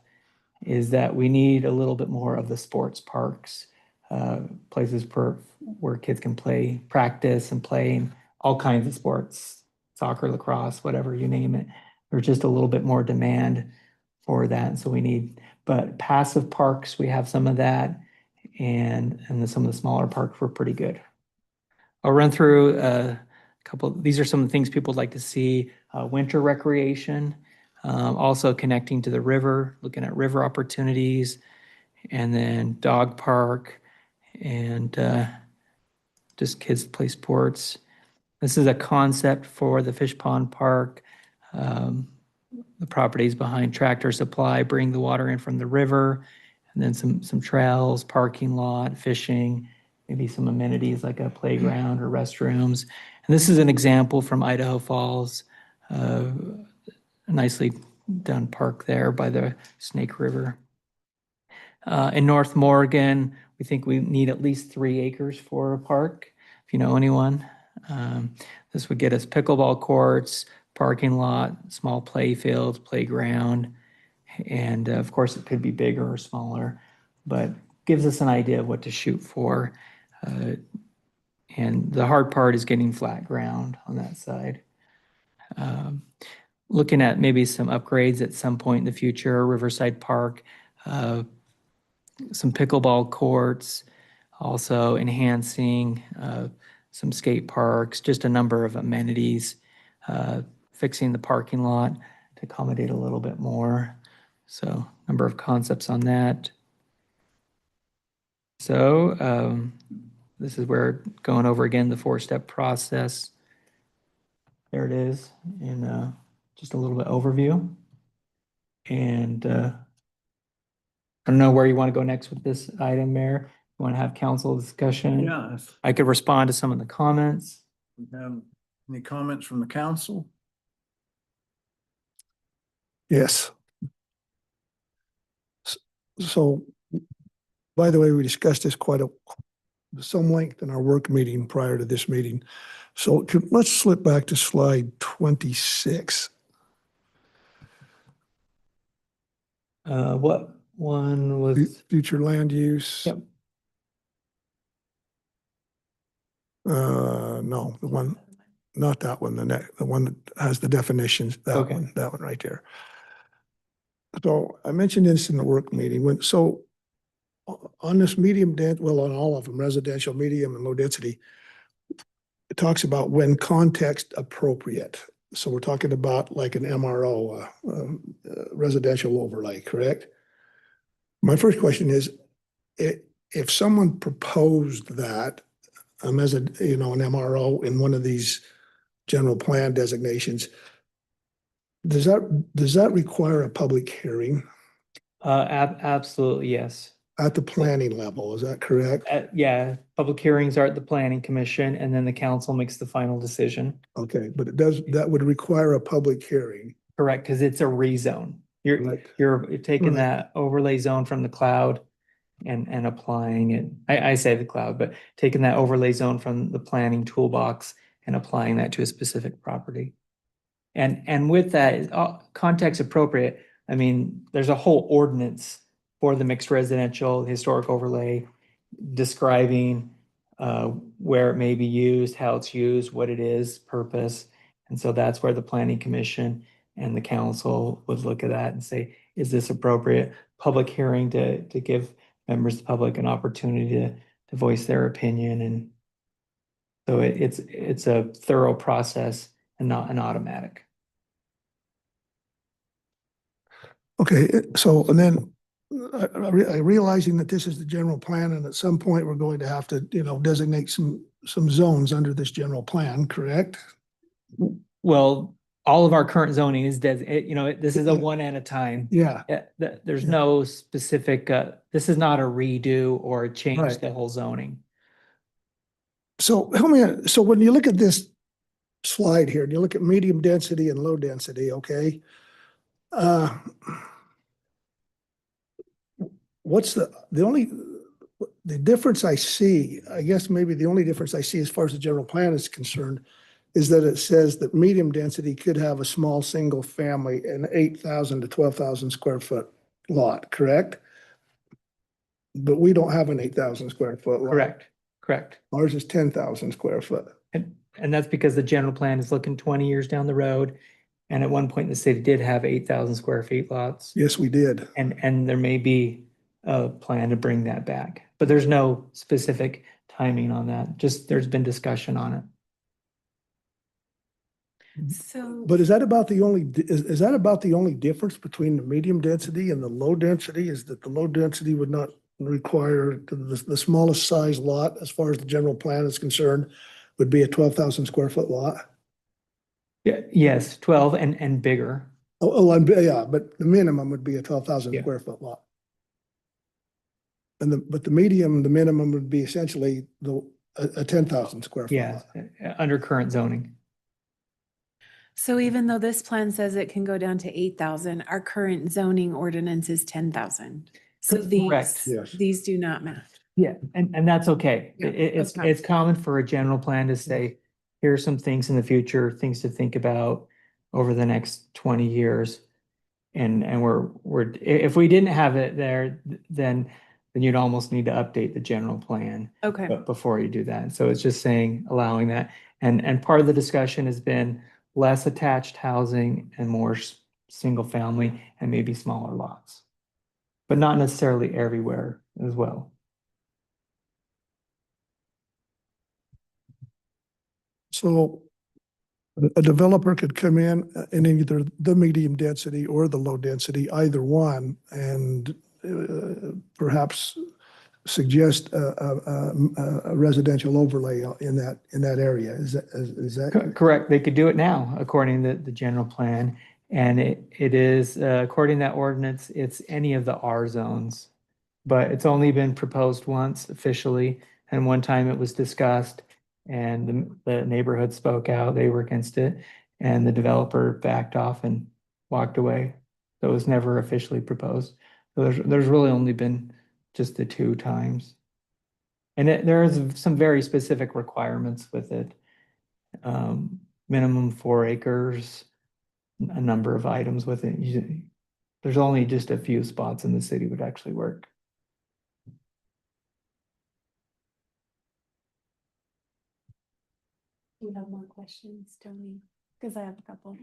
is that we need a little bit more of the sports parks, places where kids can play, practice and play in all kinds of sports, soccer, lacrosse, whatever, you name it. There's just a little bit more demand for that. So we need, but passive parks, we have some of that, and some of the smaller parks were pretty good. I'll run through a couple. These are some of the things people would like to see. Winter recreation, also connecting to the river, looking at river opportunities, and then dog park, and just kids play sports. This is a concept for the Fish Pond Park. The properties behind Tractor Supply bring the water in from the river, and then some trails, parking lot, fishing, maybe some amenities like a playground or restrooms. And this is an example from Idaho Falls, an nicely done park there by the Snake River. In North Morgan, we think we need at least 3 acres for a park, if you know anyone. This would get us pickleball courts, parking lot, small play fields, playground, and of course it could be bigger or smaller, but gives us an idea of what to shoot for. And the hard part is getting flat ground on that side. Looking at maybe some upgrades at some point in the future, Riverside Park, some pickleball courts, also enhancing some skate parks, just a number of amenities, fixing the parking lot to accommodate a little bit more. So number of concepts on that. So this is where going over again the 4-step process. There it is in just a little bit overview. And I don't know where you want to go next with this item, Mayor. You want to have council discussion? Yeah, if I could respond to some of the comments. we have any comments from the council? Yes. So, by the way, we discussed this some length in our work meeting prior to this meeting. So let's slip back to slide 26. What one was? Future land use. Yep. No, not that one, the one that has the definitions, that Okay. that one right there. So I mentioned this in the work meeting on this on all of them, residential, medium and low density, it talks about when context appropriate. So we're talking about like an MRO, residential overlay, correct? My first question is, if someone proposed that as an MRO in one of these general plan designations, does that require a public hearing Absolutely, yes. at the planning level? Is that correct? Yeah, public hearings are at the planning commission and then the council makes the final decision. Okay, but that would require a public hearing. Correct, because it's a rezone. Right. You're taking Right. that overlay zone from the cloud and applying it. I say the cloud, but taking that overlay zone from the planning toolbox and applying that to a specific property. And with that, context appropriate, I mean, there's a whole ordinance for the mixed residential historic overlay describing where it may be used, how it's used, what it is, purpose. And so that's where the planning commission and the council would look at that and say, is this appropriate? Public hearing to give members of the public an opportunity to voice their opinion. And so it's a thorough process and not an automatic. Okay, so, and then realizing that this is the general plan and at some point we're going to have to, designate some zones under this general plan, correct? Well, all of our current zoning is this is a one at a time. Yeah. There's no specific, this is not a redo or a change Right. the whole zoning. So help me, so when you look at this slide here, and you look at medium density and low density, okay? What's the difference I see, I guess maybe the only difference I see as far as the general plan is concerned is that it says that medium density could have a small single family, an 8,000 to 12,000 square foot lot, correct? But we don't have an 8,000 square foot lot. Correct. Ours is 10,000 square foot. And that's because the general plan is looking 20 years down the road. And at one point, the city did have 8,000 square feet lots. Yes, we did. And there may be a plan to bring that back, but there's no specific timing on that. Just there's been discussion on it. So, But is that about the only difference between the medium density and the low density? Is that the low density would not require the smallest size lot as far as the general plan is concerned would be a 12,000 square foot lot? Yeah, yes, 12 and bigger. Yeah, but the minimum would be a 12,000 Yeah. square foot lot. But the minimum would be essentially a 10,000 square foot Yeah, lot. under current zoning. So even though this plan says it can go down to 8,000, our current zoning ordinance is 10,000. So Correct. these do not match. Yeah, and that's okay. Yeah, It's, that's fine. it's common for a general plan to say, here are some things in the future, things to think about over the next 20 years. And if we didn't have it there, then you'd almost need to update the general plan. Okay. Before you do that. So it's just saying, allowing that. And part of the discussion has been less attached housing and more single family and maybe smaller lots. But not necessarily everywhere as well. So a developer could come in either the medium density or the low density, either one, and perhaps suggest a residential overlay in that area. Is that? Correct. They could do it now, according to the general plan. And it is, according to that ordinance, it's any of the R zones. But it's only been proposed once officially, and one time it was discussed and the neighborhood spoke out, they were against it, and the developer backed off and walked away. So it was never officially proposed. So there's really only been just the 2 times. And there is some very specific requirements with it. Minimum 4 acres, a number of items with it. There's only just a few spots in the city would actually work. Do you have more questions, Tony? Because I have a couple.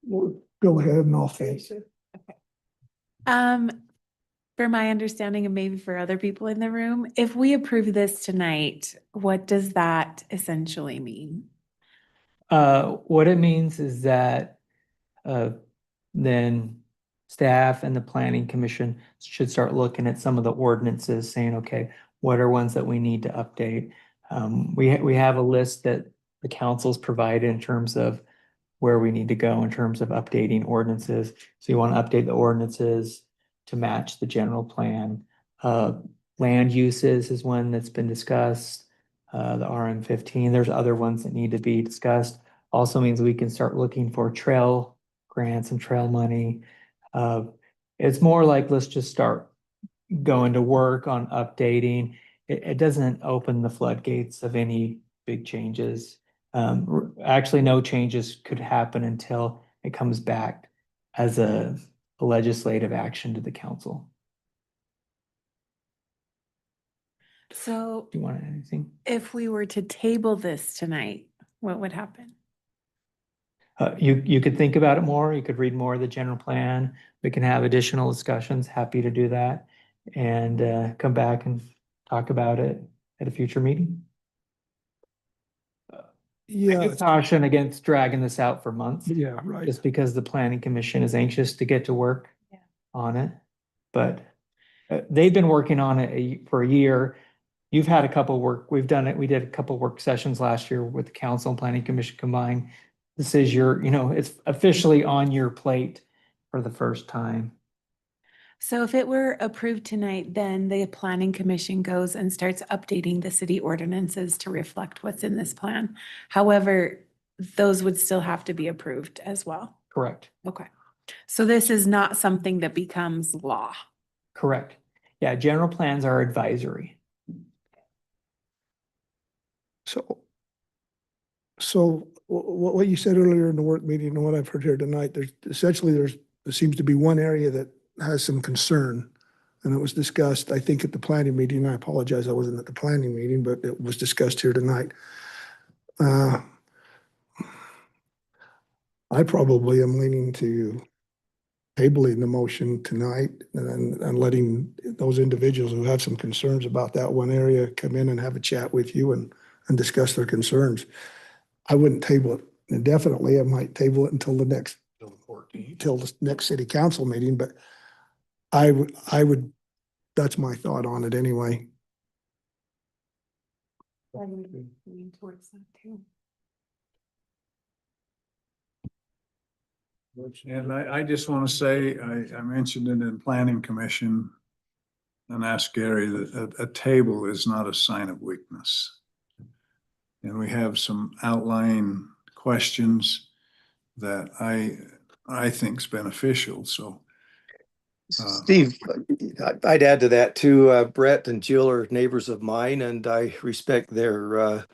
Well, go ahead and I'll face it. For my understanding and maybe for other people in the room, if we approve this tonight, what does that essentially mean? What it means is that then staff and the planning commission should start looking at some of the ordinances saying, okay, what are ones that we need to update? We have a list that the council's provided in terms of where we need to go in terms of updating ordinances. So you want to update the ordinances to match the general plan. Land uses is one that's been discussed. The RM15, there's other ones that need to be discussed. Also means we can start looking for trail grants and trail money. It's more like, let's just start going to work on updating. It doesn't open the floodgates of any big changes. Actually, no changes could happen until it comes back as a legislative action to the council. So Do you want anything? if we were to table this tonight, what would happen? You could think about it more. You could read more of the general plan. We can have additional discussions. Happy to do that and come back and talk about it at a future meeting. Yeah, Caution against dragging this out for months. yeah, right. Just because the planning commission is anxious to get to work on it. But they've been working on it for a year. You've had a couple we've done it. We did a couple work sessions last year with the council and planning commission combined. This is it's officially on your plate for the first time. So if it were approved tonight, then the planning commission goes and starts updating the city ordinances to reflect what's in this plan. However, those would still have to be approved as well. Correct. Okay. So this is not something that becomes law. Correct. Yeah, general plans are advisory. So what you said earlier in the work meeting and what I've heard here tonight, there seems to be one area that has some concern. And it was discussed, I think, at the planning meeting. I apologize, I wasn't at the planning meeting, but it was discussed here tonight. I probably am leaning to tabling the motion tonight and letting those individuals who have some concerns about that one area come in and have a chat with you and discuss their concerns. I wouldn't table it indefinitely. I might table it until the next city council meeting, but I would, that's my thought on it anyway. I would lean towards that too. And I just want to say, I mentioned it in planning commission and asked Gary that a table is not a sign of weakness. And we have some outlying questions that I think's beneficial, so. Steve, I'd add to that too. Brett and Jill are neighbors of mine and I respect their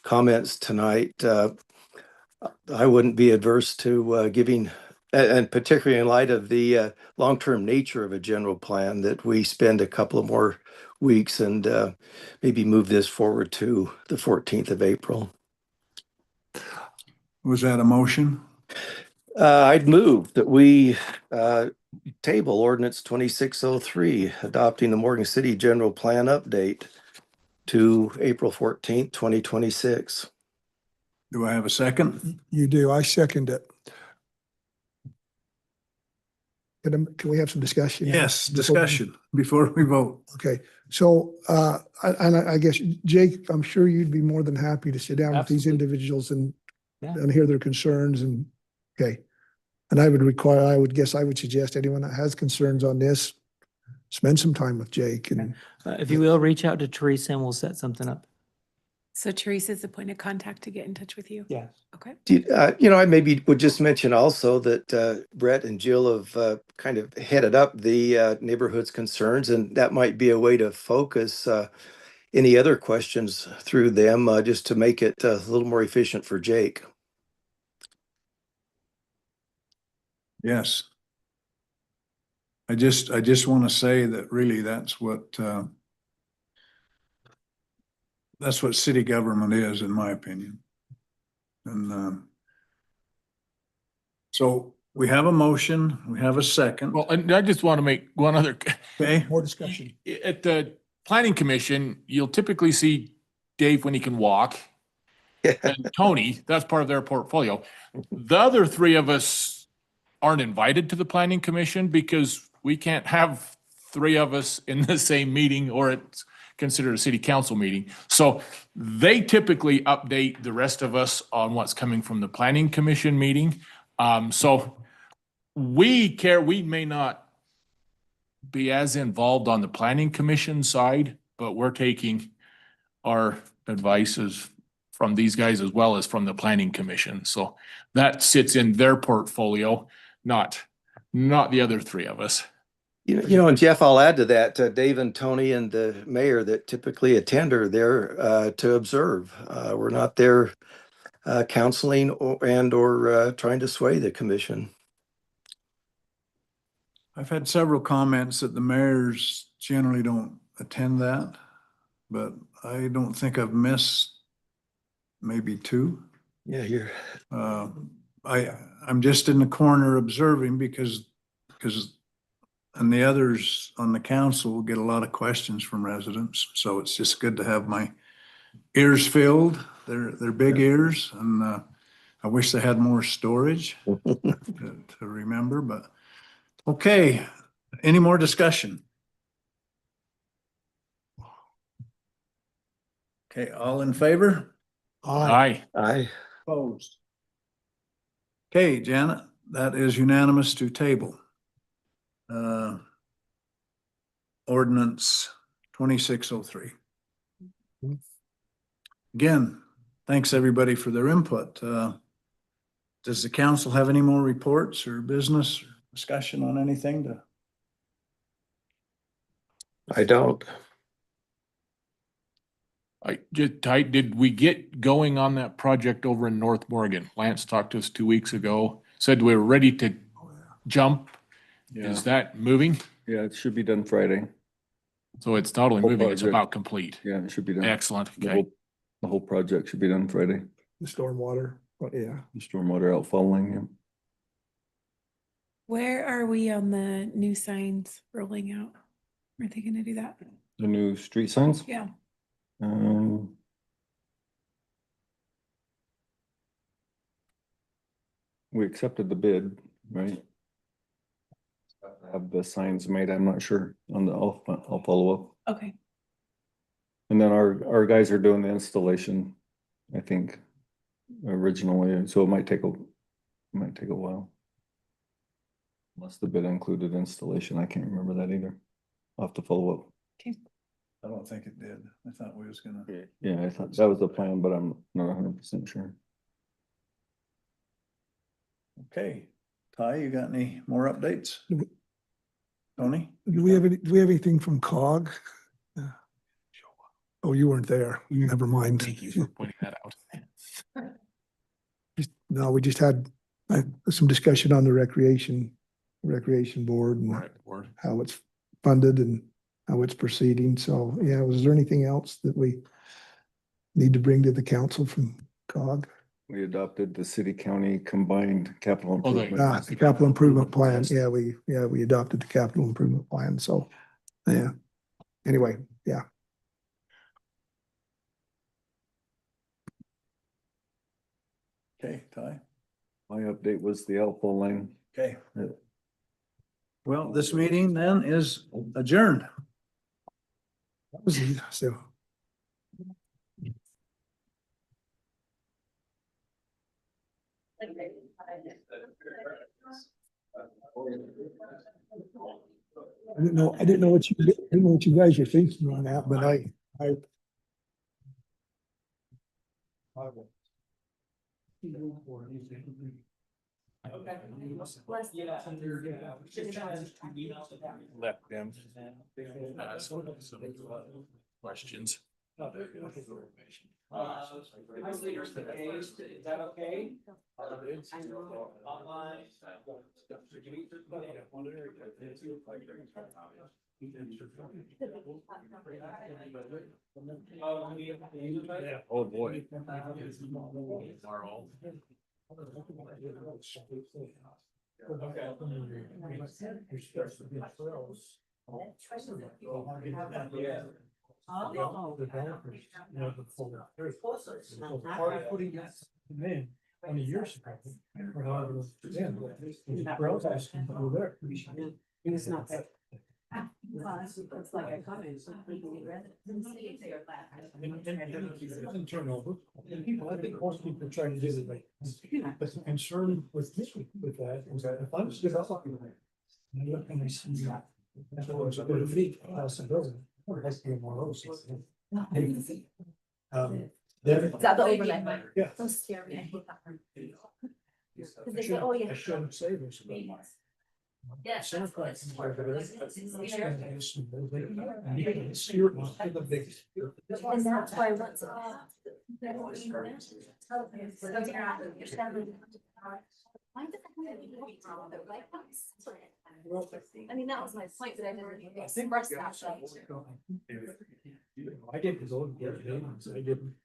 comments tonight. I wouldn't be adverse to giving, and particularly in light of the long-term nature of a general plan, that we spend a couple of more weeks and maybe move this forward to the 14th of April. Was that a motion? I'd move that we table ordinance 2603, adopting the Morgan City General Plan update to April 14th, 2026. Do I have a second? You do. I second it. Can we have some discussion? Yes, discussion before we vote. Okay, so, I guess, Jake, I'm sure you'd be more than happy to sit down with these Absolutely. individuals and Yeah. hear their concerns and, okay. And I would suggest anyone that has concerns on this, spend some time with Jake and. If you will, reach out to Teresa and we'll set something up. So Teresa's the point of contact to get in touch with you? Yeah. Okay. I maybe would just mention also that Brett and Jill have kind of headed up the neighborhood's concerns, and that might be a way to focus any other questions through them, just to make it a little more efficient for Jake. Yes. I just want to say that really that's what city government is, in my opinion. And so we have a motion, we have a second. Well, and I just want to make one other. Okay, More discussion. At the planning commission, you'll typically see Dave when he can walk. And Tony, that's part of their portfolio. The other three of us aren't invited to the planning commission because we can't have three of us in the same meeting, or it's considered a city council meeting. So they typically update the rest of us on what's coming from the planning commission meeting. So we may not be as involved on the planning commission side, but we're taking our advices from these guys as well as from the planning commission. So that sits in their portfolio, not the other three of us. And Jeff, I'll add to that, Dave and Tony and the mayor that typically attend are there to observe. We're not there counseling or trying to sway the commission. I've had several comments that the mayors generally don't attend that, but I don't think I've missed maybe two. Yeah, I'm just in the corner observing because and the others on the council get a lot of questions from residents. So it's just good to have my ears filled. They're big ears, and I wish they had more storage to remember, but okay. Any more discussion? Okay, all in favor? Aye. Aye. Opposed? Okay, Janet, that is unanimous to table. Ordinance 2603. Again, thanks everybody for their input. Does the council have any more reports or business or discussion on anything? I don't. Did we get going on that project over in North Morgan? Lance talked to us 2 weeks ago, said we were ready to jump. Yeah. Is that moving? Yeah, it should be done Friday. So it's not only Whole moving, it's project. about complete. Yeah, it should be done. Excellent. The Okay. whole project should be done Friday. The stormwater, yeah. The stormwater outfalling, yeah. Where are we on the new signs rolling out? Are they gonna do that? The new street signs? Yeah. We accepted the bid, right? Have the signs made, I'm not sure on the, I'll follow up. Okay. And then our guys are doing the installation, I think, originally, so it might take a while. Unless the bid included installation, I can't remember that either. I'll have to follow up. Okay. I don't think it did. I thought we was gonna. Yeah, I thought that was the plan, but I'm not 100% sure. Okay, Ty, you got any more updates? Tony? Do we have anything from COG? Oh, you weren't there. Never mind. Thank you for pointing that out. No, we just had some discussion on the recreation board and Right, board. how it's funded and how it's proceeding. So, yeah, was there anything else that we need to bring to the council from COG? We adopted the city-county combined capital Oh, there you improvement. The capital improvement plan. Yeah, we adopted the capital improvement plan. So, yeah. Anyway, yeah. Okay, Ty. My update was the Alpha line. Okay. Well, this meeting then is adjourned. That was easy. So. I didn't know what you guys were thinking on that, but I. Left them. Some questions. Is that okay? Oh, boy. Only years ago. or however it was then, but we're also asking to go there. It's not that. It's like a comment. Doesn't turn over. And people, I think most people try to do it like, but the concern with me with that is that if I'm developing. And I look and I see that. That's what it's going to be, possibility, or it has to be more roads. Then. Is that the overlay? Yeah. Those scare me. I hate that part. I shouldn't- Oh, yeah. I shouldn't say this, but. Yes. Some parts of the river, it's gonna be some building, and you can steer it to the big. And that's why once. I mean, that was my point, but I didn't express that. I didn't go to the meetings, I didn't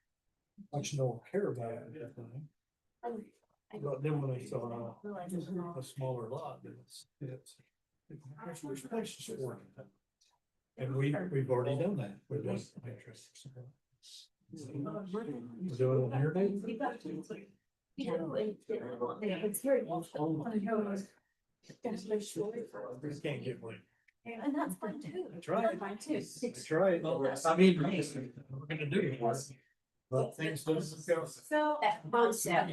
much know care about it at the time. But then when I saw a smaller lot, it's. There's places for it. And we've already done that with this. Do it on your day? It's very. Can't get one. And that's fine too. I tried. Fine too. I tried. I mean, we're gonna do it. But things don't go. So that concept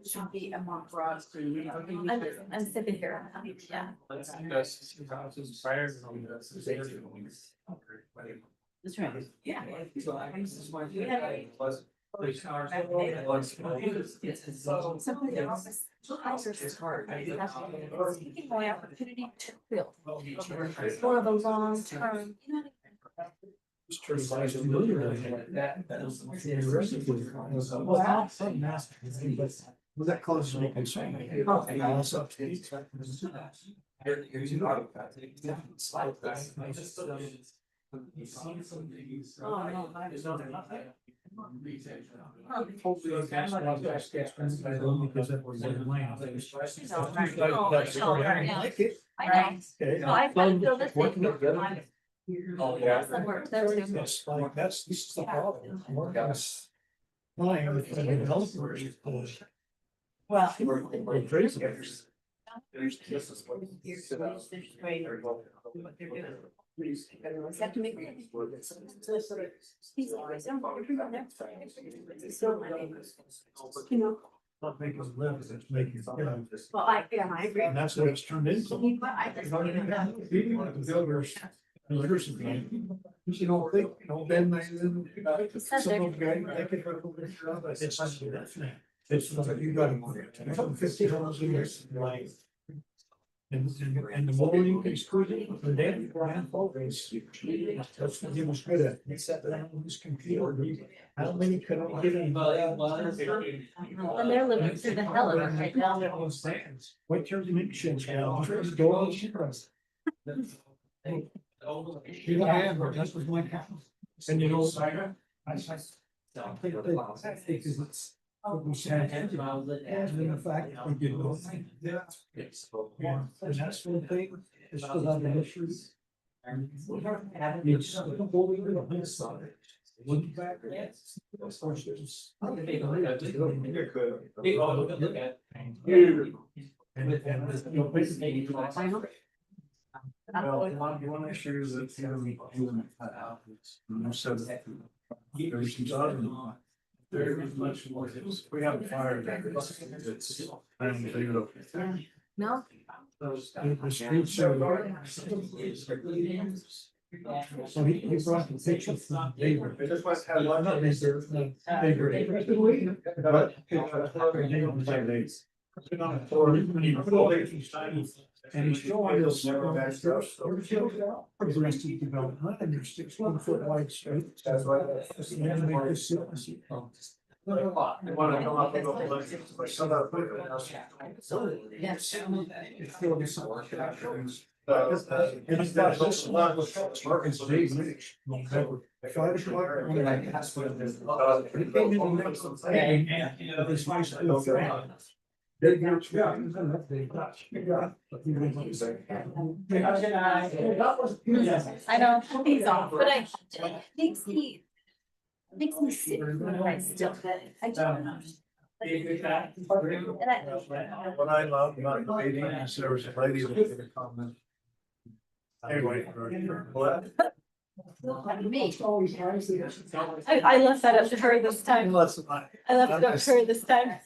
should be a more broad. I'm sitting here, yeah. That's right. Yeah. Something else. Taking my opportunity to build. More of a long term. Was that close to me concern? Oh, yeah. Yes, like this is the problem. We're gonna line with the developers. Well. We're crazy. Have to make. You know. Not making us live, it's making. Well, I agree. And that's what it's turned into. The builders. Years ago, you know, then they. Some of the guys, they could. It's like that thing. It's like you got $50 a year. And the morning is good, the day before is. That's what he was good at. He sat down on his computer. How many could I get in? And they're living through the hell of it right now. What turns the missions now? Doors. That was my house. And you know, I think because it's. And then the fact that we did nothing. And that's the thing, it's still on the history. It's unbelievable on this side. Looking back. Of course, there's. Well, one issue is that there is much more. We have a fire. It's. No. The streets are. So he brought the picture from David. Not David. And he's showing us. Progressive development and there's 16-foot wide streets. That's right. Yes. I know, he's off, but it makes me sick when I still, I don't know. What I love about the meeting is there was a lady that made a comment. Anyway. I left that up to her this time. I left it up to her this time.